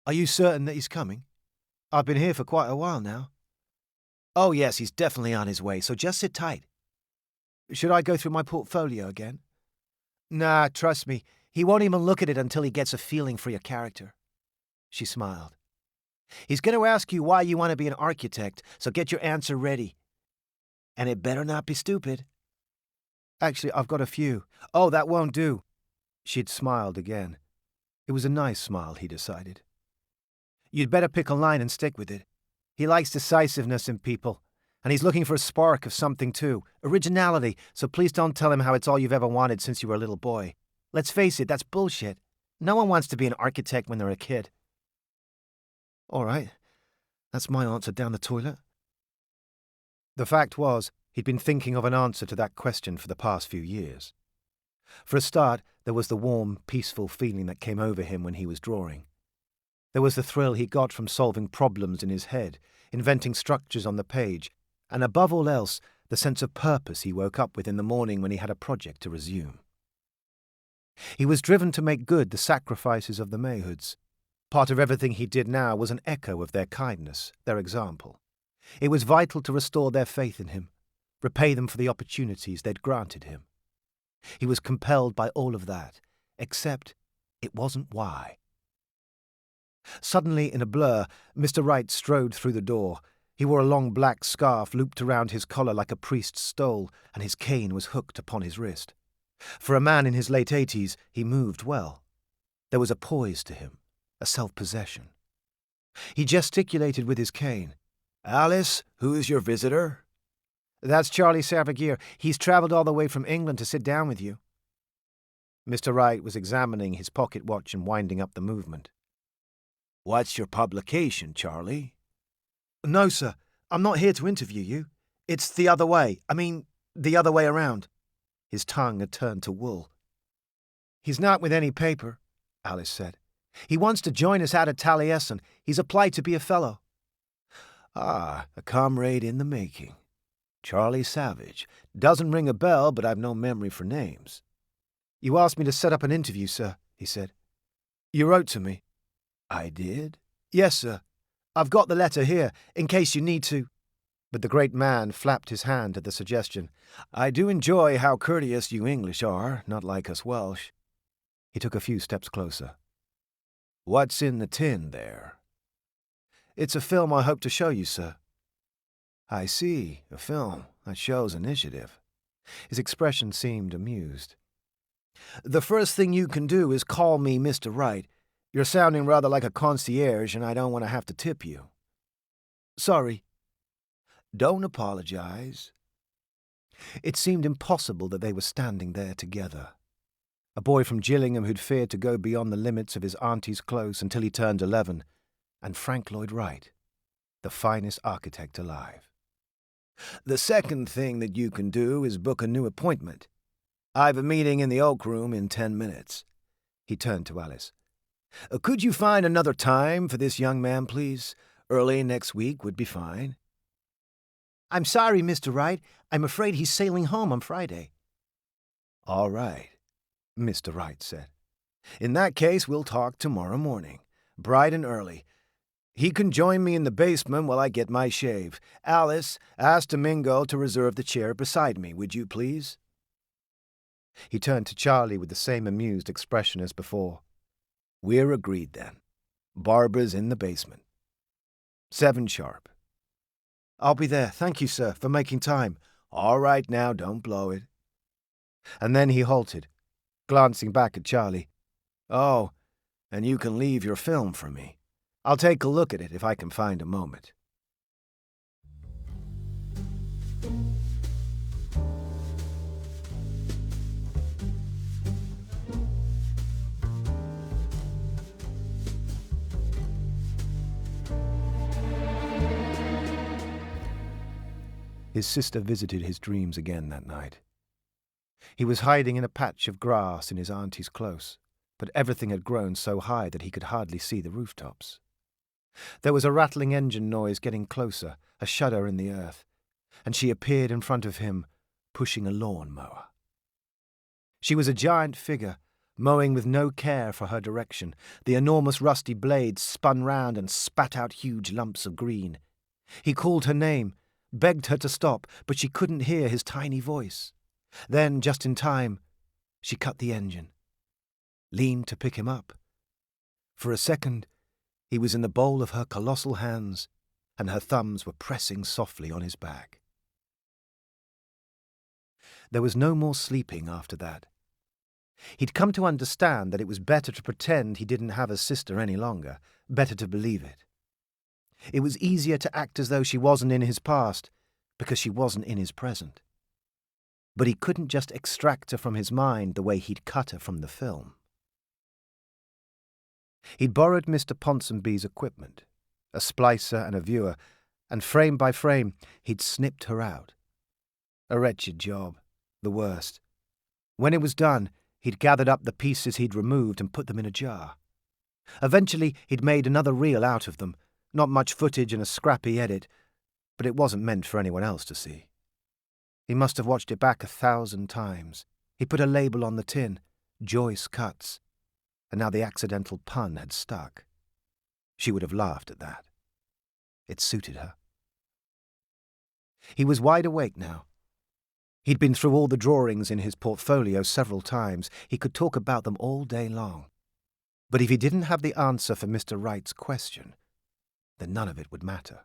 "Are you certain that he's coming? I've been here for quite a while now." "Oh yes, he's definitely on his way, so just sit tight." "Should I go through my portfolio again?" "Nah, trust me, he won't even look at it until he gets a feeling for your character." She smiled. "He's going to ask you why you want to be an architect, so get your answer ready. And it better not be stupid." "Actually, I've got a few." "Oh, that won't do." She'd smiled again. It was a nice smile, he decided. "You'd better pick a line and stick with it. He likes decisiveness in people, and he's looking for a spark of something too, originality, so please don't tell him how it's all you've ever wanted since you were a little boy. Let's face it, that's bullshit. No one wants to be an architect when they're a kid." "All right, that's my answer down the toilet." The fact was, he'd been thinking of an answer to that question for the past few years. For a start, there was the warm, peaceful feeling that came over him when he was drawing. There was the thrill he got from solving problems in his head, inventing structures on the page, and above all else, the sense of purpose he woke up with in the morning when he had a project to resume. He was driven to make good the sacrifices of the Mayhoods, Part of everything he did now was an echo of their kindness, their example. It was vital to restore their faith in him, repay them for the opportunities they'd granted him. He was compelled by all of that, except it wasn't why. Suddenly, in a blur, Mr. Wright strode through the door. He wore a long black scarf looped around his collar like a priest's stole, and his cane was hooked upon his wrist. For a man in his late 80s, he moved well. There was a poise to him, a self-possession. He gesticulated with his cane. "Alice, who is your visitor?" "That's Charlie Servagier. He's travelled all the way from England to sit down with you." Mr. Wright was examining his pocket watch and winding up the movement. "What's your publication, Charlie?" "No, sir. I'm not here to interview you. It's the other way. The other way around." His tongue had turned to wool. "He's not with any paper," Alice said. "He wants to join us out at Taliesin. He's applied to be a fellow." "Ah, a comrade in the making. Charlie Savage. Doesn't ring a bell, but I've no memory for names." "You asked me to set up an interview, sir," he said. "You wrote to me." "I did?" "Yes, sir. I've got the letter here, in case you need to." But the great man flapped his hand at the suggestion. "I do enjoy how courteous you English are, not like us Welsh." He took a few steps closer. "What's in the tin there?" "It's a film I hope to show you, sir." "I see, a film. That shows initiative." His expression seemed amused. "The first thing you can do is call me Mr. Wright. You're sounding rather like a concierge, and I don't want to have to tip you." "Sorry." "Don't apologize." It seemed impossible that they were standing there together. A boy from Gillingham who'd feared to go beyond the limits of his auntie's close until he turned 11, and Frank Lloyd Wright, the finest architect alive. "The second thing that you can do is book a new appointment. I've a meeting in the Oak Room in 10 minutes. He turned to Alice. Could you find another time for this young man, please? Early next week would be fine." "I'm sorry, Mr. Wright. I'm afraid he's sailing home on Friday." "All right," Mr. Wright said. "In that case, we'll talk tomorrow morning, bright and early. He can join me in the basement while I get my shave. Alice, ask Domingo to reserve the chair beside me, would you please?" He turned to Charlie with the same amused expression as before. "We're agreed, then. Barbara's in the basement. 7 sharp." "I'll be there. Thank you, sir, for making time." "All right now, don't blow it." And then he halted, glancing back at Charlie. "Oh, and you can leave your film for me. I'll take a look at it if I can find a moment." His sister visited his dreams again that night. He was hiding in a patch of grass in his auntie's close, but everything had grown so high that he could hardly see the rooftops. There was a rattling engine noise getting closer, a shudder in the earth, and she appeared in front of him, pushing a lawn-mower. She was a giant figure, mowing with no care for her direction. The enormous rusty blades spun round and spat out huge lumps of green. He called her name, begged her to stop, but she couldn't hear his tiny voice. Then, just in time, she cut the engine, leaned to pick him up. For a second, he was in the bowl of her colossal hands, and her thumbs were pressing softly on his back. There was no more sleeping after that. He'd come to understand that it was better to pretend he didn't have a sister any longer, better to believe it. It was easier to act as though she wasn't in his past, because she wasn't in his present. But he couldn't just extract her from his mind the way he'd cut her from the film. He'd borrowed Mr. Ponsonby's equipment, a splicer and a viewer, and frame by frame he'd snipped her out. A wretched job, the worst. When it was done, he'd gathered up the pieces he'd removed and put them in a jar. Eventually he'd made another reel out of them, not much footage and a scrappy edit, but it wasn't meant for anyone else to see. He must have watched it back 1,000 times. He put a label on the tin, Joyce Cuts, and now the accidental pun had stuck. She would have laughed at that. It suited her. He was wide awake now. He'd been through all the drawings in his portfolio several times. He could talk about them all day long. But if he didn't have the answer for Mr. Wright's question, then none of it would matter.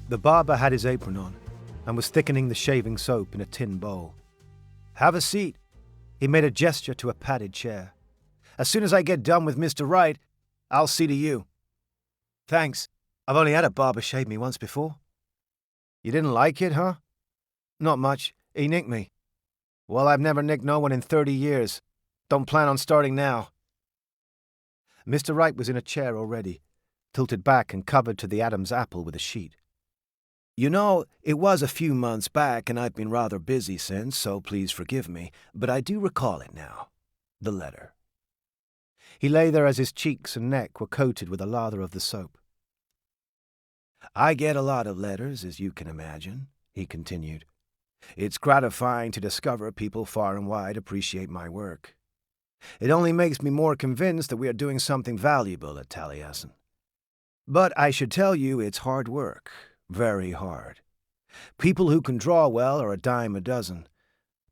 The barber had his apron on and was thickening the shaving soap in a tin bowl. "Have a seat." He made a gesture to a padded chair. "As soon as I get done with Mr. Wright, I'll see to you." "Thanks. I've only had a barber shave me once before." "You didn't like it, huh?" "Not much. He nicked me." "Well, I've never nicked no one in 30 years. Don't plan on starting now." Mr. Wright was in a chair already, tilted back and covered to the Adam's apple with a sheet. "You know, it was a few months back, and I've been rather busy since, so please forgive me, but I do recall it now. The letter." He lay there as his cheeks and neck were coated with a lather of the soap. "I get a lot of letters, as you can imagine," he continued. "It's gratifying to discover people far and wide appreciate my work. It only makes me more convinced that we are doing something valuable at Taliesin. But I should tell you it's hard work. Very hard. People who can draw well are a dime a dozen.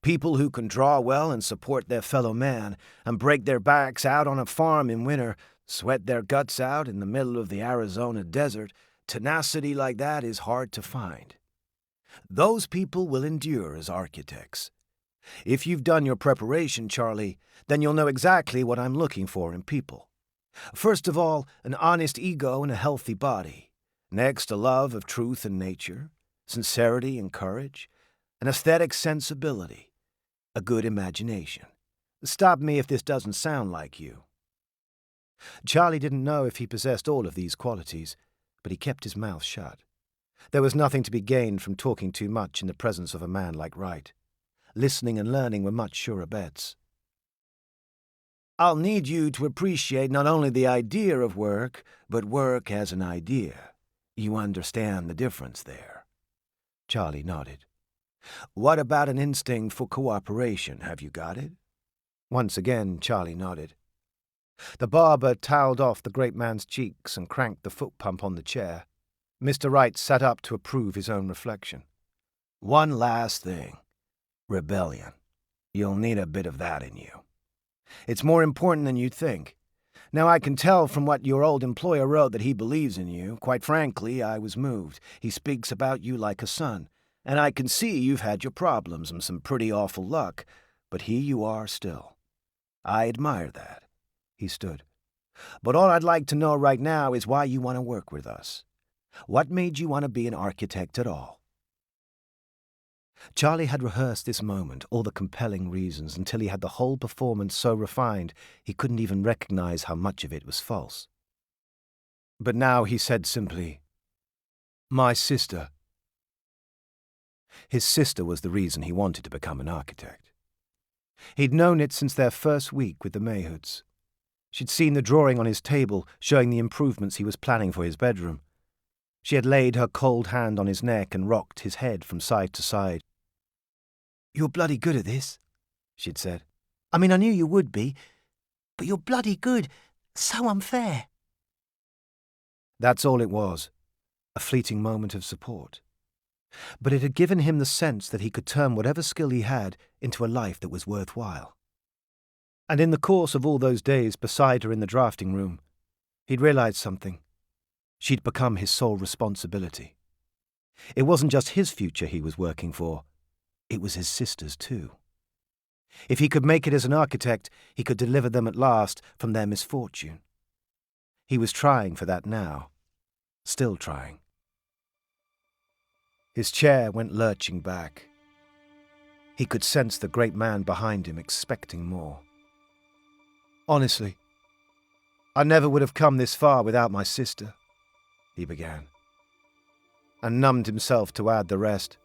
People who can draw well and support their fellow man, and break their backs out on a farm in winter, sweat their guts out in the middle of the Arizona desert, tenacity like that is hard to find. Those people will endure as architects. If you've done your preparation, Charlie, then you'll know exactly what I'm looking for in people. First of all, an honest ego and a healthy body. Next, a love of truth and nature, sincerity and courage, an aesthetic sensibility, a good imagination. Stop me if this doesn't sound like you." Charlie didn't know if he possessed all of these qualities, but he kept his mouth shut. There was nothing to be gained from talking too much in the presence of a man like Wright. Listening and learning were much surer bets. "I'll need you to appreciate not only the idea of work, but work as an idea. You understand the difference there?" Charlie nodded. "What about an instinct for cooperation? Have you got it?" Once again, Charlie nodded. The barber toweled off the great man's cheeks and cranked the foot-pump on the chair. Mr. Wright sat up to approve his own reflection. "One last thing. Rebellion. You'll need a bit of that in you. It's more important than you'd think. Now, I can tell from what your old employer wrote that he believes in you. Quite frankly, I was moved. He speaks about you like a son. And I can see you've had your problems and some pretty awful luck, but here you are still. I admire that." He stood. "But all I'd like to know right now is why you want to work with us. What made you want to be an architect at all?" Charlie had rehearsed this moment, all the compelling reasons, until he had the whole performance so refined he couldn't even recognize how much of it was false. But now he said simply, "My sister." His sister was the reason he wanted to become an architect. He'd known it since their first week with the Mayhoods. She'd seen the drawing on his table showing the improvements he was planning for his bedroom. She had laid her cold hand on his neck and rocked his head from side to side. "You're bloody good at this," she'd said. "I mean, I knew you would be, but you're bloody good. So unfair." That's all it was, a fleeting moment of support. But it had given him the sense that he could turn whatever skill he had into a life that was worthwhile. And in the course of all those days beside her in the drafting room, he'd realized something. She'd become his sole responsibility. It wasn't just his future he was working for. It was his sister's too. If he could make it as an architect, he could deliver them at last from their misfortune. He was trying for that now. Still trying. His chair went lurching back. He could sense the great man behind him expecting more. "Honestly, I never would have come this far without my sister," he began, and numbed himself to add the rest.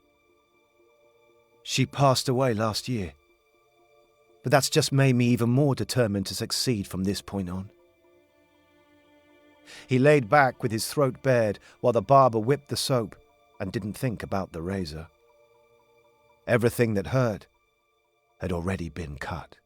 "She passed away last year, but that's just made me even more determined to succeed from this point on." He laid back with his throat bared while the barber whipped the soap and didn't think about the razor. Everything that hurt had already been cut.